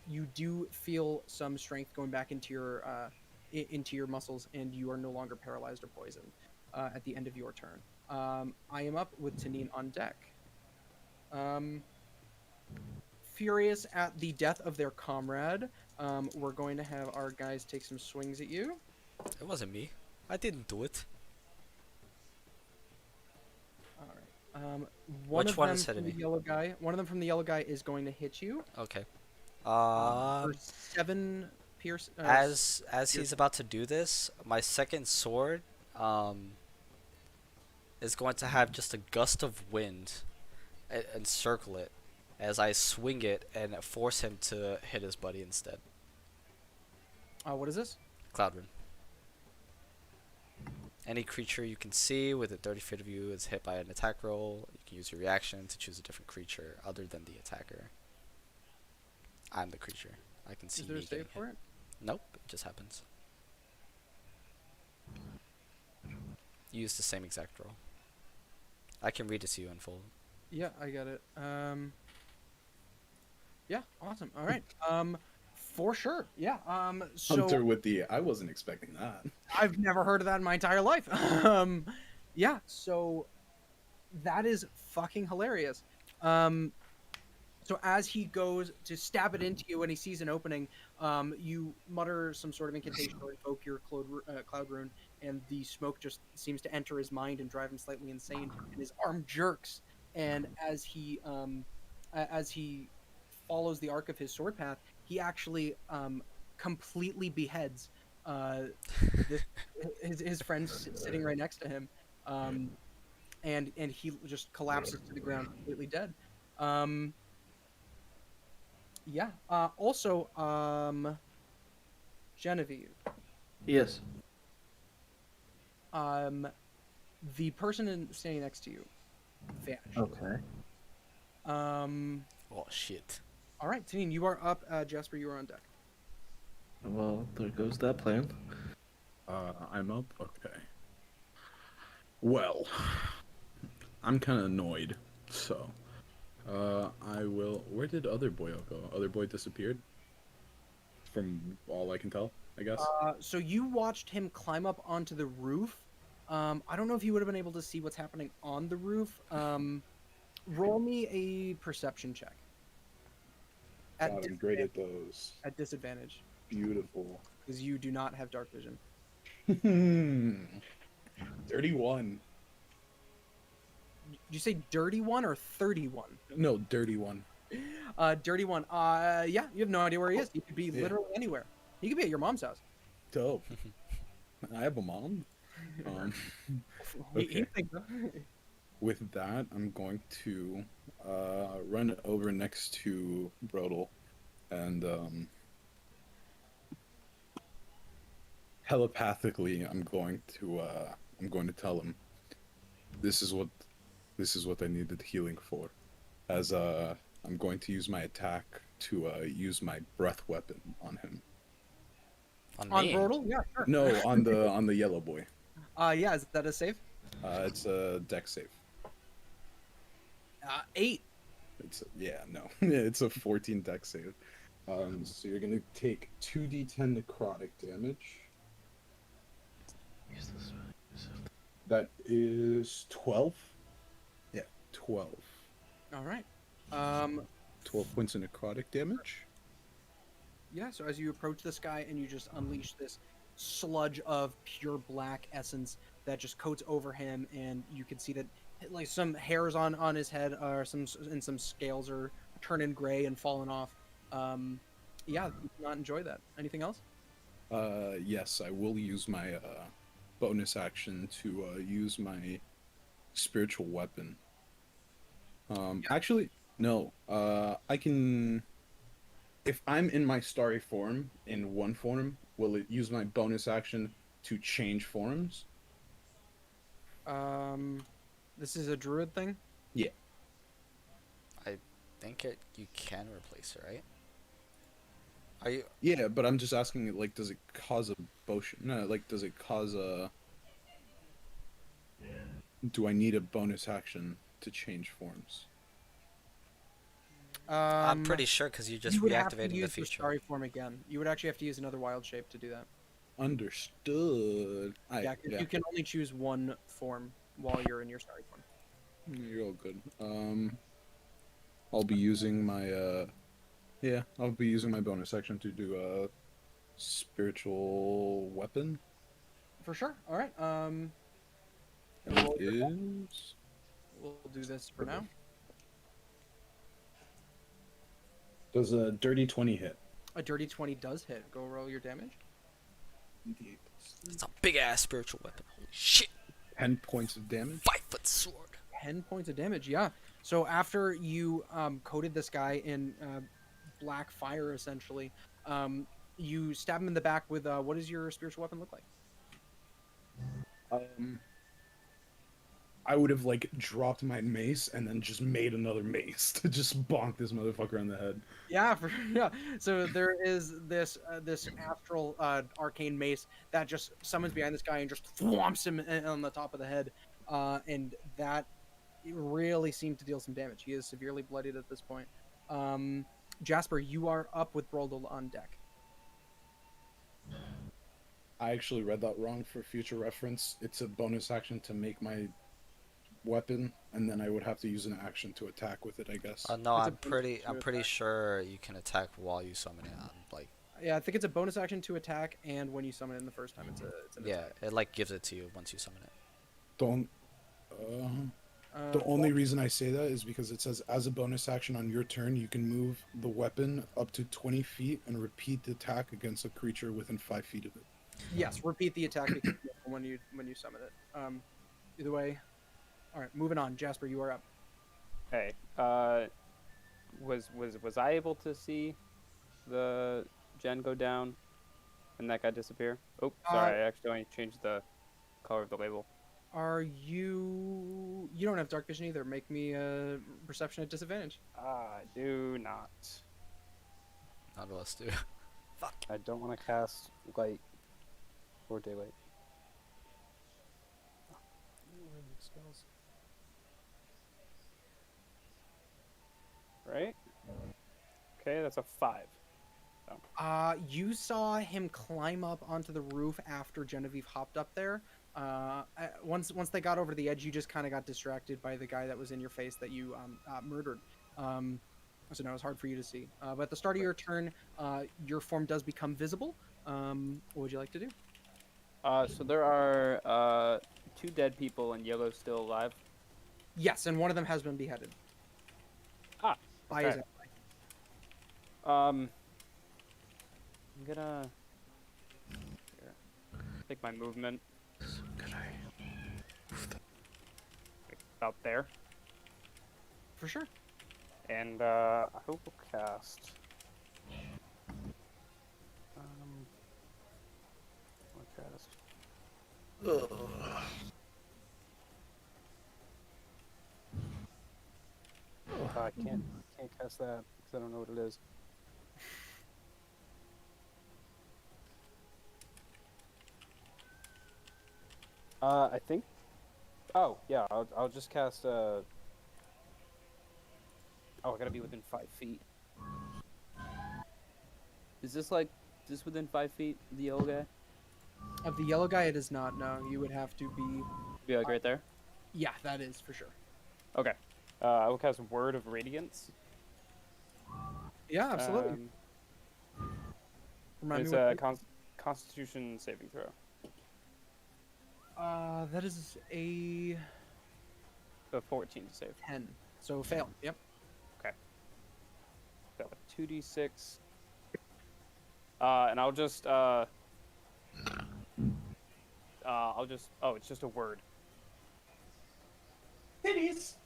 you do feel some strength going back into your muscles, and you are no longer paralyzed or poisoned. At the end of your turn, I am up with Tanine on deck. Furious at the death of their comrade, we're going to have our guys take some swings at you. It wasn't me. I didn't do it. Which one is hitting me? One of them from the yellow guy is going to hit you. Okay. For 7 pierce. As he's about to do this, my second sword is going to have just a gust of wind and circle it as I swing it and force him to hit his buddy instead. What is this? Cloud Rune. Any creature you can see within 30 feet of you is hit by an attack roll. You can use your reaction to choose a different creature other than the attacker. I'm the creature. I can see. Is there a me save getting for hit. it? Nope, it just happens. You use the same exact roll. I can read it to you in full. Yeah, I got it. Yeah, awesome. All right. For sure. Yeah. So Hunter with the I wasn't expecting that. I've never heard of that in my entire life. Yeah. So that is fucking hilarious. So as he goes to stab it into you and he sees an opening, you mutter some sort of incantation or invoke your cloud rune, and the smoke just seems to enter his mind and drive him slightly insane, and his arm jerks. And as he follows the arc of his sword path, he actually completely beheads his friend sitting right next to him, and he just collapses to the ground completely dead. Yeah. Also, Genevieve. Yes. The person standing next to you vanished. Okay. Oh shit. All right, Tanine, you are up. Jasper, you are on deck. Well, there goes that plan. I'm up? Okay. Well, I'm kind of annoyed, so I will... Where did Other Boy go? Other Boy disappeared? From all I can tell, I guess? So you watched him climb up onto the roof. I don't know if you would have been able to see what's happening on the roof. Roll me a perception check. God, I'm great at those. At disadvantage. Beautiful. Because you do not have dark vision. 31. Did you say dirty one or 31? No, dirty one. Dirty one. Yeah, you have no idea where he is. He could be Yeah. literally anywhere. He could be at your mom's house. Dope. I have a mom. Okay. With that, I'm going to run over next to Brodel and telepathically I'm going to tell him this is what I needed healing for, as I'm going to use my attack to use my breath weapon on him. On Brodel? Yeah, sure. No, on the yellow boy. Yeah, is that a save? It's a dex save. 8. It's a 14 dex save. So you're gonna take 2d10 necrotic damage. That is 12. Yeah, 12. All right. 12 points of necrotic damage. Yeah, so as you approach this guy and you just unleash this sludge of pure black essence that just coats over him, and you can see that like some hairs on his head are some scales are turning gray and falling off. Yeah, you do not enjoy that. Anything else? Yes, I will use my bonus action to use my spiritual weapon. Actually, no. I can. If I'm in my starry form in one form, will it use my bonus action to change forms? This is a druid thing. Yeah. I think you can replace it, right? Are you? Yeah, but I'm just asking, like, does it cause a potion? No, like, does it cause a? Do I need a bonus action to change forms? I'm pretty sure because you're just You would have to reactivating the use your feature. starry form again. You would actually have to use another wild shape to do that. Understood. Yeah, 'cause you can only choose one form while you're in your starry form. You're all good. I'll be using my I'll be using my bonus action to do a spiritual weapon. For sure. All right. It is. We'll do this for now. Does a dirty 20 hit? A dirty 20 does hit. Go roll your damage. It's a big ass spiritual weapon. Holy shit! 10 points of damage. 5-foot sword. 10 points of damage. Yeah. So after you coated this guy in black fire, essentially, you stab him in the back with what does your spiritual weapon look like? I would have like dropped my mace and then just made another mace to just bonk this motherfucker on the head. Yeah, yeah. So there is this this astral arcane mace that just summons behind this guy and just thwomps him on the top of the head, and that really seemed to deal some damage. He is severely bloodied at this point. Jasper, you are up with Broldal on deck. I actually read that wrong for future reference. It's a bonus action to make my weapon, and then I would have to use an action to attack with it, I guess. No, I'm pretty sure you can attack while you summon it. Like. Yeah, I think it's a bonus action to attack, and when you summon it the first time, it's an attack. It like gives it to you once you summon it. The only reason I say that is because it says as a bonus action on your turn, you can move the weapon up to 20 feet and repeat the attack against a creature within 5 feet of it. Yes, repeat the attack when you summon it. Either way. All right, moving on. Jasper, you are up. Hey, was I able to see the gen go down and that guy disappear? Oh, sorry, I actually only changed the color of the label. Are you? You don't have dark vision either. Make me a perception at disadvantage. I do not. None of us do. Fuck. I don't want to cast light or daylight. Spells. Right? Okay, that's a 5. So. You saw him climb up onto the roof after Genevieve hopped up there. Once they got over the edge, you just kind of got distracted by the guy that was in your face that you murdered. So now it's hard for you to see. But at the start of your turn, your form does become visible. What would you like to do? So there are 2 dead people and Yellow's still alive. Yes, and one of them has been beheaded. By his ally. I'm gonna take my movement. Out there. For sure. And I hope we'll cast. I can't cast that because I don't know what it is. I think. Oh yeah, I'll just cast. Oh, I gotta be within 5 feet. Is this within 5 feet of the yellow guy? Of the yellow guy, it is not. No, you would have to be. Be like right there. Yeah, that is for sure. Okay. I will cast Word of Radiance. Yeah, absolutely. It's a Constitution saving throw. That is a 14 to save. 10. So fail. Yep. Okay. Got a 2d6. And I'll just I'll just. Oh, it's just a word. Titties.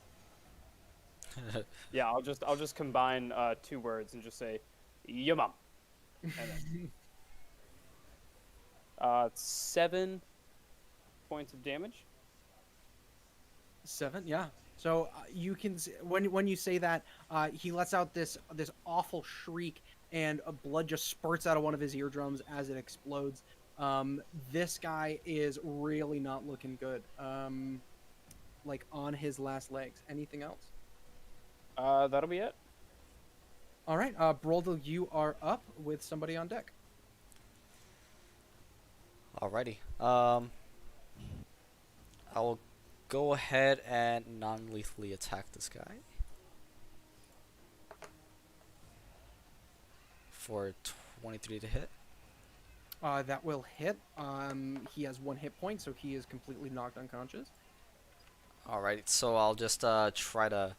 Yeah, I'll just combine 2 words and just say, "Yumum." And then, 7 points of damage. 7, yeah. So you can when you say that, he lets out this awful shriek, and blood just spurts out of one of his eardrums as it explodes. This guy is really not looking good. Like on his last legs. Anything else? That'll be it. All right, Broldel, you are up with somebody on deck. Alrighty. I will go ahead and non-lethally attack this guy for 23 to hit. That will hit. He has 1 hit point, so he is completely knocked unconscious. Alright, so I'll just try to,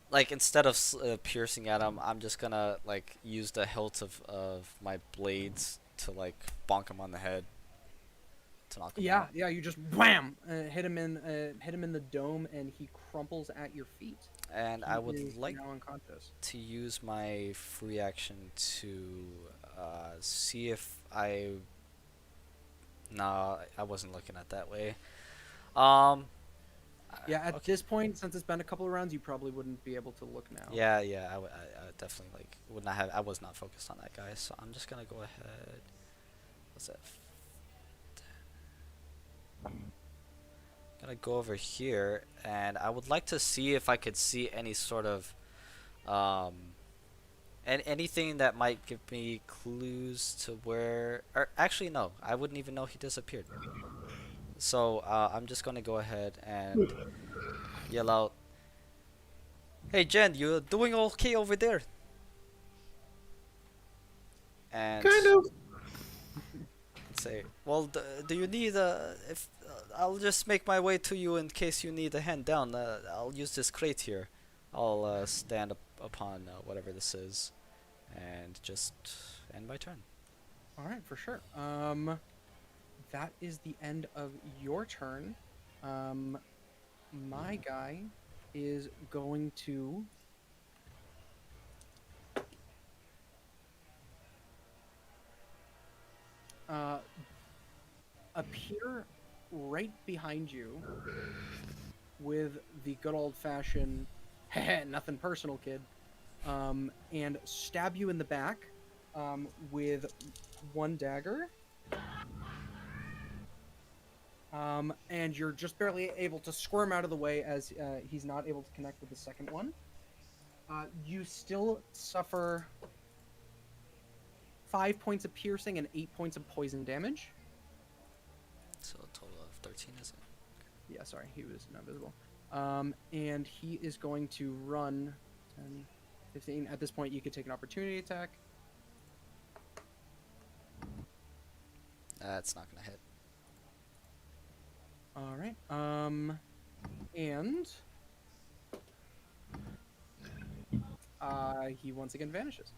like, instead of piercing at him, I'm just gonna like use the hilt of my blades to like bonk him on the head to knock him out. Yeah, you just wham, hit him in the dome, and he crumples at your feet. And He I would is like now unconscious. to use my free action to see if I. No, I wasn't looking at that way. Yeah, at okay. this point, since it's been a couple of rounds, you probably wouldn't be able to look now. Yeah, I definitely like would not have. I was not focused on that guy, so I'm just gonna go ahead. What's that? Gonna go over here, and I would like to see if I could see any sort of anything that might give me clues to where. Or actually, no, I wouldn't even know he disappeared. So I'm just gonna go ahead and yell out, "Hey Jen, you doing okay over there?" And Kind of. say, "Well, do you need if I'll just make my way to you in case you need a hand down. I'll use this crate here. I'll stand up upon whatever this is, and just end my turn." All right, for sure. That is the end of your turn. My guy is going to appear right behind you with the good old-fashioned nothing personal, kid, and stab you in the back with 1 dagger. And you're just barely able to squirm out of the way as he's not able to connect with the second one. You still suffer 5 points of piercing and 8 points of poison damage. So a total of 13, is it? Yeah, sorry, he was not visible. And he is going to run 10, 15. At this point, you could take an opportunity attack. That's not gonna hit. All right. And he once again vanishes.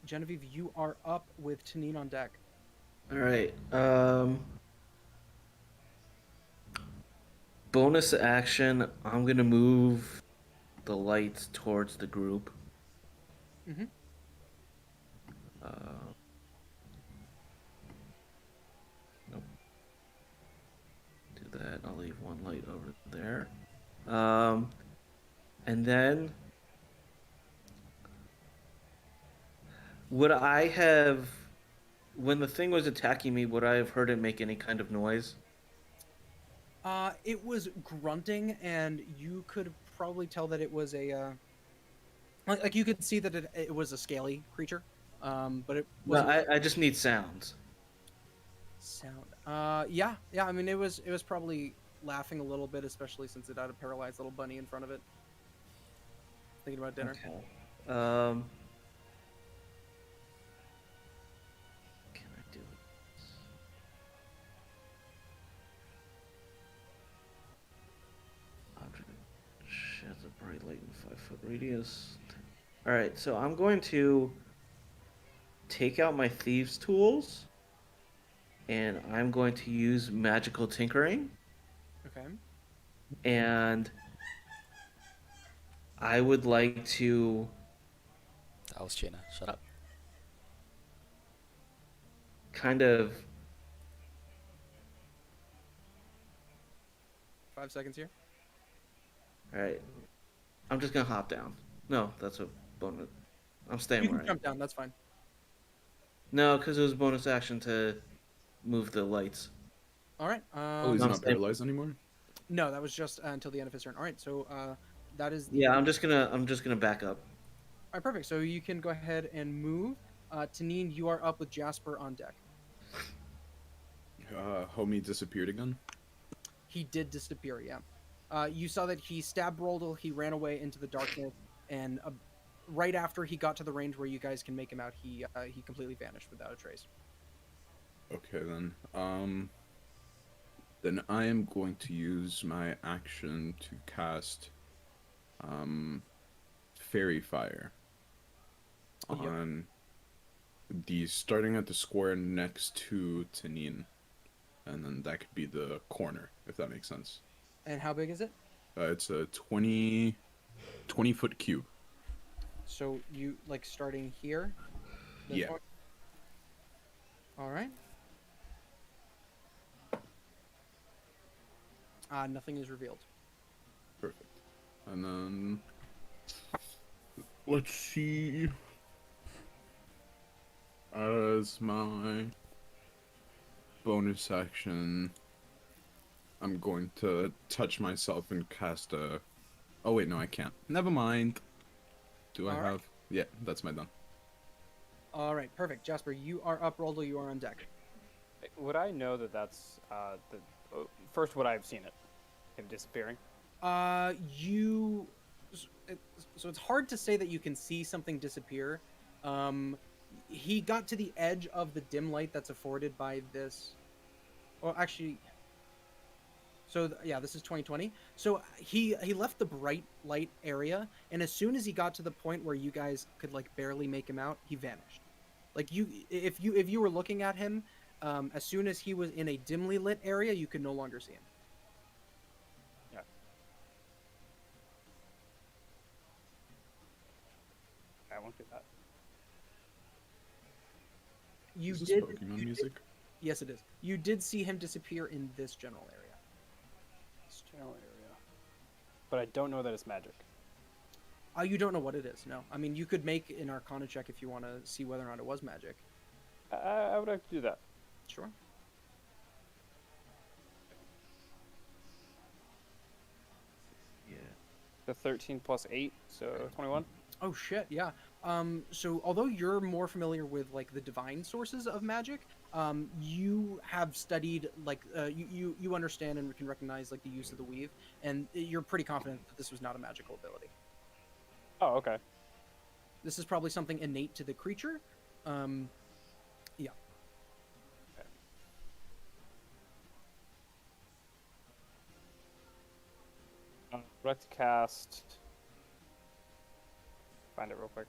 Genevieve, you are up with Tanine on deck. All right. Bonus action. I'm gonna move the lights towards the group. Mm-hmm. Nope. Do that. I'll leave 1 light over there. And then would I have, when the thing was attacking me, would I have heard it make any kind of noise? It was grunting, and you could probably tell that it was a, like you could see that it was a scaly creature, but it wasn't. No, I just need sounds. Sound. Yeah. I mean, it was probably laughing a little bit, especially since it had a paralyzed little bunny in front of it. Thinking about dinner. Okay. Can I do this? Object sheds a bright light in 5-foot radius. All right, so I'm going to take out my thieves' tools, and I'm going to use magical tinkering, Okay. and I would like to That was Gina. Shut up. kind of 5 seconds here. all right. I'm just gonna hop down. No, that's a bonus. I'm staying You where can I am. jump down. That's fine. No, because it was a bonus action to move the lights. All right. Oh, he's I'm not staying- paralyzed anymore? No, that was just until the end of his turn. All right. So that is. Yeah, I'm just gonna back up. All right. Perfect. So you can go ahead and move. Tanine, you are up with Jasper on deck. Homie disappeared again? He did disappear. Yeah. You saw that he stabbed Roldel. He ran away into the darkness, and right after he got to the range where you guys can make him out, he completely vanished without a trace. Okay then. Then I am going to use my action to cast Fairy Fire on the starting at the square next to Tanine. And then that could be the corner, if that makes sense. And how big is it? It's a 20-foot cube. So you like starting here? This Yeah. one? All right. Nothing is revealed. Perfect. And then let's see. As my bonus action, I'm going to touch myself and cast a. Oh wait, no, I can't. Never mind. Do I All right. have? Yeah, that's my done. All right, perfect. Jasper, you are up. Roldel, you are on deck. Would I know that that's first? Would I have seen it? Him disappearing? You. So it's hard to say that you can see something disappear. He got to the edge of the dim light that's afforded by this. Well, actually. So yeah, this is 2020. So he left the bright light area, and as soon as he got to the point where you guys could like barely make him out, he vanished. Like if you were looking at him, as soon as he was in a dimly lit area, you could no longer see him. Yeah. I won't do that. Is this Pokemon music? Yes, it is. You did see him disappear in this general area. This general area. But I don't know that it's magic. You don't know what it is. No, I mean you could make an Arcana check if you want to see whether or not it was magic. I would like to do that. Sure. Yeah. The 13 plus 8, so 21. Oh shit, yeah. So although you're more familiar with like the divine sources of magic, you have studied like you understand and can recognize like the use of the weave, and you're pretty confident that this was not a magical ability. Oh, okay. This is probably something innate to the creature. Yeah. Okay. I'd like to cast. Find it real quick.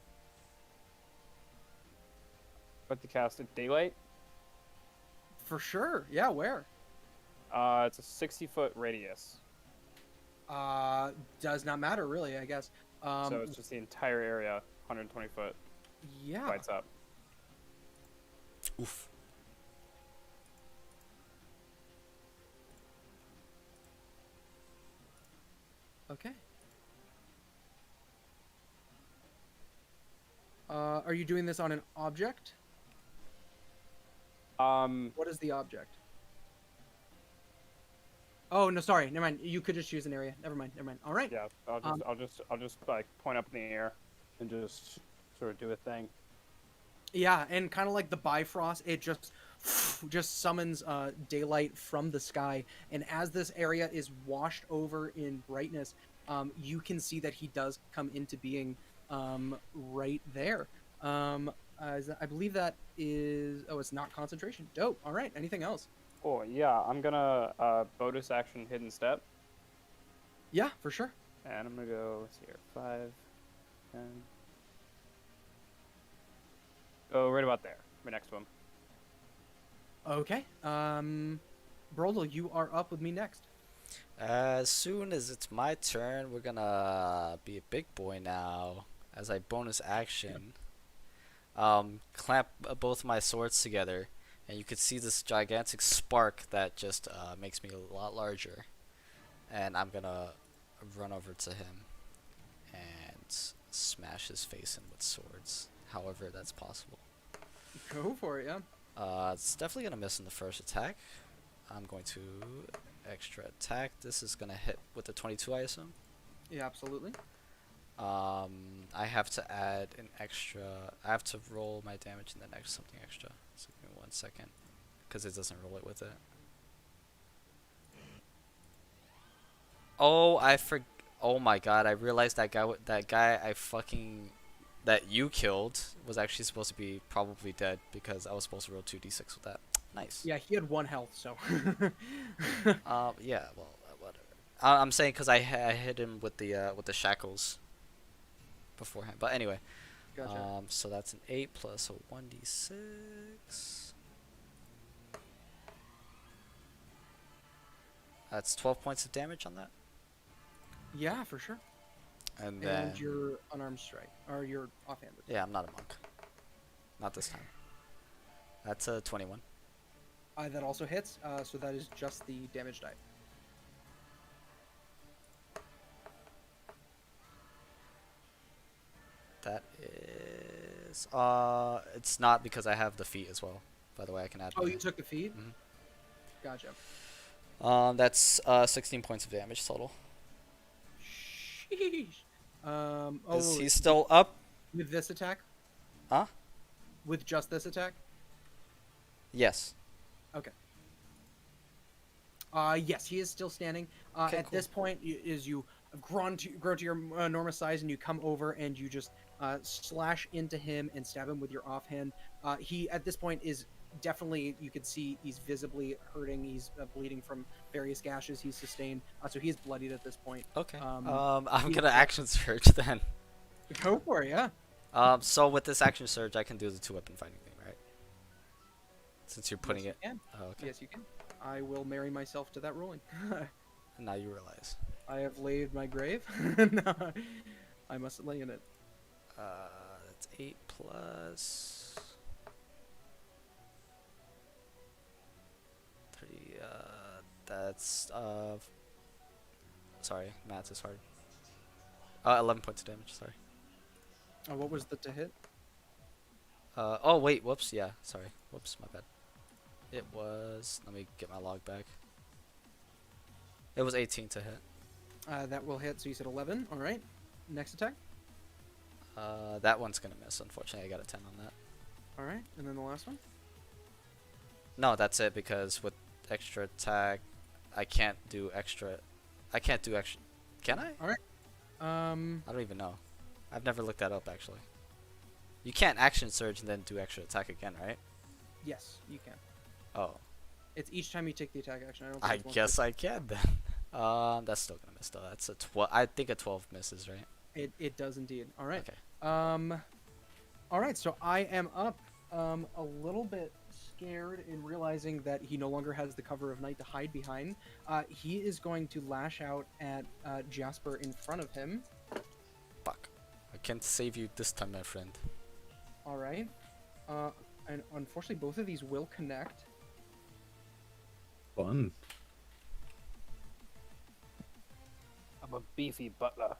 I'd like to cast a daylight. For sure. Yeah. Where? It's a 60-foot radius. Does not matter really, I guess. So it's just the entire area, 120 foot. Yeah. Lights up. Oof. Okay. Are you doing this on an object? What is the object? Oh no, sorry. Never mind. You could just choose an area. Never mind. Never mind. All right. Yeah, I'll just like point up in the air and just sort of do a thing. Yeah, and kind of like the Bifrost, it just summons daylight from the sky, and as this area is washed over in brightness, you can see that he does come into being right there. I believe that is. Oh, it's not concentration. Dope. All right. Anything else? Oh yeah, I'm gonna bonus action hidden step, Yeah, for sure. and I'm gonna go. Let's see here, 5, 10. Oh, right about there. Right next to him. Okay. Broldel, you are up with me next. As soon as it's my turn, we're gonna be a big boy now. As I bonus action, clamp both my swords together, and you can see this gigantic spark that just makes me a lot larger. And I'm gonna run over to him and smash his face in with swords, however that's possible. Go for it, yeah. It's definitely gonna miss in the first attack. I'm going to extra attack. This is gonna hit with the 22, I assume. Yeah, absolutely. I have to add an extra. I have to roll my damage and then next something extra. So give me 1 second, because it doesn't roll it with it. Oh, oh my god! I realized that guy that you killed was actually supposed to be probably dead because I was supposed to roll 2d6 with that. Nice. Yeah, he had 1 health, so. Yeah. Well, whatever. I'm saying because I hit him with the shackles beforehand. But anyway. Gotcha. So that's an 8 plus a 1d6. That's 12 points of damage on that. Yeah, for sure. And then. And your unarmed strike, or your offhanded. Yeah, I'm not a monk. Not this time. That's a 21. That also hits, so that is just the damage die. That is it's not because I have the feat as well. By the way, I can add. Oh, you took the feat? Mhm. Gotcha. That's 16 points of damage total. Sheesh. Is he still up? With this attack? Huh? With just this attack? Yes. Okay. Yes, he is still standing. Okay, at this point, you grow to your enormous size, and you come over and you just slash into him and stab him with your offhand. He at this point is definitely, you could see he's visibly hurting. He's bleeding from various gashes he's sustained. So he is bloodied at this point. Okay. I'm gonna action surge then. Go for it, yeah. So with this action surge, I can do the 2-weapon fighting thing, right? Since you're putting Yes, it. you can. Oh, okay. Yes, you can. I will marry myself to that ruling. Now you realize. I have laid my grave. No, I must lay in it. That's 8 plus 30. That's sorry, math is hard. 11 points of damage. Sorry. What was the to hit? Oh wait, whoops. Yeah, sorry. Whoops, my bad. It was. Let me get my log back. It was 18 to hit. That will hit. So you said 11. All right. Next attack. That one's gonna miss. Unfortunately, I got a 10 on that. All right, and then the last one. No, that's it because with extra attack, I can't do extra. I can't do extra. Can I? All right. I don't even know. I've never looked that up actually. You can't action surge and then do extra attack again, right? Yes, you can. Oh. It's each time you take the attack action. I don't. Think I it's once guess I can then. That's still gonna miss though. That's a 12. I think a 12 misses, right? It does indeed. All right. Okay. All right. So I am up. A little bit scared in realizing that he no longer has the cover of night to hide behind. He is going to lash out at Jasper in front of him. Fuck. I can't save you this time, my friend. All right. And unfortunately, both of these will connect. Fun. I'm a beefy butler.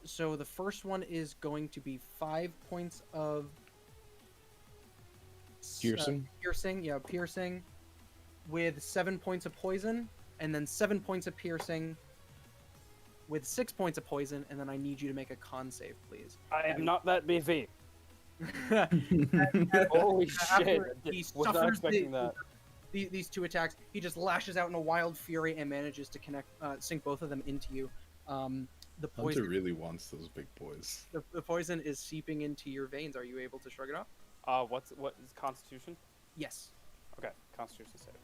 So the first one is going to be 5 points of Piercing? Piercing, with 7 points of poison, and then 7 points of piercing, with 6 points of poison, and then I need you to make a con save, please. I am not that beefy. Holy Holy shit! He Was not suffers expecting that. these two attacks. He just lashes out in a wild fury and manages to sink both of them into you. The poison Hunter really wants those big boys. the poison is seeping into your veins. Are you able to shrug it off? What is Constitution? Yes. Okay, Constitution save.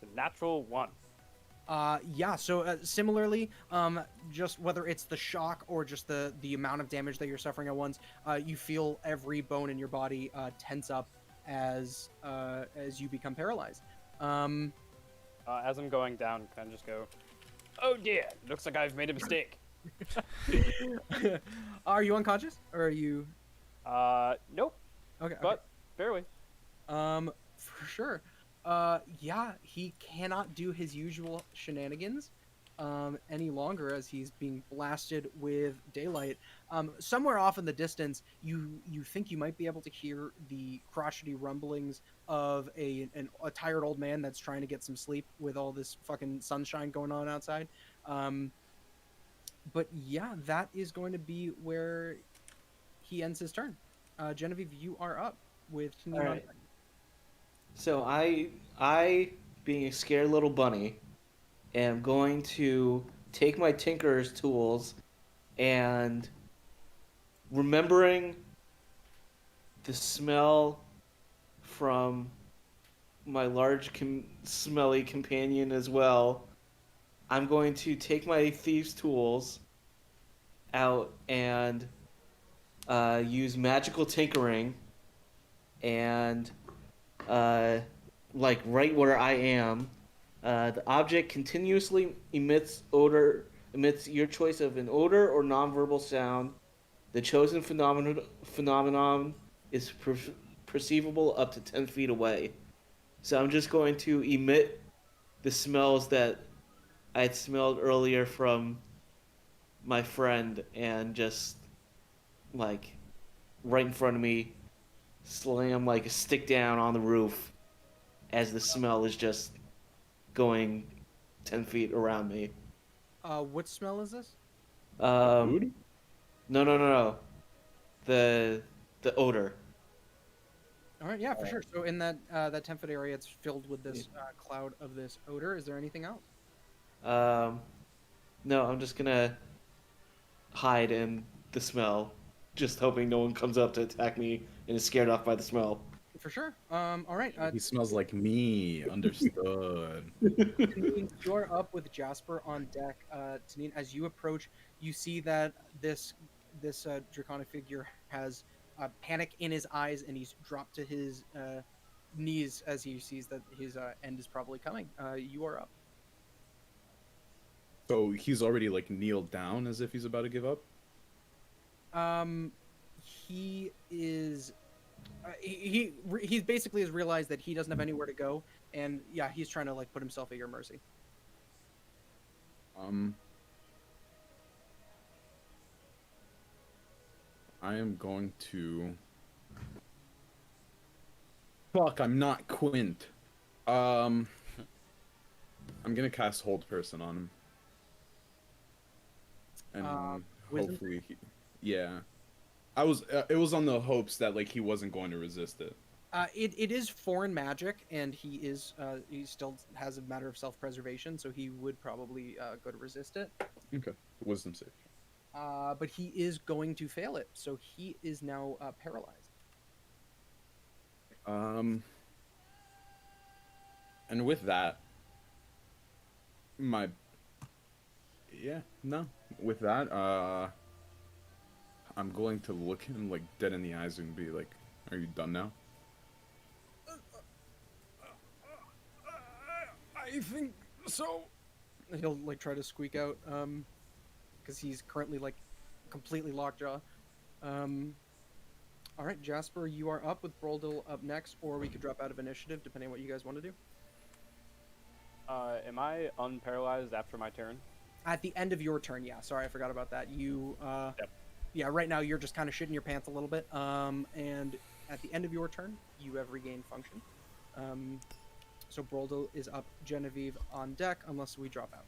The natural 1. Yeah, so similarly, just whether it's the shock or just the amount of damage that you're suffering at once, you feel every bone in your body tense up as you become paralyzed. As I'm going down, can I just go, oh dear, looks like I've made a mistake. Are you unconscious, or are you? Nope. Okay, but barely. For sure. Yeah, he cannot do his usual shenanigans any longer as he's being blasted with daylight. Somewhere off in the distance, you think you might be able to hear the crotchety rumblings of a tired old man that's trying to get some sleep with all this fucking sunshine going on outside. But yeah, that is going to be where he ends his turn. Genevieve, you are up with All right. So I, being a scared little bunny, am going to take my tinkerer's tools and remembering the smell from my large smelly companion as well. I'm going to take my thieves' tools out and use magical tinkering and like right where I am, the object continuously emits your choice of an odor or nonverbal sound. The chosen phenomenon is perceivable up to 10 feet away. So I'm just going to emit the smells that I had smelled earlier from my friend and just like right in front of me slam like a stick down on the roof as the smell is just going 10 feet around me. What smell is this? No. The odor. All right, yeah, for sure. So in that 10-foot area, it's filled with this cloud of this odor. Is there anything else? No, I'm just gonna hide in the smell, just hoping no one comes up to attack me and is scared off by the smell. For sure. All right. He smells like me. Understood. Tanine, you're up with Jasper on deck. Tanine, as you approach, you see that this draconic figure has panic in his eyes, and he's dropped to his knees as he sees that his end is probably coming. You are up. So he's already like kneeled down as if he's about to give up? He is. He's basically has realized that he doesn't have anywhere to go, and yeah, he's trying to like put himself at your mercy. I am going to. Fuck! I'm not Quint. I'm gonna cast Hold Person on him, and hopefully, yeah. It was on the hopes that like he wasn't going to resist it. It is foreign magic, and he still has a matter of self-preservation, so he would probably go to resist it. Okay, wisdom save. But he is going to fail it, so he is now paralyzed. And with that, with that, I'm going to look him like dead in the eyes and be like, "Are you done now?" I think so. He'll like try to squeak out, because he's currently like completely lockjaw. All right, Jasper, you are up with Broldil up next, or we could drop out of initiative depending on what you guys want to do. Am I unparalyzed after my turn? At the end of your turn, yeah. Sorry, I forgot about that. You, Yep. Yeah, right now you're just kind of shitting your pants a little bit. And at the end of your turn, you have regained function. So Broldil is up, Genevieve on deck, unless we drop out.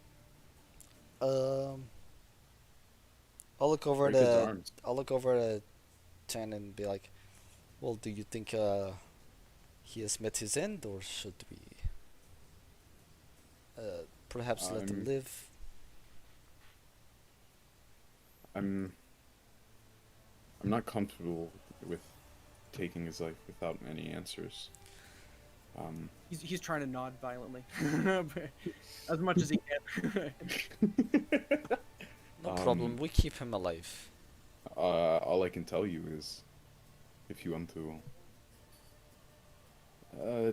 I'll look over Break his the arms. I'll look over the 10 and be like, well, do you think he has met his end, or should we perhaps let him live? I'm not comfortable with taking his life without any answers. He's trying to nod violently, as much as he can. No problem. We keep him alive. All I can tell you is, if you want to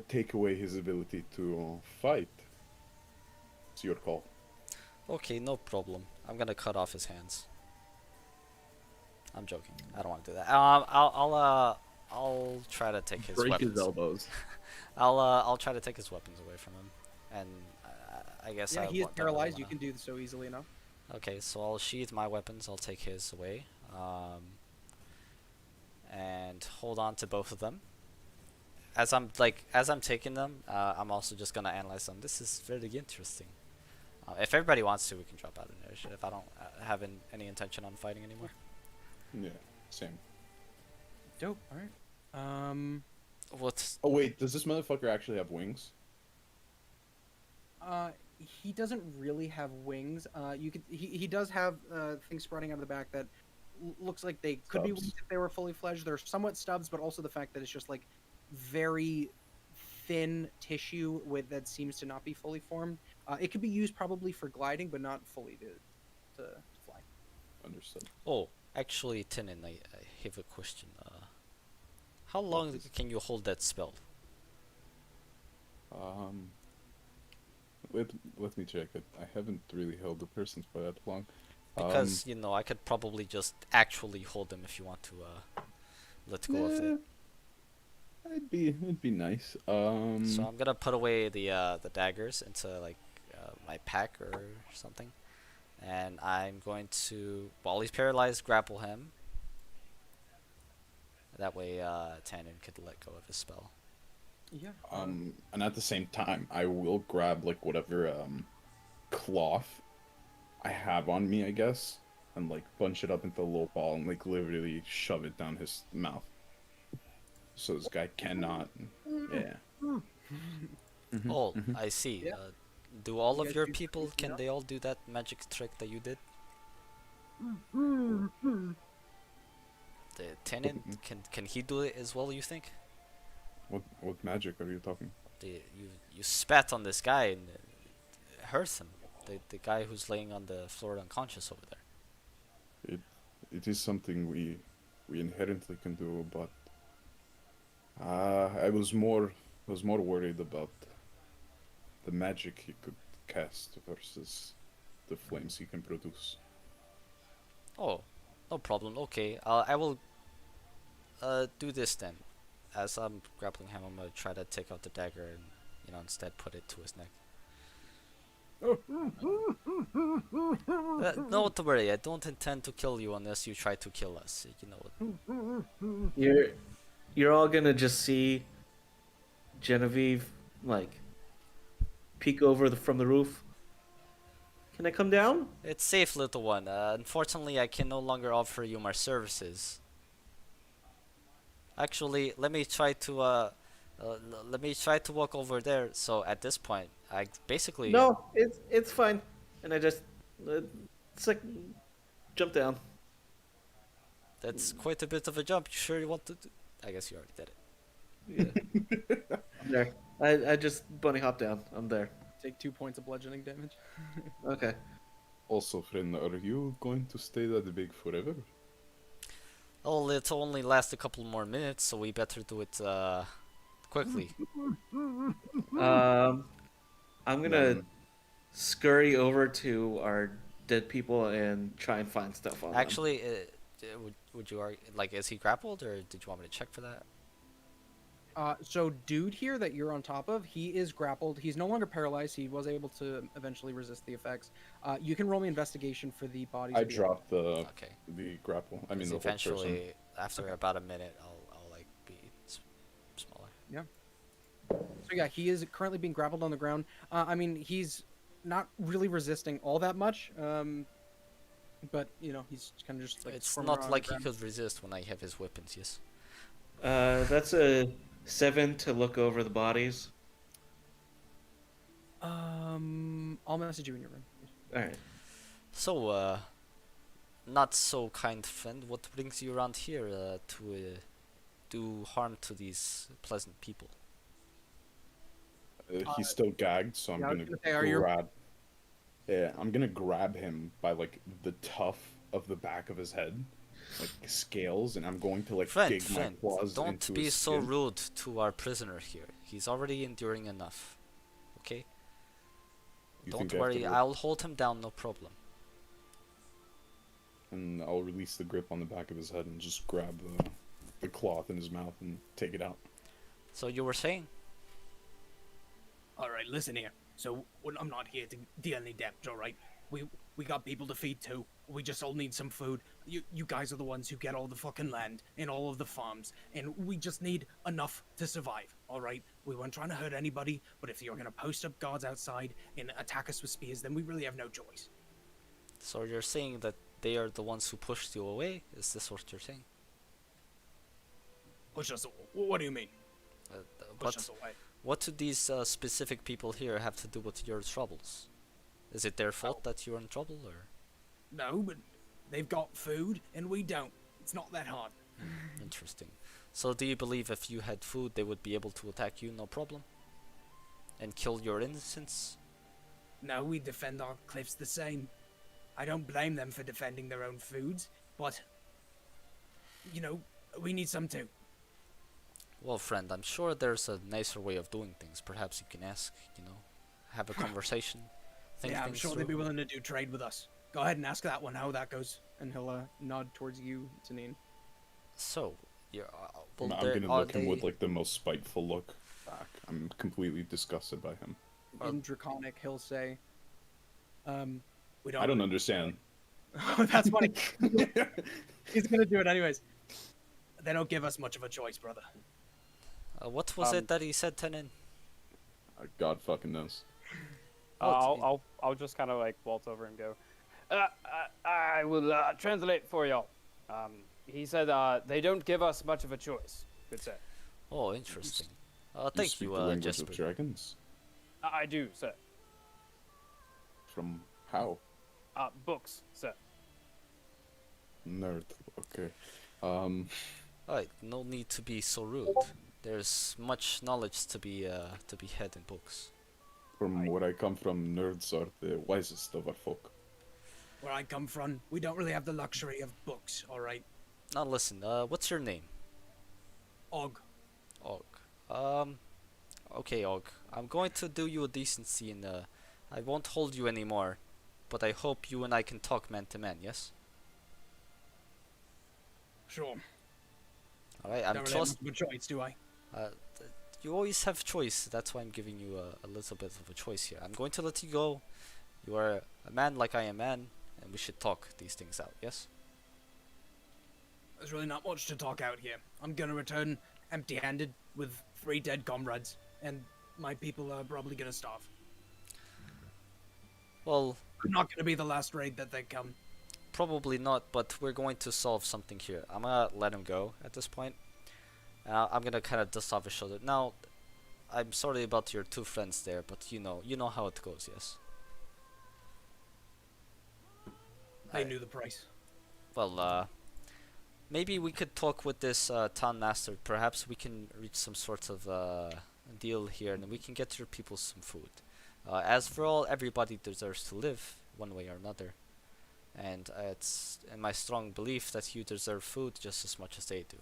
take away his ability to fight, it's your call. Okay, no problem. I'm gonna cut off his hands. I'm joking. I don't want to do that. I'll try to take his Break weapons. his elbows. I'll try to take his weapons away from him, and I guess Yeah, I he is don't really paralyzed. You wanna- can do so easily enough. Okay, so I'll sheath my weapons. I'll take his away, and hold on to both of them. As I'm taking them, I'm also just gonna analyze them. This is very interesting. If everybody wants to, we can drop out of initiative. If I don't have any intention on fighting anymore. Yeah, same. Dope. All right. What? Oh wait, does this motherfucker actually have wings? He doesn't really have wings. He does have things sprouting out of the back that looks like they could be Stubs. wings if they were fully fledged. They're somewhat stubs, but also the fact that it's just like very thin tissue with that seems to not be fully formed. It could be used probably for gliding, but not fully to fly. Understood. Oh, actually, Tinin, I have a question. How long can you hold that spell? Let me check it. I haven't really held the person for that long. Because you know, I could probably just actually hold them if you want to let go of it. It'd be nice. So I'm gonna put away the daggers into like my pack or something, and I'm going to, while he's paralyzed, grapple him. That way, Tannen could let go of his spell. Yeah. And at the same time, I will grab like whatever cloth I have on me, I guess, and like bunch it up into a little ball and like literally shove it down his mouth, so this guy cannot. Yeah. Oh, I see. Yeah. Do all You of guys your do people, something, can no? they all do that magic trick that you did? The Tannen, can he do it as well, you think? What magic are you talking? You spat on this guy and it hurts him. The guy who's laying on the floor unconscious over there. It is something we inherently can do, but I was more worried about the magic he could cast versus the flames he can produce. Oh, no problem. Okay, I will do this then. As I'm grappling him, I'm gonna try to take out the dagger and, you know, instead put it to his neck. Don't worry, I don't intend to kill you unless you try to kill us. You know what? You're all gonna just see Genevieve like peek over from the roof. Can I come down? It's safe, little one. Unfortunately, I can no longer offer you my services. Actually, let me try to walk over there. So at this point, I basically No, it's fine. And I just it's like jump down. That's quite a bit of a jump. You sure you want to do? I guess you already did it. Yeah. I'm there. I just bunny hop down. I'm there. Take 2 points of bludgeoning damage. Okay. Also, friend, are you going to stay that big forever? Oh, it'll only last a couple more minutes, so we better do it quickly. I'm gonna scurry over to our dead people and try and find stuff on them. Actually, would you like, is he grappled, or did you want me to check for that? So dude here that you're on top of, he is grappled. He's no longer paralyzed. He was able to eventually resist the effects. You can roll me investigation for the bodies. I of the dropped the Okay. grapple. I mean, the whole person. Eventually, after about a minute, I'll like be smaller. Yeah. So yeah, he is currently being grappled on the ground. I mean, he's not really resisting all that much. But you know, he's kind of just like. It's squirming not around like the he ground. could resist when I have his weapons. Yes. That's a 7 to look over the bodies. I'll message you in your room. All right. So, not so kind friend, what brings you around here to do harm to these pleasant people? He's still gagged, so I'm yeah, I was gonna gonna say, are you- grab. Yeah, I'm gonna grab him by like the tuft of the back of his head, like scales, and I'm going to like dig my claws don't into be his so skin. rude to our prisoner here. He's already enduring enough. Okay? You Don't think worry, after- I'll hold him down, no problem. And I'll release the grip on the back of his head and just grab the cloth in his mouth and take it out. So you were saying? All right, listen here. So I'm not here to deal any debts, all right? We got people to feed too. We just all need some food. You guys are the ones who get all the fucking land and all of the farms, and we just need enough to survive, all right? We weren't trying to hurt anybody, but if you're gonna post up guards outside and attack us with spears, then we really have no choice. So you're saying that they are the ones who pushed you away? Is this what you're saying? Push us. What do you mean? Push What, us away. what do these specific people here have to do with your troubles? Is it their fault that you're in trouble, or? No, but they've got food and we don't. It's not that hard. Interesting. So do you believe if you had food, they would be able to attack you, no problem? And kill your innocents? No, we defend our cliffs the same. I don't blame them for defending their own foods, but, you know, we need some too. Well, friend, I'm sure there's a nicer way of doing things. Perhaps you can ask, have a conversation. Think Yeah, I'm things sure through. they'd be willing to do trade with us. Go ahead and ask that one how that goes. And he'll nod towards you, Tanine. So, you're, I'm gonna look him with like the most spiteful look back. I'm completely disgusted by him. In Draconic, he'll say, we don't. I don't understand. That's funny. He's gonna do it anyways. They don't give us much of a choice, brother. What was it that he said, Tenin? God fucking knows. I'll just kind of like waltz over and go. I will translate for y'all. He said they don't give us much of a choice. Good say. Oh, interesting. You Thank speak you, the language Jesper. of dragons? I do, sir. From how? Books, sir. Nerd. Okay. Alright, no need to be so rude. There's much knowledge to be had in books. From where I come from, nerds are the wisest of our folk. Where I come from, we don't really have the luxury of books, alright? Now listen, what's your name? Og. Og. Okay, Og. I'm going to do you a decency and I won't hold you anymore, but I hope you and I can talk man to man, yes? Sure. Alright, I'm Don't really have trust. much of a choice, do I? You always have choice. That's why I'm giving you a little bit of a choice here. I'm going to let you go. You are a man like I am man, and we should talk these things out, yes? There's really not much to talk out here. I'm gonna return empty-handed with 3 dead comrades, and my people are probably gonna starve. Well, I'm not gonna be the last raid that they come. probably not, but we're going to solve something here. I'm gonna let him go at this point. I'm gonna kind of dust off his shoulder. Now, I'm sorry about your 2 friends there, but you know how it goes, yes? They knew the price. Well, maybe we could talk with this town master. Perhaps we can reach some sort of deal here, and we can get your people some food. As for all, everybody deserves to live one way or another, and it's in my strong belief that you deserve food just as much as they do.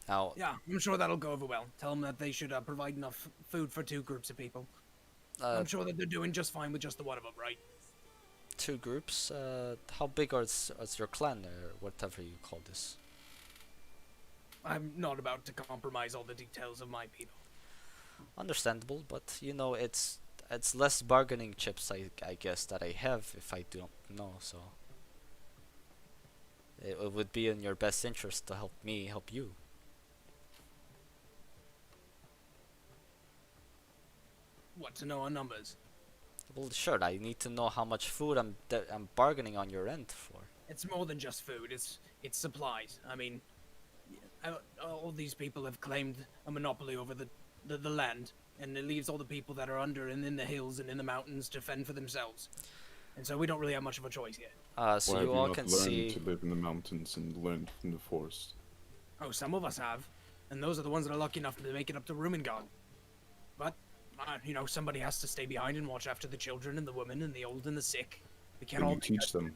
Now, Yeah, I'm sure that'll go over well. Tell them that they should provide enough food for 2 groups of people. I'm sure that they're doing just fine with just the one of them, right? 2 groups. How big is your clan, or whatever you call this? I'm not about to compromise all the details of my people. Understandable, but it's less bargaining chips, I guess, that I have if I don't know. So it would be in your best interest to help me help you. What, to know our numbers? Well, sure. I need to know how much food I'm bargaining on your end for. It's more than just food. It's supplies. I mean, all these people have claimed a monopoly over the land, and it leaves all the people that are under and in the hills and in the mountains to fend for themselves. And so we don't really have much of a choice here. So Why you have all not can learned see. to live in the mountains and learn from the forest? Oh, some of us have, and those are the ones that are lucky enough to make it up to Rumengard. But, somebody has to stay behind and watch after the children and the women and the old and the sick. They can't But all you teach them.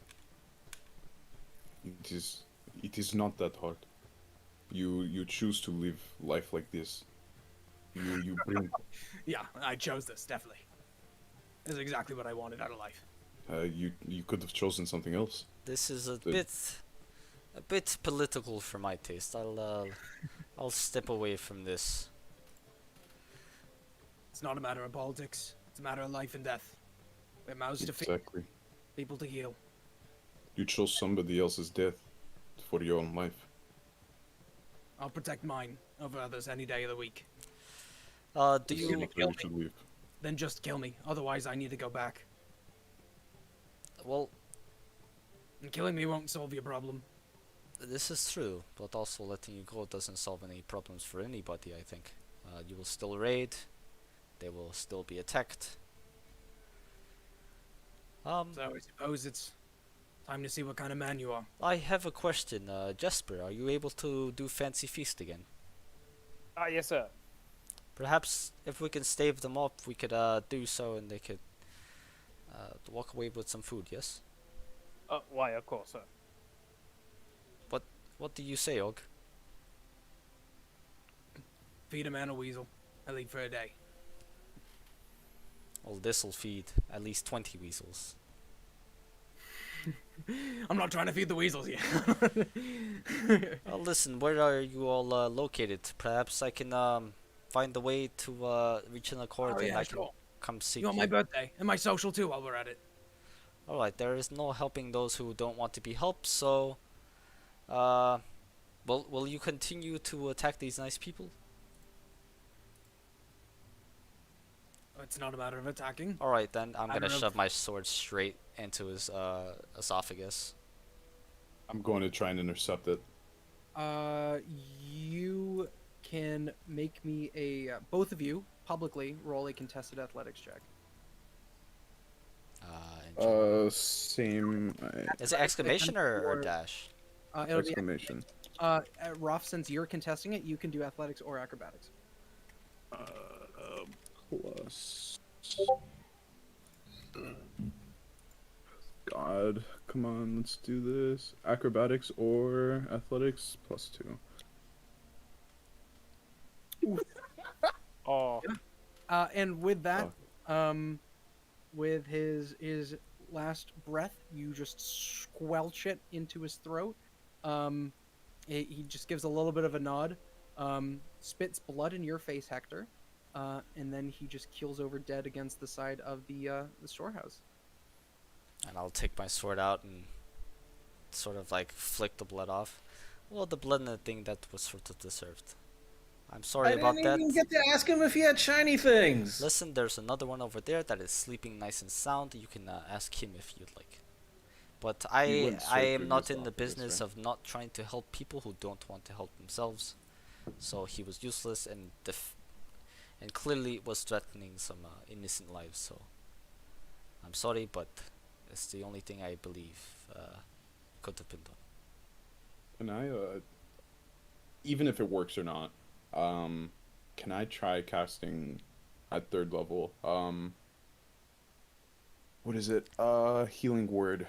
It is not that hard. You choose to live life like this. You bring. Yeah, I chose this, definitely. This is exactly what I wanted out of life. You could have chosen something else. This is a bit political for my taste. I'll step away from this. It's not a matter of politics. It's a matter of life and death. We have mouths to feed, Exactly. people to heal. You chose somebody else's death for your own life. I'll protect mine over others any day of the week. Do This is you? not where you should live. Then just kill me. Otherwise, I need to go back. Well, And killing me won't solve your problem. this is true, but also letting you go doesn't solve any problems for anybody. I think you will still raid. They will still be attacked. So I suppose it's time to see what kind of man you are. I have a question, Jesper. Are you able to do Fancy Feast again? Yes, sir. Perhaps if we can stave them off, we could do so, and they could walk away with some food. Yes. Why, of course, sir. What do you say, Og? Feed a man a weasel. I leave for a day. Well, this'll feed at least 20 weasels. I'm not trying to feed the weasels yet. Well, listen, where are you all located? Perhaps I can find a way to reach an accord, and I can come seek You want my birthday and my social too while we're at it. Alright, there is no helping those who don't want to be helped, so will you continue to attack these nice people? It's not a matter of attacking. Alright then, I'm gonna Matter of- shove my sword straight into his esophagus. I'm going to try and intercept it. You can make me both of you publicly roll a contested athletics check. Same. Is it exclamation or dash? It'll be Exclamation. Ruff, since you're contesting it, you can do athletics or acrobatics. Plus. God, come on, let's do this. Acrobatics or athletics +2. Oh. And with that, with his last breath, you just squelch it into his throat. He just gives a little bit of a nod, spits blood in your face, Hector, and then he just keels over dead against the side of the storehouse. And I'll take my sword out and sort of like flick the blood off. Well, the blood in the thing that was sort of deserved. I'm sorry about that. I didn't even get to ask him if he had shiny things. Listen, there's another one over there that is sleeping nice and sound. You can ask him if you'd like. But I am not in the business of not trying to help people who don't want to help themselves. So he was useless and clearly was threatening some innocent lives. So I'm sorry, but it's the only thing I believe could have been done. Can I, even if it works or not, can I try casting at 3rd level? What is it? Healing word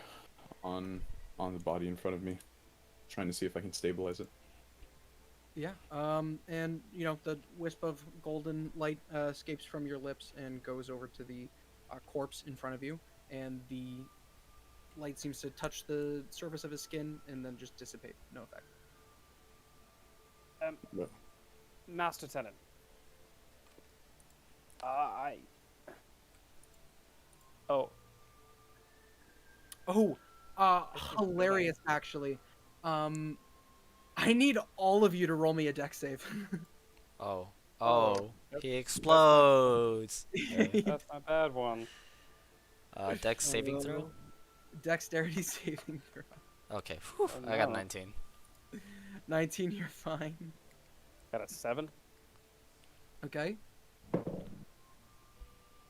on the body in front of me. Trying to see if I can stabilize it. Yeah. And the wisp of golden light escapes from your lips and goes over to the corpse in front of you, and the light seems to touch the surface of his skin and then just dissipate. No effect. Master Tenant. Hilarious, actually. I need all of you to roll me a dex save. He explodes. That's my bad one. Dex saving throw? Dexterity saving throw. Okay, whew, I got 19. 19, you're fine. Got a 7. Okay.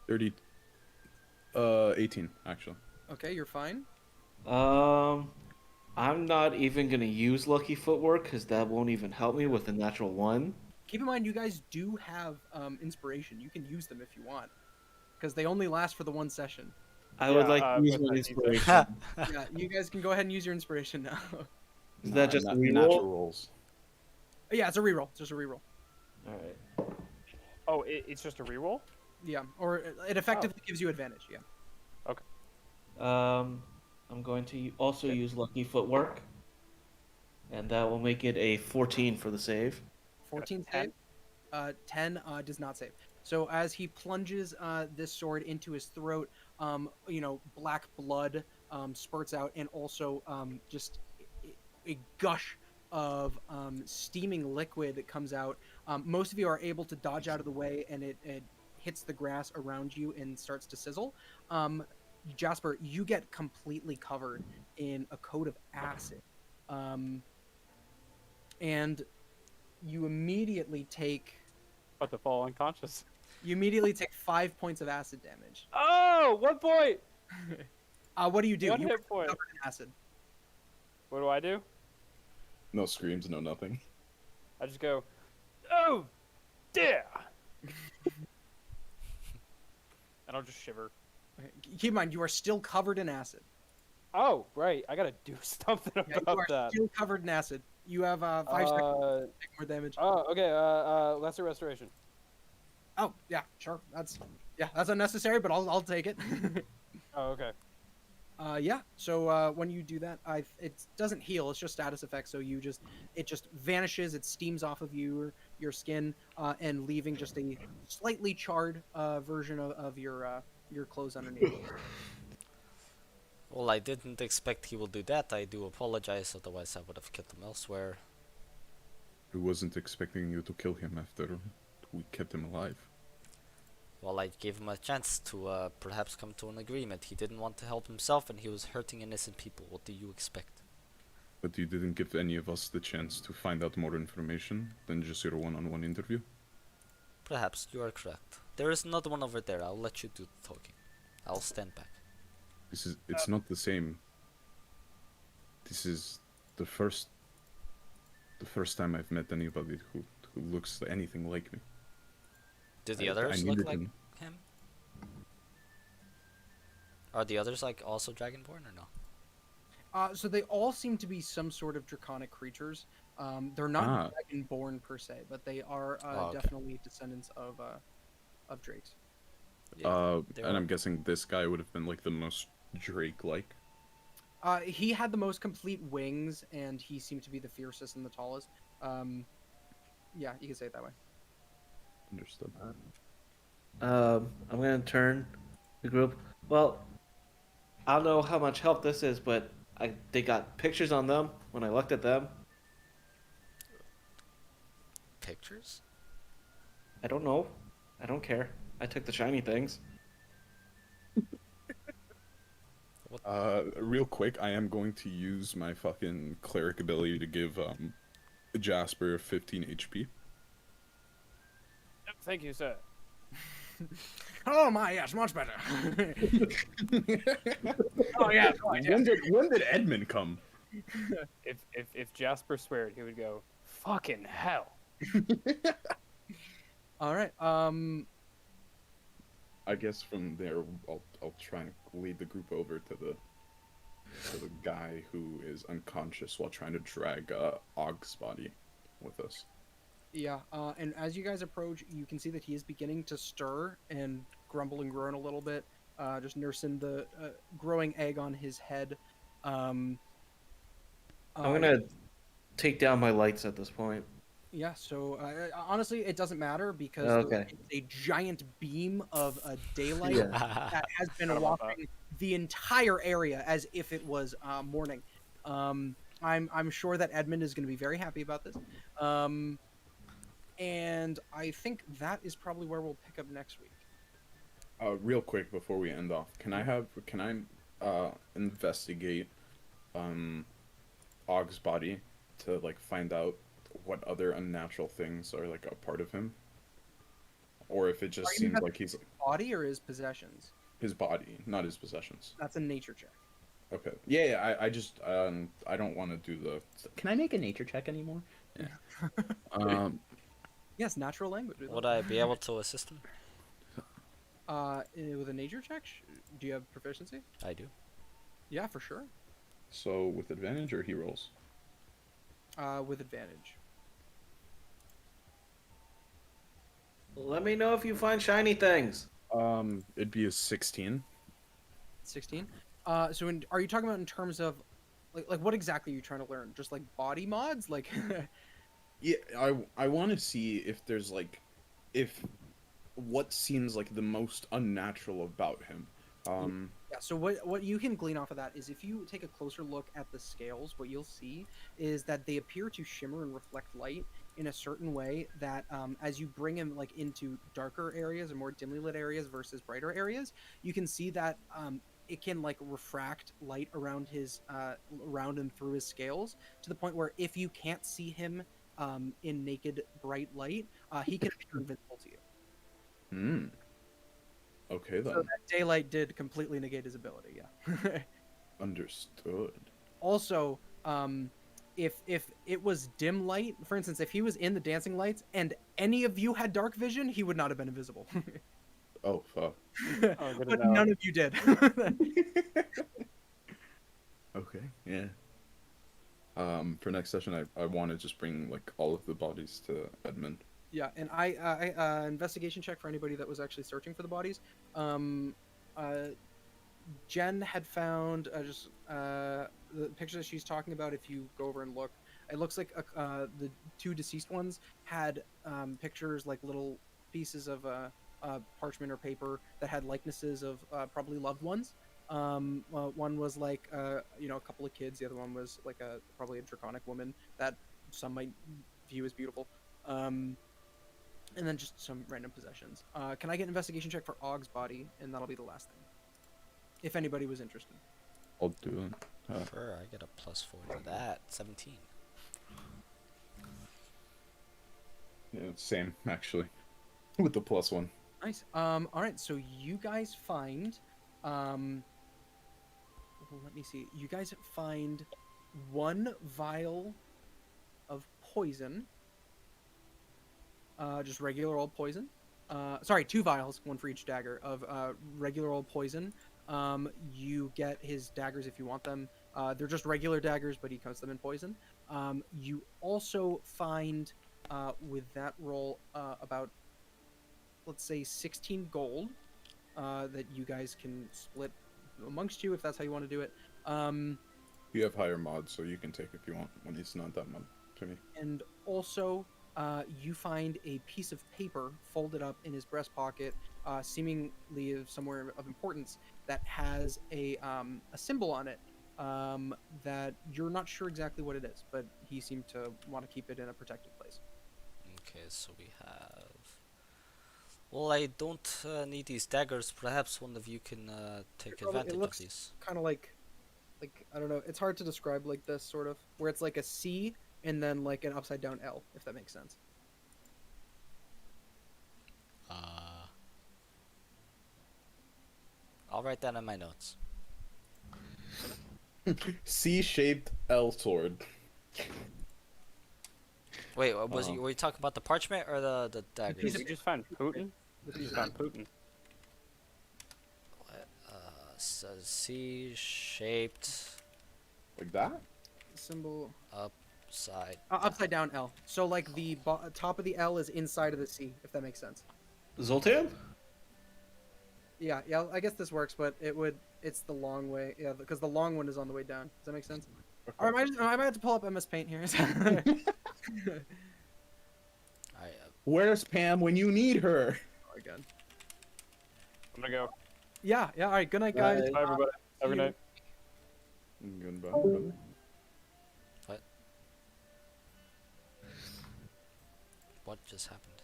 30. 18 actually. Okay, you're fine. I'm not even gonna use lucky footwork because that won't even help me with a natural 1. keep in mind, you guys do have inspiration. You can use them if you want, because they only last for the one session. I would like to use with my that inspiration. Yeah, you guys can go ahead and use your inspiration now. Is that just a reroll? natural rolls? Yeah, it's a reroll. It's just a reroll. All right. Oh, it's just a reroll? Yeah, or it effectively gives you advantage. Yeah. Okay. I'm going to also use lucky footwork, and that will make it a 14 for the save. 14 save. 10 does not save. So as he plunges this sword into his throat, black blood spurts out, and also just a gush of steaming liquid that comes out. Most of you are able to dodge out of the way, and it hits the grass around you and starts to sizzle. Jasper, you get completely covered in a coat of acid. And you immediately take... About to fall unconscious. You immediately take 5 points of acid damage. Oh, 1 point! What do you do? One You hit are point. covered in acid. What do I do? No screams, no nothing. I just go, oh, dear! And I'll just shiver. Okay, keep in mind, you are still covered in acid. Oh, right. I gotta do something Yeah, you about are that. still covered in acid. You have 5 seconds to take more damage. Oh, okay. Lesser restoration. Oh, yeah, sure. That's unnecessary, but I'll take it. Oh, okay. Yeah. So when you do that, it doesn't heal. It's just status effect. So it just vanishes. It steams off of your skin, and leaving just a slightly charred version of your clothes underneath. Well, I didn't expect he will do that. I do apologize. Otherwise, I would have killed him elsewhere. I wasn't expecting you to kill him after we kept him alive. Well, I gave him a chance to perhaps come to an agreement. He didn't want to help himself, and he was hurting innocent people. What do you expect? But you didn't give any of us the chance to find out more information than just your one-on-one interview? Perhaps you are correct. There is another one over there. I'll let you do the talking. I'll stand back. It's not the same. This is the first time I've met anybody who looks anything like me. Do the others look needed like him. him? Are the others like also Dragonborn or no? So they all seem to be some sort of draconic creatures. They're not dragonborn per se, but they are okay. definitely descendants of drakes. Yeah, and I'm guessing this guy would have been like the most Drake-like. He had the most complete wings, and he seemed to be the fiercest and the tallest. Yeah, you can say it that way. Understood. I'm gonna turn the group. Well, I don't know how much help this is, but they got pictures on them when I looked at them. Pictures? I don't know. I don't care. I took the shiny things. Real quick, I am going to use my fucking cleric ability to give Jasper 15 HP. Thank you, sir. Oh my, yes, much better. Oh yeah. When did Edmund come? If Jasper sweared, he would go, fucking hell. All right. I guess from there, I'll try and lead the group over to the guy who is unconscious while trying to drag Og's body with us. Yeah, and as you guys approach, you can see that he is beginning to stir and grumble and groan a little bit, just nursing the growing egg on his head. I'm gonna take down my lights at this point. Yeah, so honestly, it doesn't matter because Okay. it's a giant beam of daylight Yeah. that has been wafting the entire area as if it was morning. I'm sure that Edmund is going to be very happy about this. And I think that is probably where we'll pick up next week. Real quick before we end off, can I investigate Og's body to like find out what other unnatural things are like a part of him, or if it just seems like he's body or his possessions? His body, not his possessions. That's a nature check. Okay. Yeah. I just I don't want to do the. Can I make a nature check anymore? Yeah. Yes, natural language. Would I be able to assist him? With a nature check, do you have proficiency? I do. Yeah, for sure. So with advantage or he rolls? With advantage. Let me know if you find shiny things. It'd be a 16. 16. So are you talking about in terms of, like what exactly are you trying to learn? Just like body mods, like. Yeah, I want to see if there's like, if what seems like the most unnatural about him. Yeah, so what you can glean off of that is if you take a closer look at the scales, what you'll see is that they appear to shimmer and reflect light in a certain way that as you bring him like into darker areas or more dimly lit areas versus brighter areas, you can see that it can like refract light around his around and through his scales to the point where if you can't see him in naked bright light, he can appear invisible to you. Hmm. Okay then. So that daylight did completely negate his ability. Yeah. Understood. Also, if it was dim light, for instance, if he was in the dancing lights and any of you had dark vision, he would not have been invisible. Oh fuck. Oh, good But enough. none of you did. Okay. Yeah. For next session, I want to just bring like all of the bodies to Edmund. Yeah, and I investigation check for anybody that was actually searching for the bodies. Jen had found the picture that she's talking about. If you go over and look, it looks like the two deceased ones had pictures, like little pieces of parchment or paper that had likenesses of probably loved ones. One was like a couple of kids. The other one was like probably a draconic woman that some might view as beautiful. And then just some random possessions. Can I get an investigation check for Ogg's body, and that'll be the last thing. If anybody was interested. I'll do it. Sure, I get a +4 to that. 17. Yeah, same actually, with the +1. Nice. All right. So you guys find, let me see. You guys find one vial of poison. Just regular old poison. Sorry, 2 vials, one for each dagger of regular old poison. You get his daggers if you want them. They're just regular daggers, but he coats them in poison. You also find with that roll about, let's say, 16 gold that you guys can split amongst you if that's how you want to do it. You have higher mods, so you can take if you want when it's not that much to me. And also, you find a piece of paper folded up in his breast pocket, seemingly of somewhere of importance, that has a symbol on it that you're not sure exactly what it is, but he seemed to want to keep it in a protected place. Okay, so we have... Well, I don't need these daggers. Perhaps one of you can take advantage of these. Kind of like I don't know. It's hard to describe like this sort of, where it's like a C and then like an upside down L, if that makes sense. I'll write that in my notes. C-shaped L sword. Wait, were you talking about the parchment or the daggers? You just found Putin? You just found Putin. What? Says C-shaped. Like that? Symbol. Upside down L. So like the top of the L is inside of the C, if that makes sense. Zoltan? Yeah, I guess this works, but it's the long way. Yeah, because the long one is on the way down. Does that make sense? Or I might have to pull up MS Paint here. Where's Pam when you need her? Oh, again. I'm gonna go. Yeah. All right. Good night, guys. Bye, everybody. Have a good night. Goodbye, brother. What? What just happened?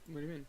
What do you mean?